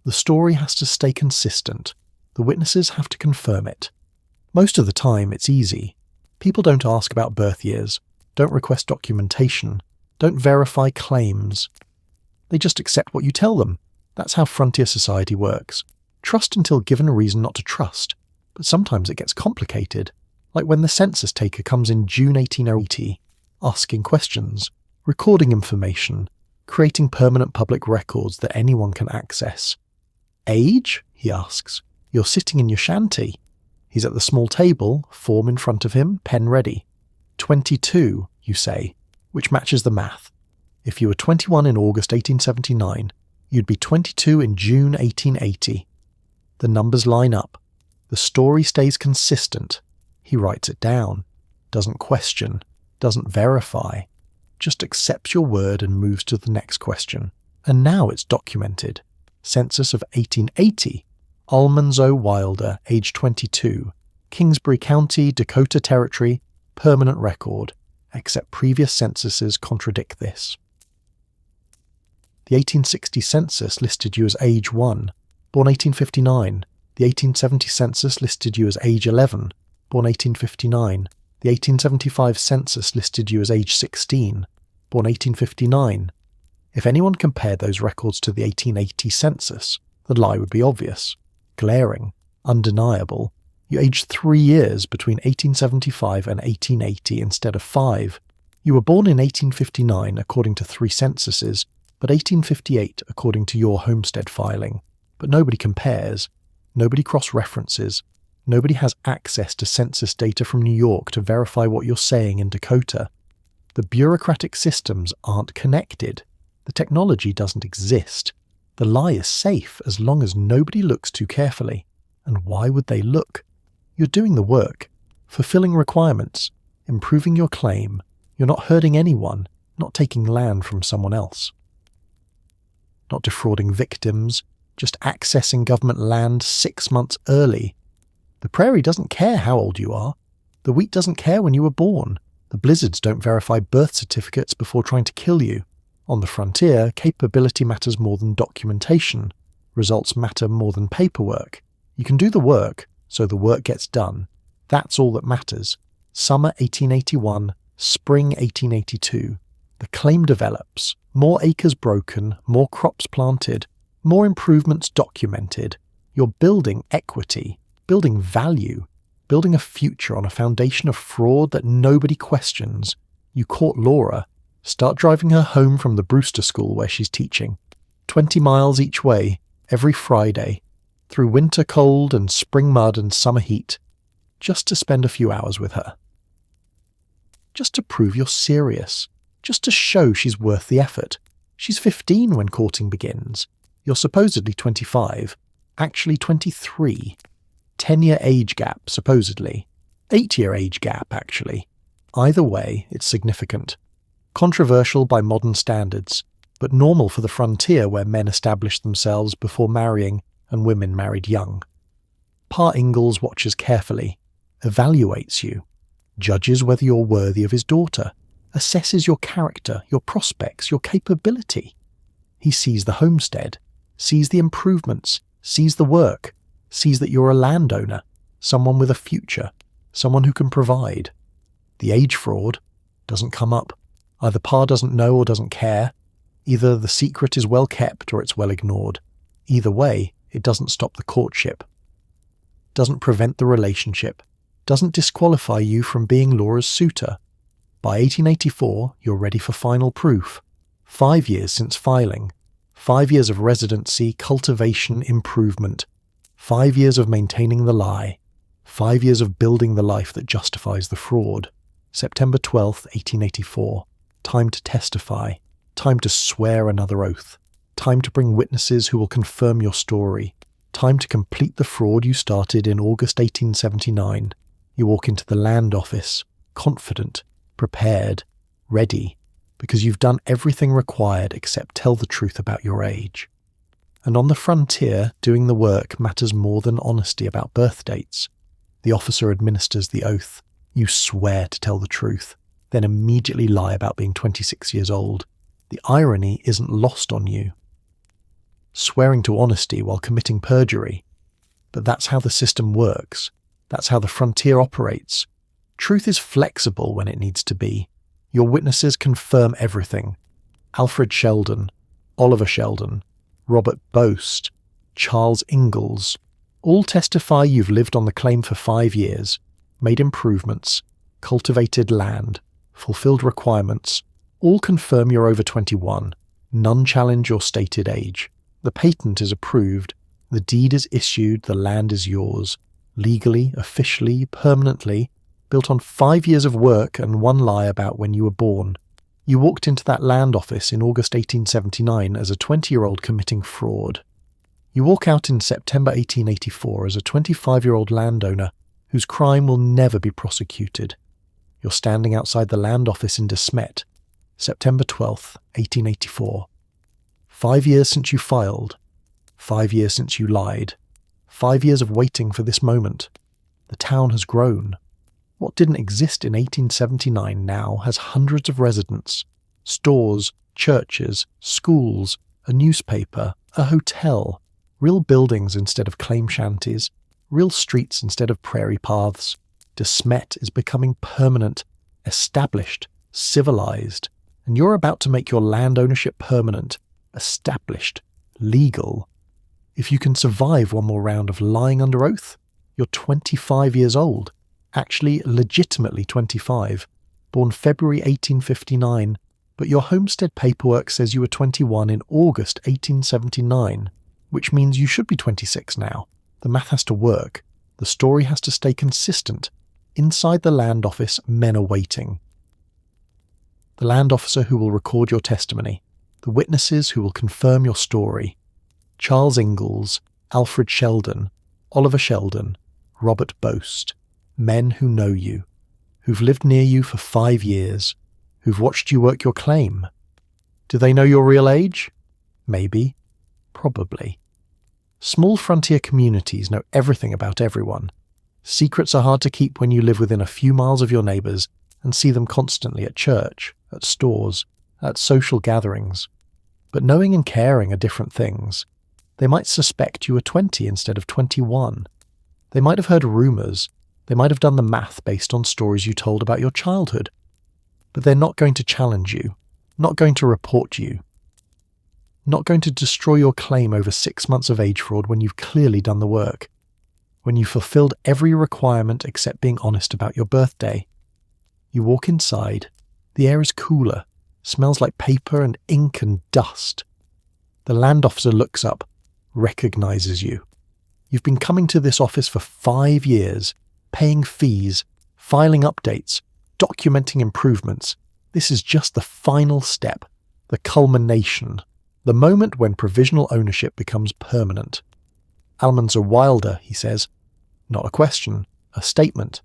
The story has to stay consistent. The witnesses have to confirm it. Most of the time it's easy. People don't ask about birth years, don't request documentation, don't verify claims. They just accept what you tell them. That's how frontier society works. Trust until given a reason not to trust. But sometimes it gets complicated, like when the census taker comes in June 1880, asking questions, recording information, creating permanent public records that anyone can access. Age? He asks. You're sitting in your shanty. He's at the small table, form in front of him, pen ready. 22, you say, which matches the math. If you were 21 in August 1879, you'd be 22 in June 1880. The numbers line up. The story stays consistent. He writes it down, doesn't question, doesn't verify, just accepts your word and moves to the next question. And now it's documented. Census of 1880. Almanzo Wilder, age 22. Kingsbury County, Dakota Territory, permanent record, except previous censuses contradict this. The 1860 census listed you as age 1, born 1859. The 1870 census listed you as age 11, born 1859. The 1875 census listed you as age 16, born 1859. If anyone compared those records to the 1880 census, the lie would be obvious, glaring, undeniable. You aged 3 years between 1875 and 1880 instead of 5. You were born in 1859 according to 3 censuses, but 1858 according to your homestead filing. But nobody compares. Nobody cross-references. Nobody has access to census data from New York to verify what you're saying in Dakota. The bureaucratic systems aren't connected. The technology doesn't exist. The lie is safe as long as nobody looks too carefully. And why would they look? You're doing the work, fulfilling requirements, improving your claim. You're not hurting anyone, not taking land from someone else. Not defrauding victims, just accessing government land 6 months early. The Prairie doesn't care how old you are. The wheat doesn't care when you were born. The blizzards don't verify birth certificates before trying to kill you. On the frontier, capability matters more than documentation. Results matter more than paperwork. You can do the work, so the work gets done. That's all that matters. Summer 1881, spring 1882. The claim develops. More acres broken, more crops planted, more improvements documented. You're building equity, building value, building a future on a foundation of fraud that nobody questions. You caught Laura. Start driving her home from the Brewster School where she's teaching. 20 miles each way, every Friday, through winter cold and spring mud and summer heat, just to spend a few hours with her. Just to prove you're serious. Just to show she's worth the effort. She's 15 when courting begins. You're supposedly 25, actually 23. 10-year age gap, supposedly. 8-year age gap, actually. Either way, it's significant. Controversial by modern standards, but normal for the frontier where men established themselves before marrying and women married young. Pa Ingalls watches carefully, evaluates you, judges whether you're worthy of his daughter, assesses your character, your prospects, your capability. He sees the homestead, sees the improvements, sees the work, sees that you're a landowner, someone with a future, someone who can provide. The age fraud doesn't come up. Either Pa doesn't know or doesn't care. Either the secret is well kept or it's well ignored. Either way, it doesn't stop the courtship. Doesn't prevent the relationship. Doesn't disqualify you from being Laura's suitor. By 1884, you're ready for final proof. 5 years since filing. 5 years of residency, cultivation, improvement. 5 years of maintaining the lie. 5 years of building the life that justifies the fraud. September 12th, 1884. Time to testify. Time to swear another oath. Time to bring witnesses who will confirm your story. Time to complete the fraud you started in August 1879. You walk into the land office, confident, prepared, ready, because you've done everything required except tell the truth about your age. And on the frontier, doing the work matters more than honesty about birth dates. The officer administers the oath. You swear to tell the truth, then immediately lie about being 26 years old. The irony isn't lost on you. Swearing to honesty while committing perjury. But that's how the system works. That's how the frontier operates. Truth is flexible when it needs to be. Your witnesses confirm everything. Alfred Sheldon, Oliver Sheldon, Robert Boast, Charles Ingalls, all testify you've lived on the claim for 5 years, made improvements, cultivated land, fulfilled requirements, all confirm you're over 21. None challenge your stated age. The patent is approved, the deed is issued, the land is yours, legally, officially, permanently, built on 5 years of work and one lie about when you were born. You walked into that land office in August 1879 as a 20-year-old committing fraud. You walk out in September 1884 as a 25-year-old landowner whose crime will never be prosecuted. You're standing outside the land office in Smet, September 12th, 1884. 5 years since you filed. 5 years since you lied. 5 years of waiting for this moment. The town has grown. What didn't exist in 1879 now has hundreds of residents, stores, churches, schools, a newspaper, a hotel, real buildings instead of claim shanties, real streets instead of prairie paths. De Smet is becoming permanent, established, civilized, and you're about to make your land ownership permanent, established, legal. If you can survive one more round of lying under oath, you're 25 years old, actually legitimately 25, born February 1859, but your homestead paperwork says you were 21 in August 1879, which means you should be 26 now. The math has to work. The story has to stay consistent. Inside the land office, men are waiting. The land officer who will record your testimony, the witnesses who will confirm your story. Charles Ingalls, Alfred Sheldon, Oliver Sheldon, Robert Boast. Men who know you, who've lived near you for 5 years, who've watched you work your claim. Do they know your real age? Maybe. Probably. Small frontier communities know everything about everyone. Secrets are hard to keep when you live within a few miles of your neighbours and see them constantly at church, at stores, at social gatherings. But knowing and caring are different things. They might suspect you were 20 instead of 21. They might have heard rumours. They might have done the math based on stories you told about your childhood. But they're not going to challenge you, not going to report you, not going to destroy your claim over 6 months of age fraud when you've clearly done the work, when you've fulfilled every requirement except being honest about your birthday. You walk inside. The air is cooler, smells like paper and ink and dust. The land officer looks up, recognizes you. You've been coming to this office for 5 years, paying fees, filing updates, documenting improvements. This is just the final step, the culmination, the moment when provisional ownership becomes permanent. Almanzo Wilder, he says, not a question, a statement.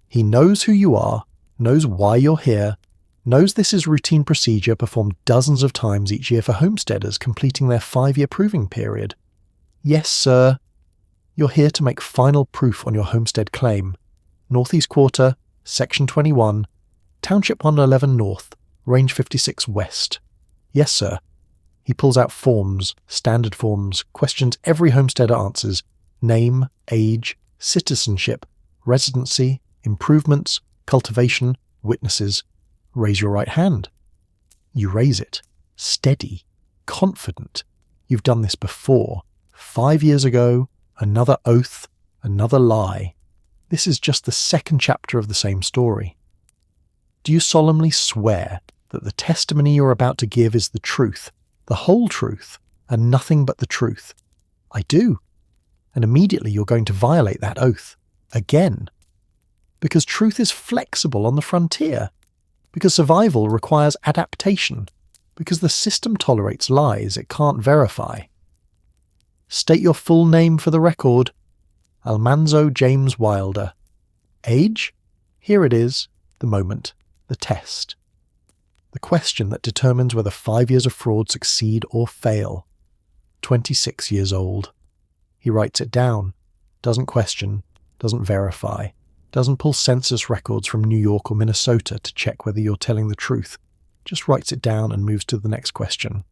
He knows who you are, knows why you're here, knows this is routine procedure performed dozens of times each year for homesteaders completing their 5-year proving period. Yes, sir. You're here to make final proof on your homestead claim. Northeast Quarter, Section 21, Township 111 North, Range 56 West. Yes, sir. He pulls out forms, standard forms, questions every homesteader answers: name, age, citizenship, residency, improvements, cultivation, witnesses. Raise your right hand. You raise it. Steady. Confident. You've done this before. 5 years ago, another oath, another lie. This is just the second chapter of the same story. Do you solemnly swear that the testimony you're about to give is the truth, the whole truth, and nothing but the truth. I do. And immediately you're going to violate that oath. Again. Because truth is flexible on the frontier. Because survival requires adaptation. Because the system tolerates lies it can't verify. State your full name for the record. Almanzo James Wilder. Age? Here it is, the moment, the test. The question that determines whether 5 years of fraud succeed or fail. 26 years old. He writes it down, doesn't question, doesn't verify, doesn't pull census records from New York or Minnesota to check whether you're telling the truth, just writes it down and moves to the next question.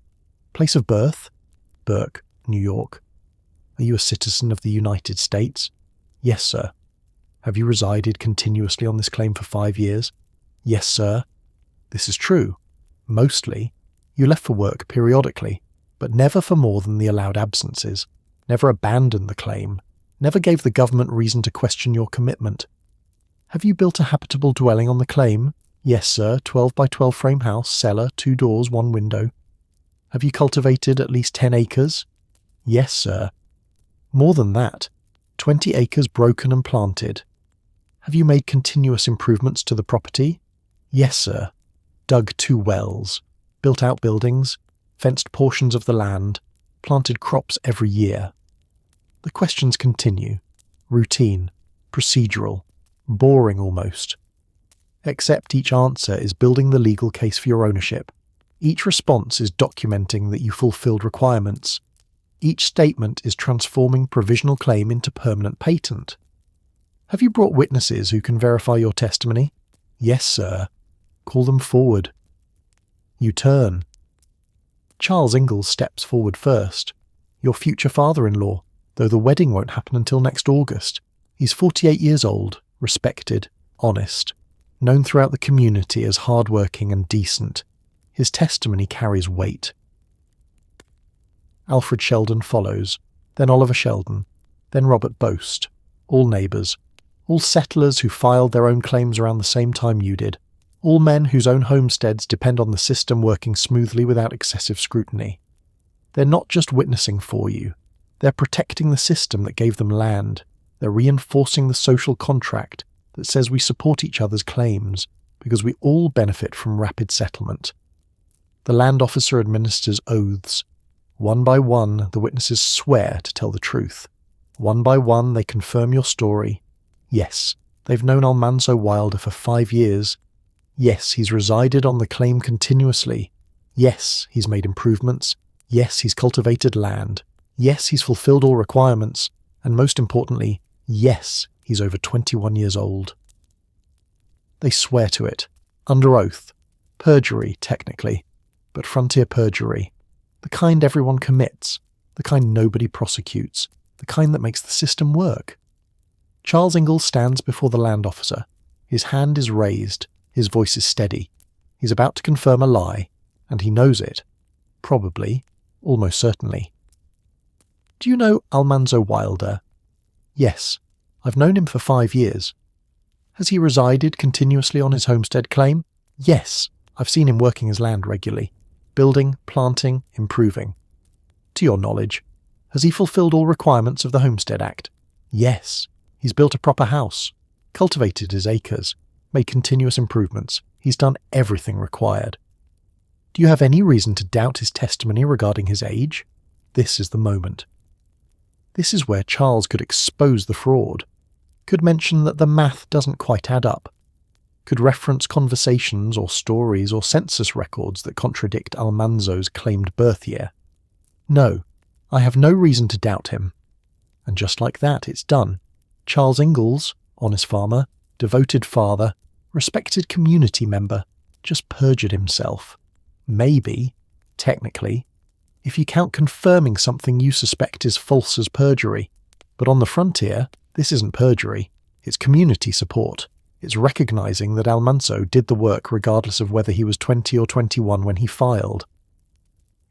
Place of birth? Burke, New York. Are you a citizen of the United States? Yes, sir. Have you resided continuously on this claim for 5 years? Yes, sir. This is true. Mostly. You left for work periodically, but never for more than the allowed absences. Never abandoned the claim. Never gave the government reason to question your commitment. Have you built a habitable dwelling on the claim? Yes, sir. 12 by 12 frame house, cellar, 2 doors, 1 window. Have you cultivated at least 10 acres? Yes, sir. More than that. 20 acres broken and planted. Have you made continuous improvements to the property? Yes, sir. Dug 2 wells, built outbuildings, fenced portions of the land, planted crops every year. The questions continue. Routine, procedural, boring almost. Except each answer is building the legal case for your ownership. Each response is documenting that you fulfilled requirements. Each statement is transforming provisional claim into permanent patent. Have you brought witnesses who can verify your testimony? Yes, sir. Call them forward. You turn. Charles Ingalls steps forward first. Your future father-in-law, though the wedding won't happen until next August. He's 48 years old, respected, honest, known throughout the community as hard-working and decent. His testimony carries weight. Alfred Sheldon follows, then Oliver Sheldon, then Robert Boast, all neighbours, all settlers who filed their own claims around the same time you did, all men whose own homesteads depend on the system working smoothly without excessive scrutiny. They're not just witnessing for you, they're protecting the system that gave them land, they're reinforcing the social contract that says we support each other's claims because we all benefit from rapid settlement. The land officer administers oaths. One by one, the witnesses swear to tell the truth. One by one, they confirm your story. Yes, they've known Almanzo Wilder for 5 years. Yes, he's resided on the claim continuously. Yes, he's made improvements. Yes, he's cultivated land. Yes, he's fulfilled all requirements. And most importantly, yes, he's over 21 years old. They swear to it, under oath. Perjury, technically, but frontier perjury. The kind everyone commits, the kind nobody prosecutes, the kind that makes the system work. Charles Ingalls stands before the land officer. His hand is raised, his voice is steady. He's about to confirm a lie, and he knows it. Probably, almost certainly. Do you know Almanzo Wilder? Yes, I've known him for 5 years. Has he resided continuously on his homestead claim? Yes, I've seen him working his land regularly. Building, planting, improving. To your knowledge, has he fulfilled all requirements of the Homestead Act? Yes. He's built a proper house, cultivated his acres, made continuous improvements. He's done everything required. Do you have any reason to doubt his testimony regarding his age? This is the moment. This is where Charles could expose the fraud, could mention that the math doesn't quite add up, could reference conversations or stories or census records that contradict Almanzo's claimed birth year. No, I have no reason to doubt him. And just like that, it's done. Charles Ingalls, honest farmer, devoted father, respected community member, just perjured himself. Maybe, technically, if you count confirming something you suspect is false as perjury. But on the frontier, this isn't perjury. It's community support. It's recognising that Almanzo did the work regardless of whether he was 20 or 21 when he filed.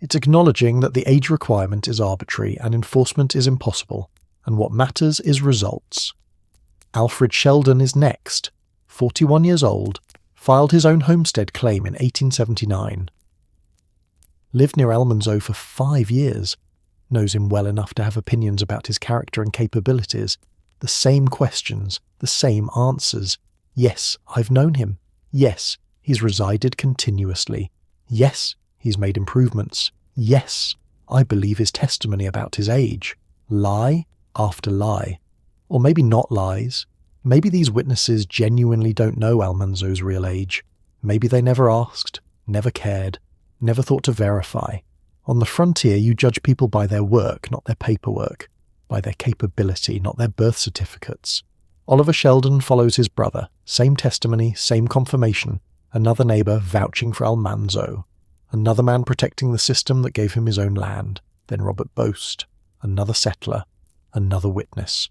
It's acknowledging that the age requirement is arbitrary and enforcement is impossible, and what matters is results. Alfred Sheldon is next, 41 years old, filed his own homestead claim in 1879. lived near Almanzo for 5 years, knows him well enough to have opinions about his character and capabilities. The same questions, the same answers. Yes, I've known him. Yes, he's resided continuously. Yes, he's made improvements. Yes, I believe his testimony about his age. Lie after lie. Or maybe not lies. Maybe these witnesses genuinely don't know Almanzo's real age. Maybe they never asked, never cared, never thought to verify. On the frontier, you judge people by their work, not their paperwork, by their capability, not their birth certificates. Oliver Sheldon follows his brother. Same testimony, same confirmation. Another neighbour vouching for Almanzo. Another man protecting the system that gave him his own land. Then Robert Boast. Another settler. Another witness.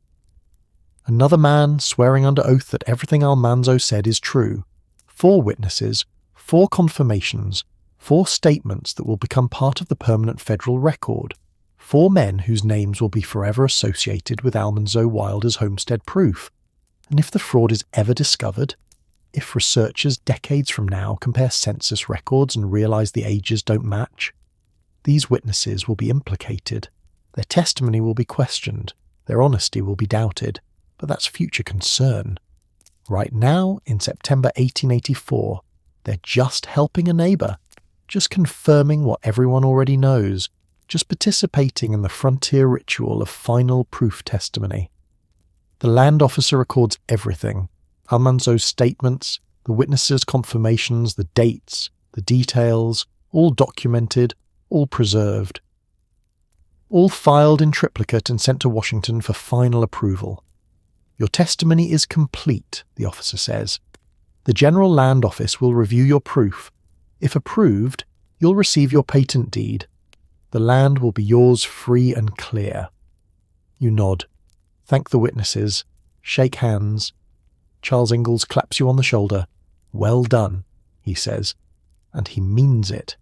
Another man swearing under oath that everything Almanzo said is true. 4 witnesses, 4 confirmations, 4 statements that will become part of the permanent federal record. 4 men whose names will be forever associated with Almanzo Wilder's homestead proof. And if the fraud is ever discovered, if researchers decades from now compare census records and realise the ages don't match, these witnesses will be implicated. Their testimony will be questioned. Their honesty will be doubted. But that's future concern. Right now, in September 1884, they're just helping a neighbour, just confirming what everyone already knows, just participating in the frontier ritual of final proof testimony. The land officer records everything. Almanzo's statements, the witnesses' confirmations, the dates, the details, all documented, all preserved. All filed in triplicate and sent to Washington for final approval. Your testimony is complete, the officer says. The General Land Office will review your proof. If approved, you'll receive your patent deed. The land will be yours free and clear. You nod. Thank the witnesses. Shake hands. Charles Ingalls claps you on the shoulder. Well done, he says. And he means it.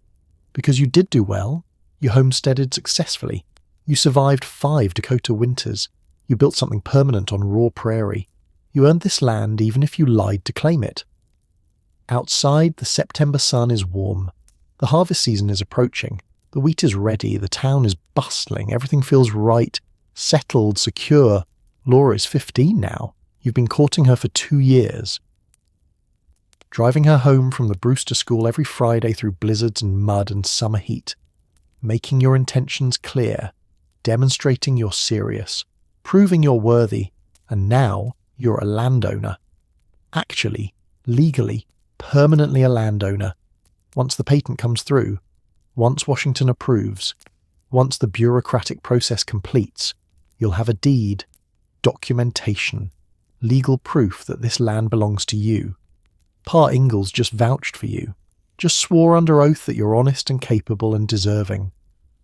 Because you did do well. You homesteaded successfully. You survived 5 Dakota winters. You built something permanent on raw prairie. You earned this land even if you lied to claim it. Outside, the September sun is warm. The harvest season is approaching. The wheat is ready. The town is bustling. Everything feels right, settled, secure. Laura is 15 now. You've been courting her for 2 years. Driving her home from the Brewster School every Friday through blizzards and mud and summer heat. Making your intentions clear. Demonstrating you're serious. Proving you're worthy, and now you're a landowner. Actually, legally, permanently a landowner. Once the patent comes through, once Washington approves, once the bureaucratic process completes, you'll have a deed, documentation, legal proof that this land belongs to you. Pa Ingalls just vouched for you, just swore under oath that you're honest and capable and deserving.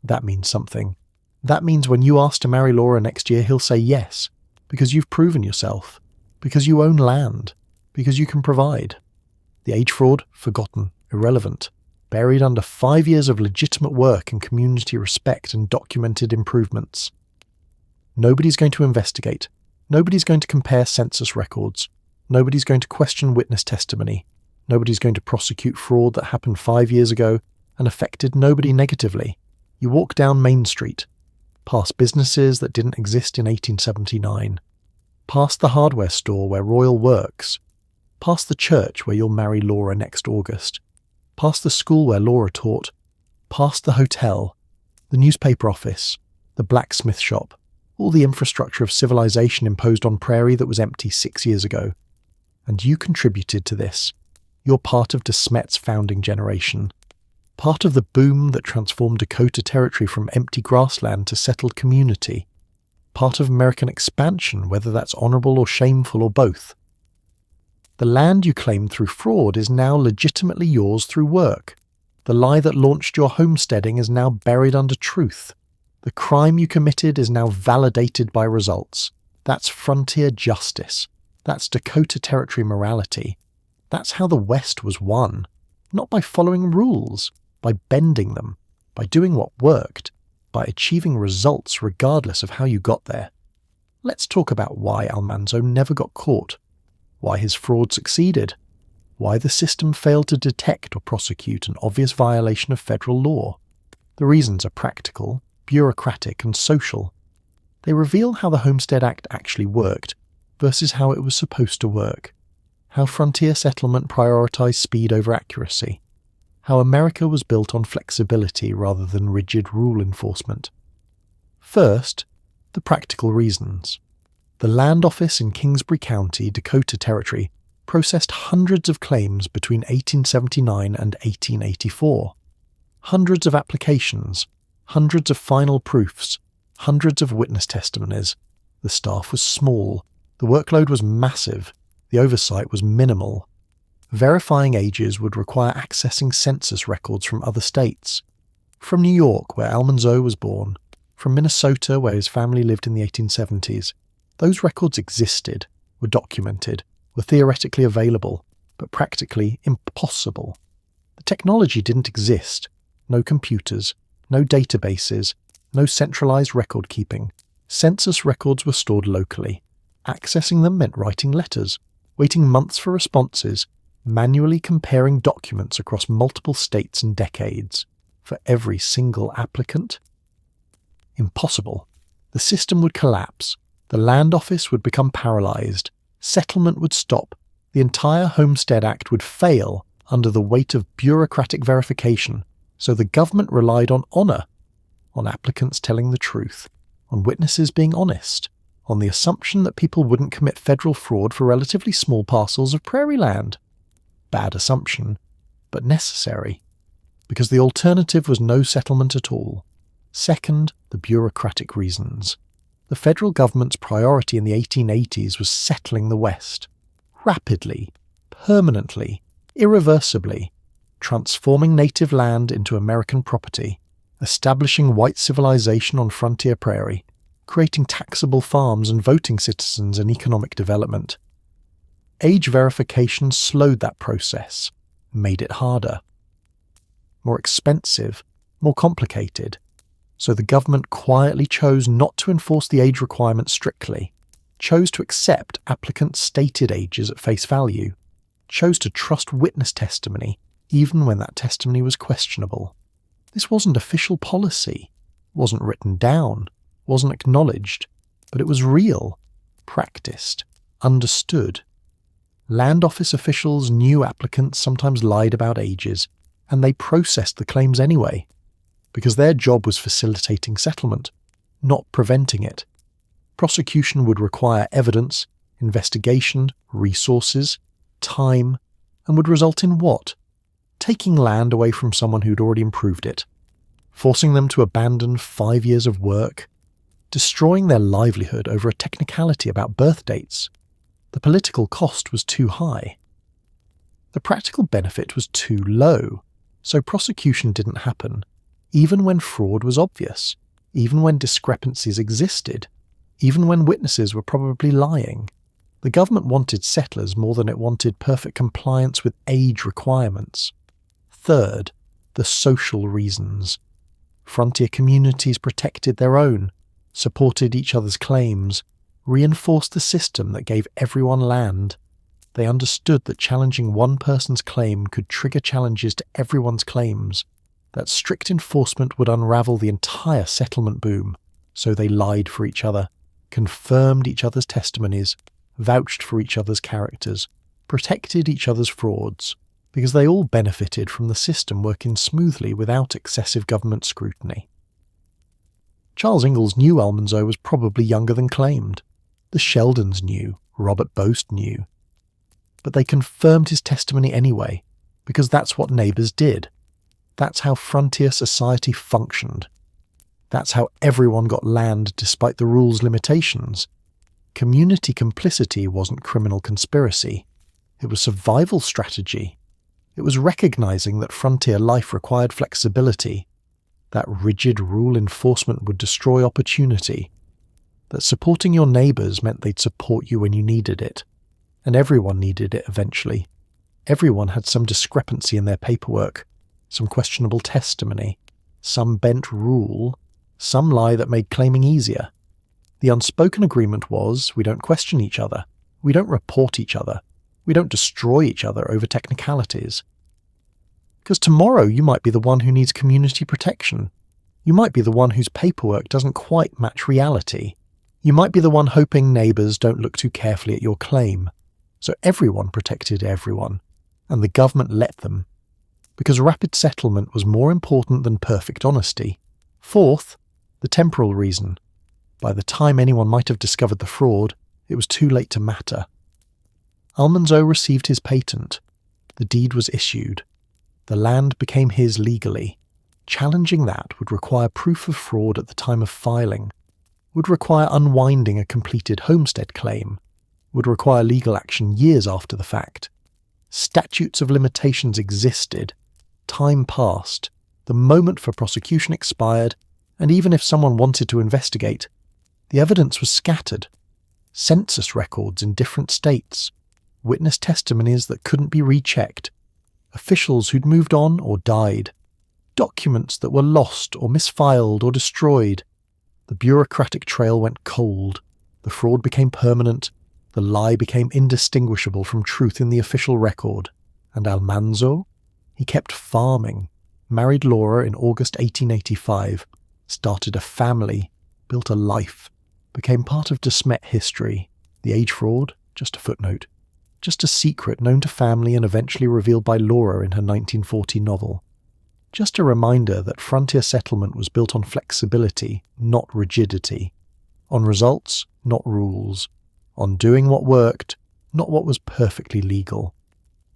That means something. That means when you ask to marry Laura next year, he'll say yes, because you've proven yourself, because you own land, because you can provide. The age fraud, forgotten, irrelevant, buried under 5 years of legitimate work and community respect and documented improvements. Nobody's going to investigate. Nobody's going to compare census records. Nobody's going to question witness testimony. Nobody's going to prosecute fraud that happened 5 years ago and affected nobody negatively. You walk down Main Street, past businesses that didn't exist in 1879, past the hardware store where Royal works, past the church where you'll marry Laura next August, past the school where Laura taught, past the hotel, the newspaper office, the blacksmith shop, all the infrastructure of civilization imposed on Prairie that was empty 6 years ago. And you contributed to this. You're part of Smet's founding generation. Part of the boom that transformed Dakota Territory from empty grassland to settled community. Part of American expansion, whether that's honourable or shameful or both. The land you claimed through fraud is now legitimately yours through work. The lie that launched your homesteading is now buried under truth. The crime you committed is now validated by results. That's frontier justice. That's Dakota Territory morality. That's how the West was won. Not by following rules, by bending them, by doing what worked, by achieving results regardless of how you got there. Let's talk about why Almanzo never got caught, why his fraud succeeded, why the system failed to detect or prosecute an obvious violation of federal law. The reasons are practical, bureaucratic, and social. They reveal how the Homestead Act actually worked versus how it was supposed to work, how frontier settlement prioritized speed over accuracy, how America was built on flexibility rather than rigid rule enforcement. First, the practical reasons. The Land Office in Kingsbury County, Dakota Territory, processed hundreds of claims between 1879 and 1884. Hundreds of applications, hundreds of final proofs, hundreds of witness testimonies. The staff was small, the workload was massive, the oversight was minimal. Verifying ages would require accessing census records from other states. From New York, where Almanzo was born, from Minnesota, where his family lived in the 1870s. Those records existed, were documented, were theoretically available, but practically impossible. The technology didn't exist. No computers, no databases, no centralized record keeping. Census records were stored locally. Accessing them meant writing letters, waiting months for responses, manually comparing documents across multiple states and decades. For every single applicant? Impossible. The system would collapse. The Land Office would become paralyzed. Settlement would stop. The entire Homestead Act would fail under the weight of bureaucratic verification. So the government relied on honour, on applicants telling the truth, on witnesses being honest, on the assumption that people wouldn't commit federal fraud for relatively small parcels of prairie land. Bad assumption, but necessary, because the alternative was no settlement at all. Second, the bureaucratic reasons. The federal government's priority in the 1880s was settling the West. Rapidly, permanently, irreversibly, transforming native land into American property, establishing white civilization on frontier prairie, creating taxable farms and voting citizens and economic development. Age verification slowed that process, made it harder, more expensive, more complicated. So the government quietly chose not to enforce the age requirement strictly, chose to accept applicants' stated ages at face value, chose to trust witness testimony even when that testimony was questionable. This wasn't official policy, wasn't written down, wasn't acknowledged, but it was real, practiced, understood. Land Office officials knew applicants sometimes lied about ages, and they processed the claims anyway, because their job was facilitating settlement, not preventing it. Prosecution would require evidence, investigation, resources, time, and would result in what? Taking land away from someone who'd already improved it, forcing them to abandon 5 years of work, destroying their livelihood over a technicality about birth dates. The political cost was too high. The practical benefit was too low, so prosecution didn't happen, even when fraud was obvious, even when discrepancies existed, even when witnesses were probably lying. The government wanted settlers more than it wanted perfect compliance with age requirements. Third, the social reasons. Frontier communities protected their own, supported each other's claims, reinforced the system that gave everyone land. They understood that challenging one person's claim could trigger challenges to everyone's claims, that strict enforcement would unravel the entire settlement boom, so they lied for each other, confirmed each other's testimonies, vouched for each other's characters, protected each other's frauds, because they all benefited from the system working smoothly without excessive government scrutiny. Charles Ingalls knew Almanzo was probably younger than claimed. The Sheldons knew, Robert Boast knew. But they confirmed his testimony anyway, because that's what neighbours did. That's how frontier society functioned. That's how everyone got land despite the rules' limitations. Community complicity wasn't criminal conspiracy. It was survival strategy. It was recognizing that frontier life required flexibility, that rigid rule enforcement would destroy opportunity, that supporting your neighbours meant they'd support you when you needed it. And everyone needed it eventually. Everyone had some discrepancy in their paperwork, some questionable testimony, some bent rule, some lie that made claiming easier. The unspoken agreement was, we don't question each other, we don't report each other, we don't destroy each other over technicalities. Because tomorrow you might be the one who needs community protection, You might be the one whose paperwork doesn't quite match reality. You might be the one hoping neighbours don't look too carefully at your claim. So everyone protected everyone, and the government let them. Because rapid settlement was more important than perfect honesty. Fourth, the temporal reason. By the time anyone might have discovered the fraud, it was too late to matter. Almanzo received his patent. The deed was issued. The land became his legally. Challenging that would require proof of fraud at the time of filing, would require unwinding a completed homestead claim, would require legal action years after the fact. Statutes of limitations existed. Time passed. The moment for prosecution expired, and even if someone wanted to investigate, the evidence was scattered. Census records in different states, witness testimonies that couldn't be rechecked, officials who'd moved on or died, documents that were lost or misfiled or destroyed. The bureaucratic trail went cold. The fraud became permanent. The lie became indistinguishable from truth in the official record. And Almanzo? He kept farming, married Laura in August 1885, started a family, built a life, became part of Smet history. The age fraud? Just a footnote. Just a secret known to family and eventually revealed by Laura in her 1940 novel. Just a reminder that frontier settlement was built on flexibility, not rigidity. On results, not rules. On doing what worked, not what was perfectly legal.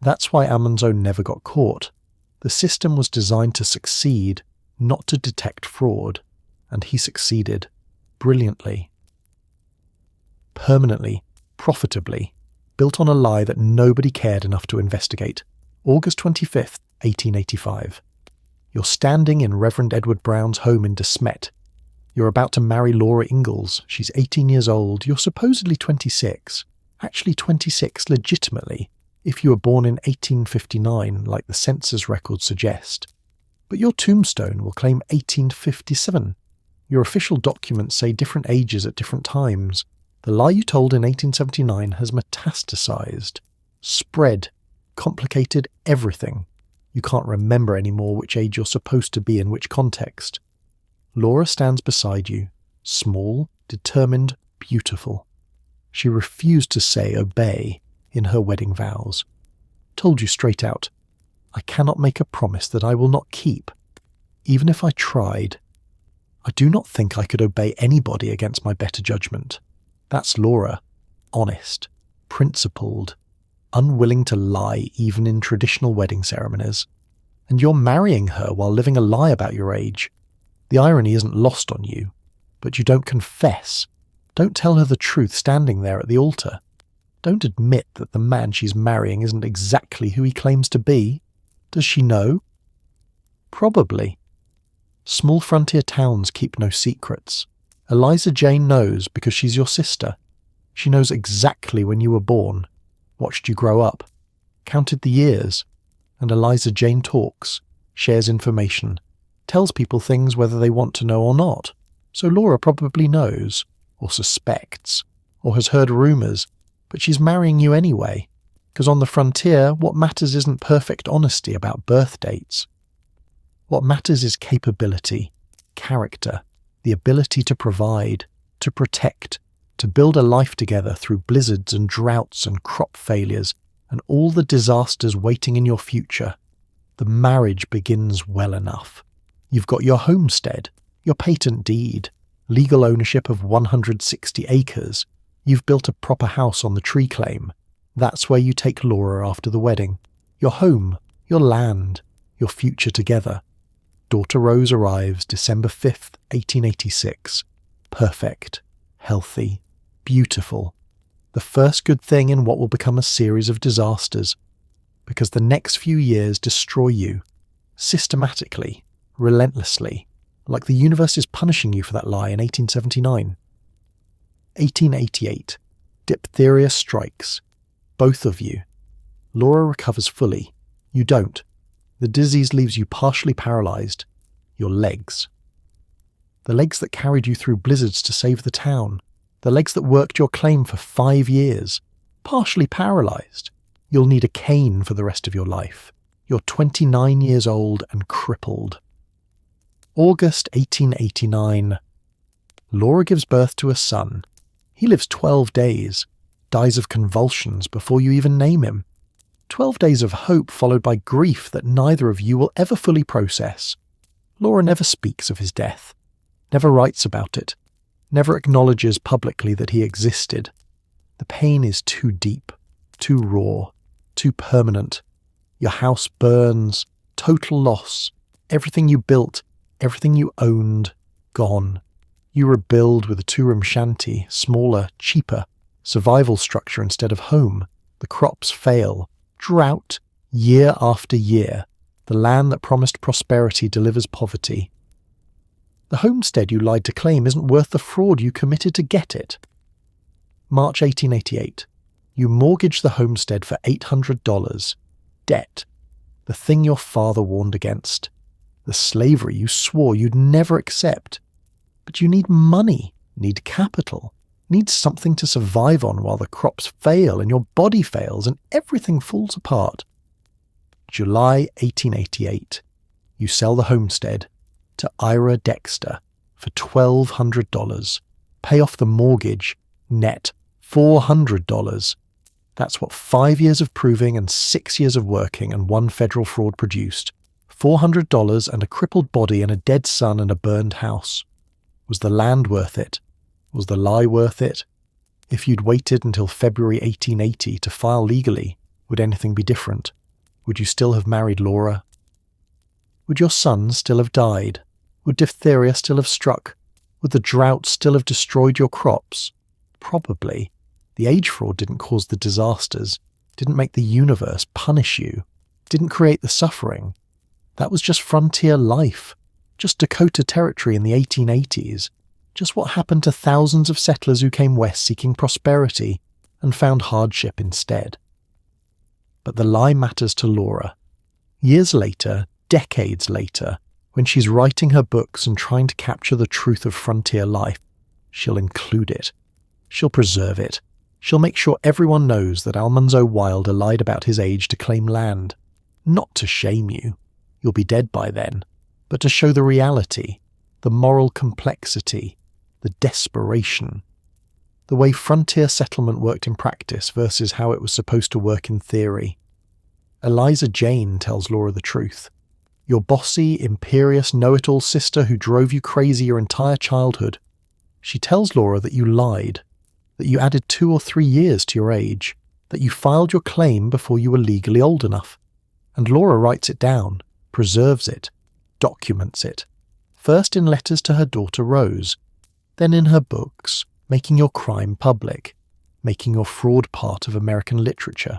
That's why Almanzo never got caught. The system was designed to succeed, not to detect fraud. And he succeeded. Brilliantly. Permanently. Profitably. Built on a lie that nobody cared enough to investigate. August 25th, 1885. You're standing in Reverend Edward Brown's home in Smet. You're about to marry Laura Ingalls. She's 18 years old. You're supposedly 26. Actually 26 legitimately, if you were born in 1859, like the census records suggest. But your tombstone will claim 1857. Your official documents say different ages at different times. The lie you told in 1879 has metastasized, spread, complicated everything. You can't remember anymore which age you're supposed to be in which context. Laura stands beside you, small, determined, beautiful. She refused to say obey in her wedding vows. Told you straight out, I cannot make a promise that I will not keep, even if I tried. I do not think I could obey anybody against my better judgment. That's Laura, honest, principled, unwilling to lie even in traditional wedding ceremonies. And you're marrying her while living a lie about your age. The irony isn't lost on you, but you don't confess. Don't tell her the truth standing there at the altar. Don't admit that the man she's marrying isn't exactly who he claims to be. Does she know? Probably. Small frontier towns keep no secrets. Eliza Jane knows because she's your sister. She knows exactly when you were born, watched you grow up, counted the years, and Eliza Jane talks, shares information, tells people things whether they want to know or not. So Laura probably knows, or suspects, or has heard rumours, but she's marrying you anyway, because on the frontier, what matters isn't perfect honesty about birth dates. What matters is capability, character, the ability to provide, to protect, to build a life together through blizzards and droughts and crop failures and all the disasters waiting in your future. The marriage begins well enough. You've got your homestead, your patent deed, legal ownership of 160 acres. You've built a proper house on the tree claim. That's where you take Laura after the wedding. Your home, your land, your future together. Daughter Rose arrives December 5th, 1886. Perfect, healthy, beautiful. The first good thing in what will become a series of disasters. Because the next few years destroy you. Systematically, relentlessly. Like the universe is punishing you for that lie in 1879. 1888. Diphtheria strikes. Both of you. Laura recovers fully. You don't. The disease leaves you partially paralysed. Your legs. The legs that carried you through blizzards to save the town. The legs that worked your claim for 5 years. Partially paralysed. You'll need a cane for the rest of your life. You're 29 years old and crippled. August 1889. Laura gives birth to a son. He lives 12 days, dies of convulsions before you even name him. 12 days of hope followed by grief that neither of you will ever fully process. Laura never speaks of his death, never writes about it, never acknowledges publicly that he existed. The pain is too deep, too raw, too permanent. Your house burns, total loss. Everything you built, everything you owned, gone. You rebuild with a two-room shanty, smaller, cheaper, survival structure instead of home. The crops fail. Drought, year after year. The land that promised prosperity delivers poverty. The homestead you lied to claim isn't worth the fraud you committed to get it. March 1888. You mortgage the homestead for $800. Debt. The thing your father warned against. The slavery you swore you'd never accept. But you need money, need capital, need something to survive on while the crops fail and your body fails and everything falls apart. July 1888. You sell the homestead to Ira Dexter for $1,200. Pay off the mortgage, net $400. That's what 5 years of proving and 6 years of working and one federal fraud produced. $400 and a crippled body and a dead son and a burned house. Was the land worth it? Was the lie worth it? If you'd waited until February 1880 to file legally, would anything be different? Would you still have married Laura? Would your son still have died? Would diphtheria still have struck? Would the drought still have destroyed your crops? Probably. The age fraud didn't cause the disasters, didn't make the universe punish you, didn't create the suffering. That was just frontier life. Just Dakota Territory in the 1880s, just what happened to thousands of settlers who came west seeking prosperity and found hardship instead. But the lie matters to Laura. Years later, decades later, when she's writing her books and trying to capture the truth of frontier life, she'll include it. She'll preserve it. She'll make sure everyone knows that Almanzo Wilder lied about his age to claim land. Not to shame you. You'll be dead by then. But to show the reality, the moral complexity, the desperation, the way frontier settlement worked in practice versus how it was supposed to work in theory. Eliza Jane tells Laura the truth. Your bossy, imperious, know-it-all sister who drove you crazy your entire childhood. She tells Laura that you lied, that you added 2 or 3 years to your age, that you filed your claim before you were legally old enough. And Laura writes it down, preserves it, documents it, first in letters to her daughter Rose, then in her books, making your crime public, making your fraud part of American literature,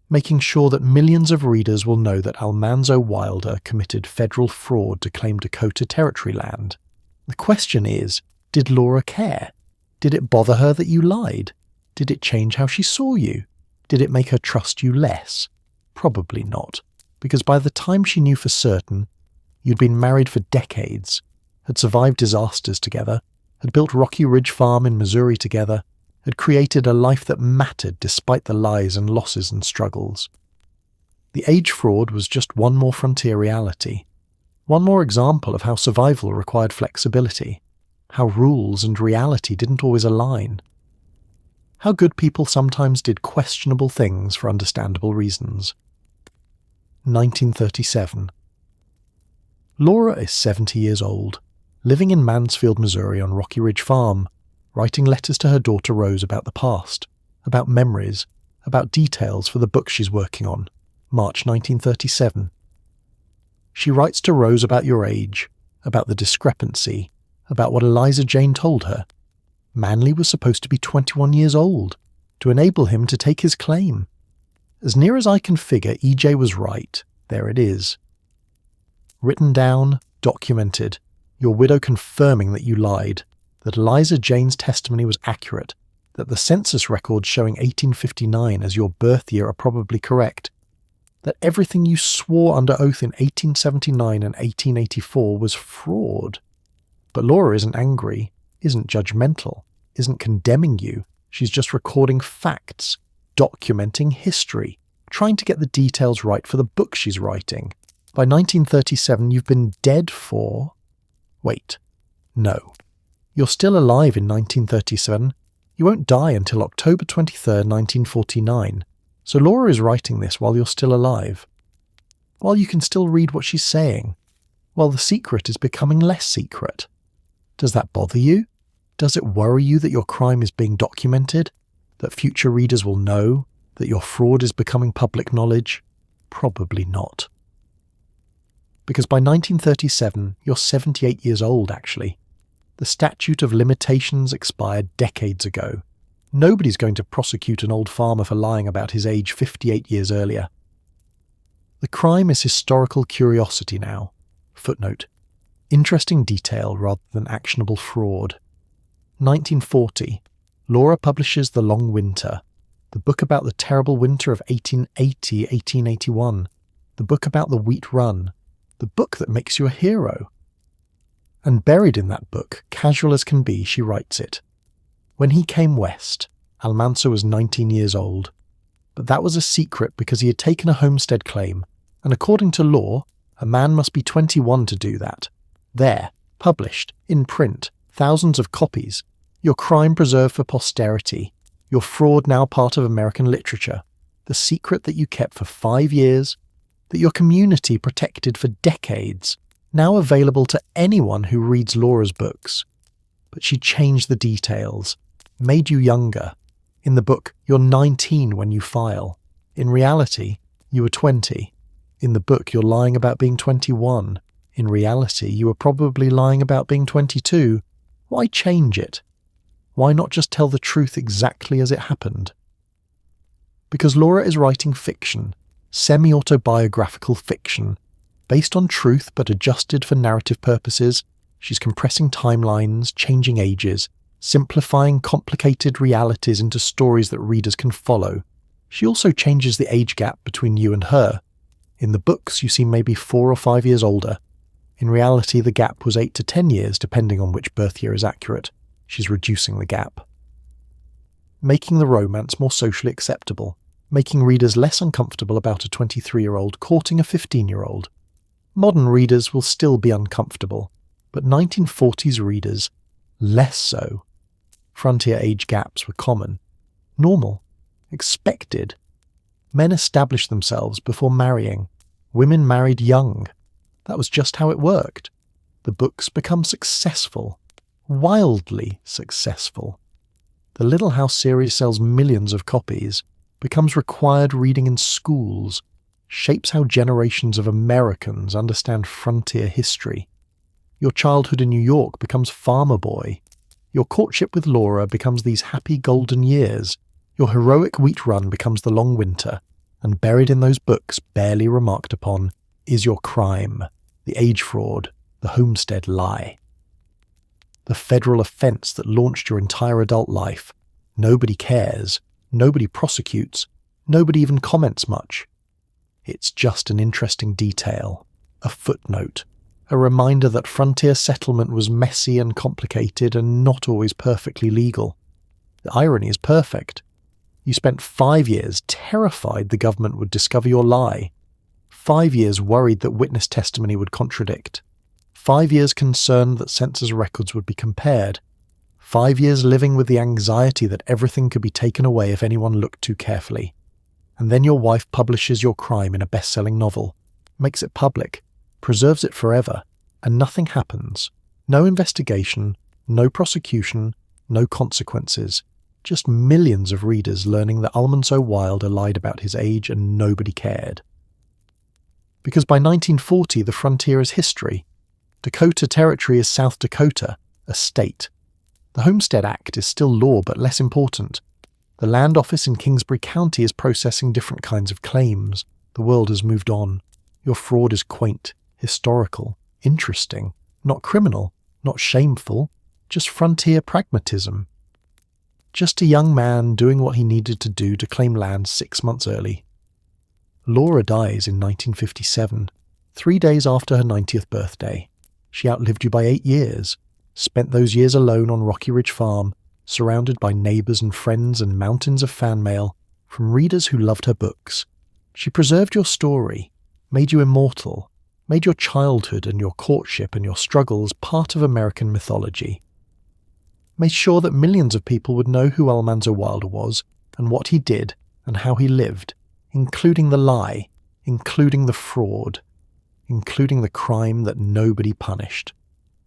making sure that millions of readers will know that Almanzo Wilder committed federal fraud to claim Dakota Territory land. The question is, did Laura care? Did it bother her that you lied? Did it change how she saw you? Did it make her trust you less? Probably not, because by the time she knew for certain, you'd been married for decades, had survived disasters together, had built Rocky Ridge Farm in Missouri together, had created a life that mattered despite the lies and losses and struggles. The age fraud was just one more frontier reality, one more example of how survival required flexibility, how rules and reality didn't always align, how good people sometimes did questionable things for understandable reasons. 1937. Laura is 70 years old, living in Mansfield, Missouri on Rocky Ridge Farm, writing letters to her daughter Rose about the past, about memories, about details for the book she's working on, March 1937. She writes to Rose about your age, about the discrepancy, about what Eliza Jane told her. Manley was supposed to be 21 years old, to enable him to take his claim. As near as I can figure, EJ was right. There it is. Written down, documented, your widow confirming that you lied, that Eliza Jane's testimony was accurate, that the census records showing 1859 as your birth year are probably correct, that everything you swore under oath in 1879 and 1884 was fraud. But Laura isn't angry, isn't judgmental, isn't condemning you. She's just recording facts, documenting history, trying to get the details right for the book she's writing. By 1937, you've been dead for Wait. No. You're still alive in 1937. You won't die until October 23rd, 1949. So Laura is writing this while you're still alive. While you can still read what she's saying. While the secret is becoming less secret. Does that bother you? Does it worry you that your crime is being documented? That future readers will know? That your fraud is becoming public knowledge? Probably not. Because by 1937, you're 78 years old, actually. The statute of limitations expired decades ago. Nobody's going to prosecute an old farmer for lying about his age 58 years earlier. The crime is historical curiosity now. Footnote. Interesting detail rather than actionable fraud. 1940. Laura publishes The Long Winter, the book about the terrible winter of 1880-1881, the book about the Wheat Run, the book that makes you a hero. And buried in that book, casual as can be, she writes it. When he came west, Almanzo was 19 years old. But that was a secret because he had taken a homestead claim, and according to law, a man must be 21 to do that. There, published, in print, thousands of copies. Your crime preserved for posterity. Your fraud now part of American literature. The secret that you kept for 5 years, that your community protected for decades, now available to anyone who reads Laura's books. But she changed the details, made you younger. In the book, you're 19 when you file. In reality, you were 20. In the book, you're lying about being 21. In reality, you were probably lying about being 22. Why change it? Why not just tell the truth exactly as it happened? Because Laura is writing fiction, semi-autobiographical fiction, based on truth but adjusted for narrative purposes. She's compressing timelines, changing ages, simplifying complicated realities into stories that readers can follow. She also changes the age gap between you and her. In the books, you seem maybe 4 or 5 years older. In reality, the gap was 8 to 10 years, depending on which birth year is accurate. She's reducing the gap. Making the romance more socially acceptable, making readers less uncomfortable about a 23-year-old courting a 15-year-old. Modern readers will still be uncomfortable, but 1940s readers, less so. Frontier age gaps were common, normal, expected. Men established themselves before marrying. Women married young. That was just how it worked. The books become successful, wildly successful. The Little House series sells millions of copies, becomes required reading in schools, shapes how generations of Americans understand frontier history. Your childhood in New York becomes Farmer Boy. Your courtship with Laura becomes these happy golden years. Your heroic wheat run becomes the long winter, and buried in those books, barely remarked upon, is your crime, the age fraud, the homestead lie. The federal offense that launched your entire adult life. Nobody cares, nobody prosecutes, nobody even comments much. It's just an interesting detail, a footnote, a reminder that frontier settlement was messy and complicated and not always perfectly legal. The irony is perfect. You spent 5 years terrified the government would discover your lie. 5 years worried that witness testimony would contradict. 5 years concerned that census records would be compared. 5 years living with the anxiety that everything could be taken away if anyone looked too carefully. And then your wife publishes your crime in a best-selling novel, makes it public, preserves it forever, and nothing happens. No investigation, no prosecution, no consequences. Just millions of readers learning that Almanzo Wilder lied about his age and nobody cared. Because by 1940 the frontier is history. Dakota Territory is South Dakota, a state. The Homestead Act is still law but less important. The land office in Kingsbury County is processing different kinds of claims. The world has moved on. Your fraud is quaint, historical, interesting, not criminal, not shameful, just frontier pragmatism. Just a young man doing what he needed to do to claim land 6 months early. Laura dies in 1957, 3 days after her 90th birthday. She outlived you by 8 years, spent those years alone on Rocky Ridge Farm, surrounded by neighbours and friends and mountains of fan mail from readers who loved her books. She preserved your story, made you immortal, made your childhood and your courtship and your struggles part of American mythology, made sure that millions of people would know who Almanzo Wilder was and what he did and how he lived, including the lie, including the fraud, including the crime that nobody punished.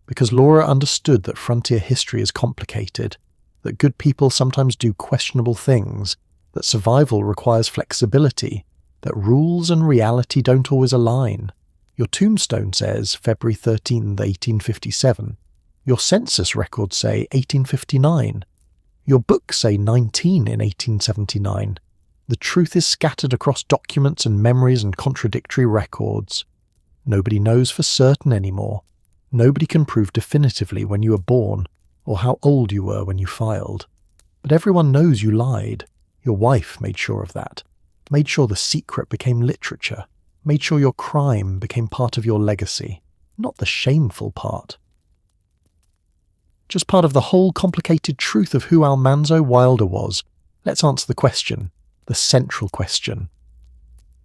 Because Laura understood that frontier history is complicated, that good people sometimes do questionable things, that survival requires flexibility, that rules and reality don't always align. Your tombstone says February 13th, 1857. Your census records say 1859. Your books say 19 in 1879. The truth is scattered across documents and memories and contradictory records. Nobody knows for certain anymore. Nobody can prove definitively when you were born or how old you were when you filed. But everyone knows you lied. Your wife made sure of that. Made sure the secret became literature. Made sure your crime became part of your legacy. Not the shameful part. Just part of the whole complicated truth of who Almanzo Wilder was, let's answer the question, the central question.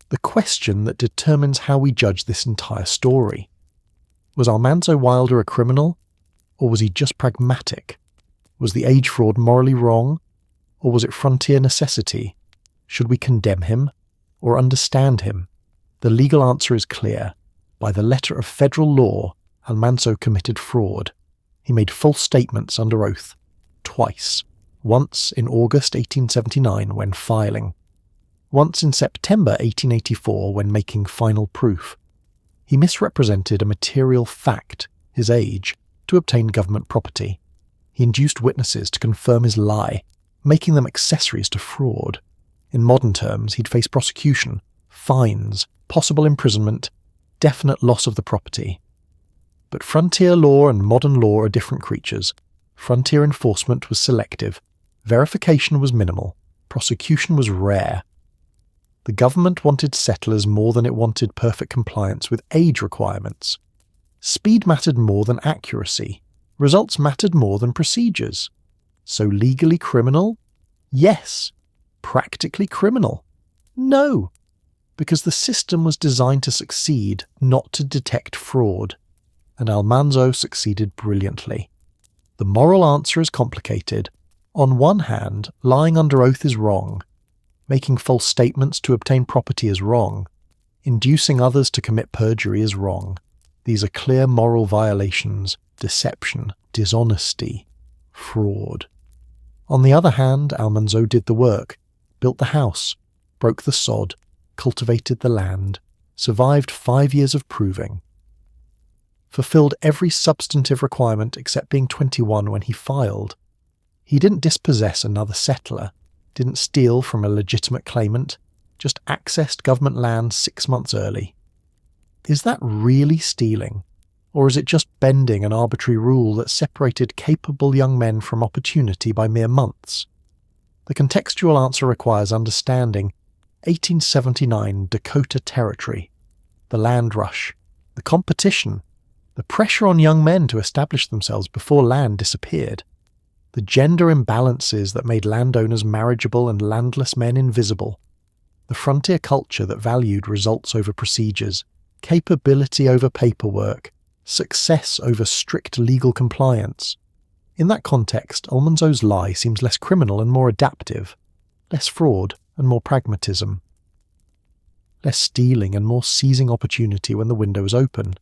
The question that determines how we judge this entire story. Was Almanzo Wilder a criminal, or was he just pragmatic? Was the age fraud morally wrong, or was it frontier necessity? Should we condemn him, or understand him? The legal answer is clear. By the letter of federal law, Almanzo committed fraud. He made false statements under oath, twice. Once in August 1879 when filing. Once in September 1884 when making final proof. He misrepresented a material fact, his age, to obtain government property. He induced witnesses to confirm his lie, making them accessories to fraud. In modern terms, he'd face prosecution, fines, possible imprisonment, definite loss of the property. But frontier law and modern law are different creatures. Frontier enforcement was selective. Verification was minimal. Prosecution was rare. The government wanted settlers more than it wanted perfect compliance with age requirements. Speed mattered more than accuracy. Results mattered more than procedures. So legally criminal? Yes. Practically criminal? No. Because the system was designed to succeed, not to detect fraud. And Almanzo succeeded brilliantly. The moral answer is complicated. On one hand, lying under oath is wrong. Making false statements to obtain property is wrong. Inducing others to commit perjury is wrong. These are clear moral violations, deception, dishonesty, fraud. On the other hand, Almanzo did the work, built the house, broke the sod, cultivated the land, survived 5 years of proving. Fulfilled every substantive requirement except being 21 when he filed. He didn't dispossess another settler, didn't steal from a legitimate claimant, just accessed government land 6 months early. Is that really stealing? Or is it just bending an arbitrary rule that separated capable young men from opportunity by mere months? The contextual answer requires understanding 1879 Dakota Territory, the land rush, the competition, the pressure on young men to establish themselves before land disappeared, the gender imbalances that made landowners marriageable and landless men invisible, the frontier culture that valued results over procedures, capability over paperwork, success over strict legal compliance. In that context, Almanzo's lie seems less criminal and more adaptive, less fraud and more pragmatism, less stealing and more seizing opportunity when the window is open.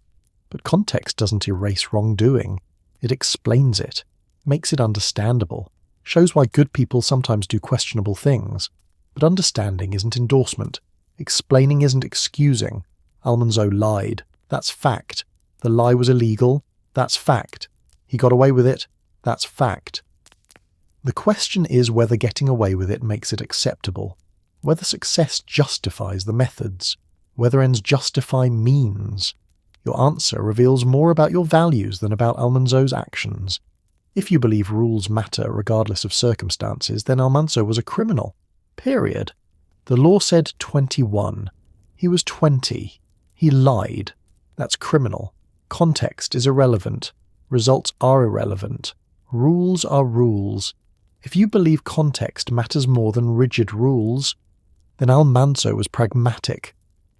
But context doesn't erase wrongdoing. It explains it, makes it understandable, shows why good people sometimes do questionable things. But understanding isn't endorsement. Explaining isn't excusing. Almanzo lied. That's fact. The lie was illegal. That's fact. He got away with it. That's fact. The question is whether getting away with it makes it acceptable, whether success justifies the methods, whether ends justify means. Your answer reveals more about your values than about Almanzo's actions. If you believe rules matter regardless of circumstances, then Almanzo was a criminal. Period. The law said 21. He was 20. He lied. That's criminal. Context is irrelevant. Results are irrelevant. Rules are rules. If you believe context matters more than rigid rules, then Almanzo was pragmatic,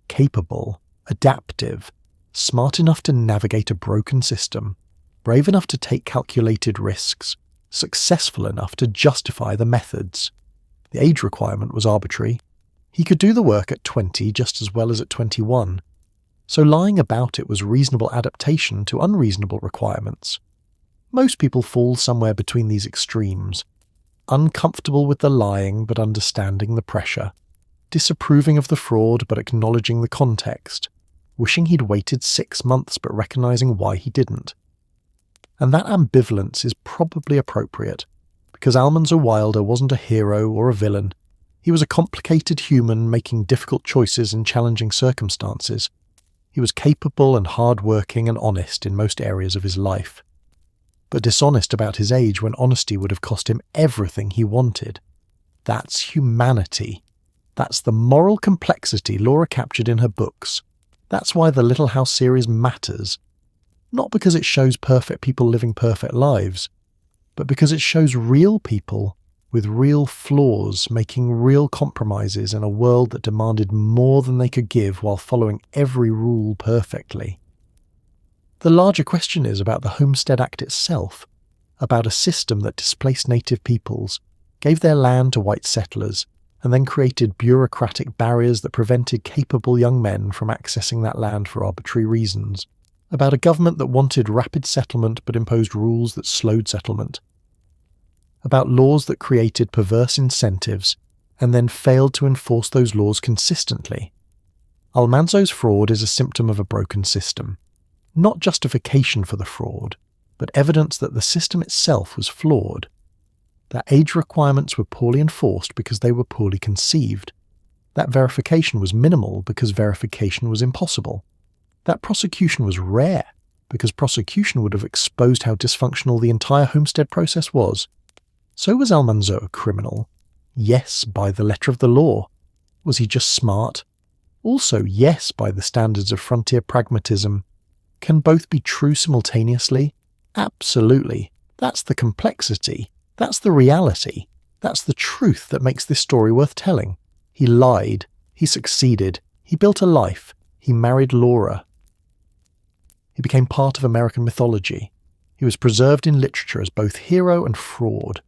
capable, adaptive, smart enough to navigate a broken system, brave enough to take calculated risks, successful enough to justify the methods. The age requirement was arbitrary. He could do the work at 20 just as well as at 21, so lying about it was reasonable adaptation to unreasonable requirements. Most people fall somewhere between these extremes, uncomfortable with the lying but understanding the pressure, disapproving of the fraud but acknowledging the context, wishing he'd waited 6 months but recognizing why he didn't. And that ambivalence is probably appropriate, because Almanzo Wilder wasn't a hero or a villain. He was a complicated human making difficult choices in challenging circumstances. He was capable and hard-working and honest in most areas of his life, but dishonest about his age when honesty would have cost him everything he wanted. That's humanity. That's the moral complexity Laura captured in her books. That's why the Little House series matters. Not because it shows perfect people living perfect lives, but because it shows real people with real flaws making real compromises in a world that demanded more than they could give while following every rule perfectly. The larger question is about the Homestead Act itself, about a system that displaced native peoples, gave their land to white settlers, and then created bureaucratic barriers that prevented capable young men from accessing that land for arbitrary reasons, about a government that wanted rapid settlement but imposed rules that slowed settlement, about laws that created perverse incentives and then failed to enforce those laws consistently. Almanzo's fraud is a symptom of a broken system. Not justification for the fraud, but evidence that the system itself was flawed. That age requirements were poorly enforced because they were poorly conceived. That verification was minimal because verification was impossible. That prosecution was rare because prosecution would have exposed how dysfunctional the entire homestead process was. So was Almanzo a criminal? Yes, by the letter of the law. Was he just smart? Also, yes, by the standards of frontier pragmatism. Can both be true simultaneously? Absolutely. That's the complexity. That's the reality. That's the truth that makes this story worth telling. He lied. He succeeded. He built a life. He married Laura. He became part of American mythology. He was preserved in literature as both hero and fraud,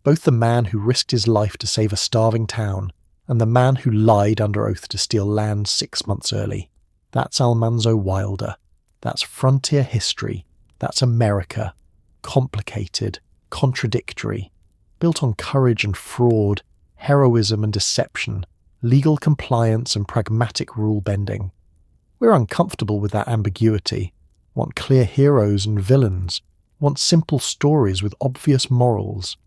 both the man who risked his life to save a starving town and the man who lied under oath to steal land 6 months early. That's Almanzo Wilder. That's frontier history. That's America. Complicated, contradictory, built on courage and fraud, heroism and deception, legal compliance and pragmatic rule-bending. We're uncomfortable with that ambiguity, want clear heroes and villains, want simple stories with obvious morals.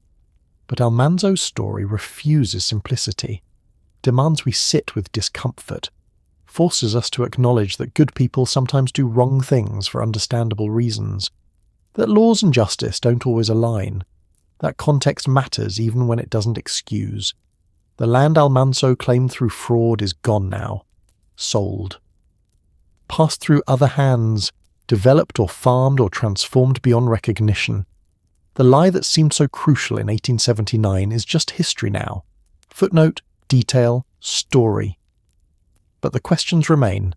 But Almanzo's story refuses simplicity, demands we sit with discomfort, forces us to acknowledge that good people sometimes do wrong things for understandable reasons, that laws and justice don't always align, that context matters even when it doesn't excuse. The land Almanzo claimed through fraud is gone now, sold. Passed through other hands, developed or farmed or transformed beyond recognition. The lie that seemed so crucial in 1879 is just history now. Footnote, detail, story. But the questions remain,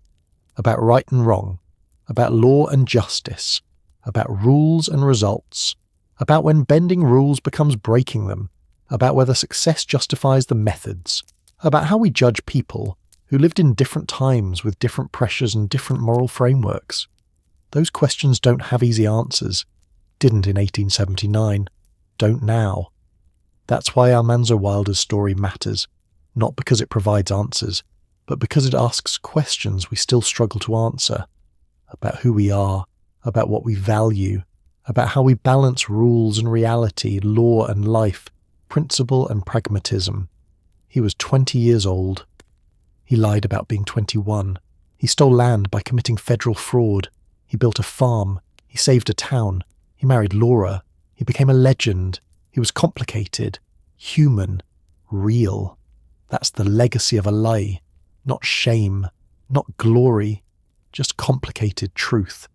about right and wrong, about law and justice, about rules and results, about when bending rules becomes breaking them, about whether success justifies the methods, about how we judge people who lived in different times with different pressures and different moral frameworks. Those questions don't have easy answers. Didn't in 1879. Don't now. That's why Almanzo Wilder's story matters, not because it provides answers, but because it asks questions we still struggle to answer, about who we are, about what we value, about how we balance rules and reality, law and life, principle and pragmatism. He was 20 years old. He lied about being 21. He stole land by committing federal fraud. He built a farm. He saved a town. He married Laura. He became a legend. He was complicated, human, real. That's the legacy of a lie. Not shame, not glory, just complicated truth.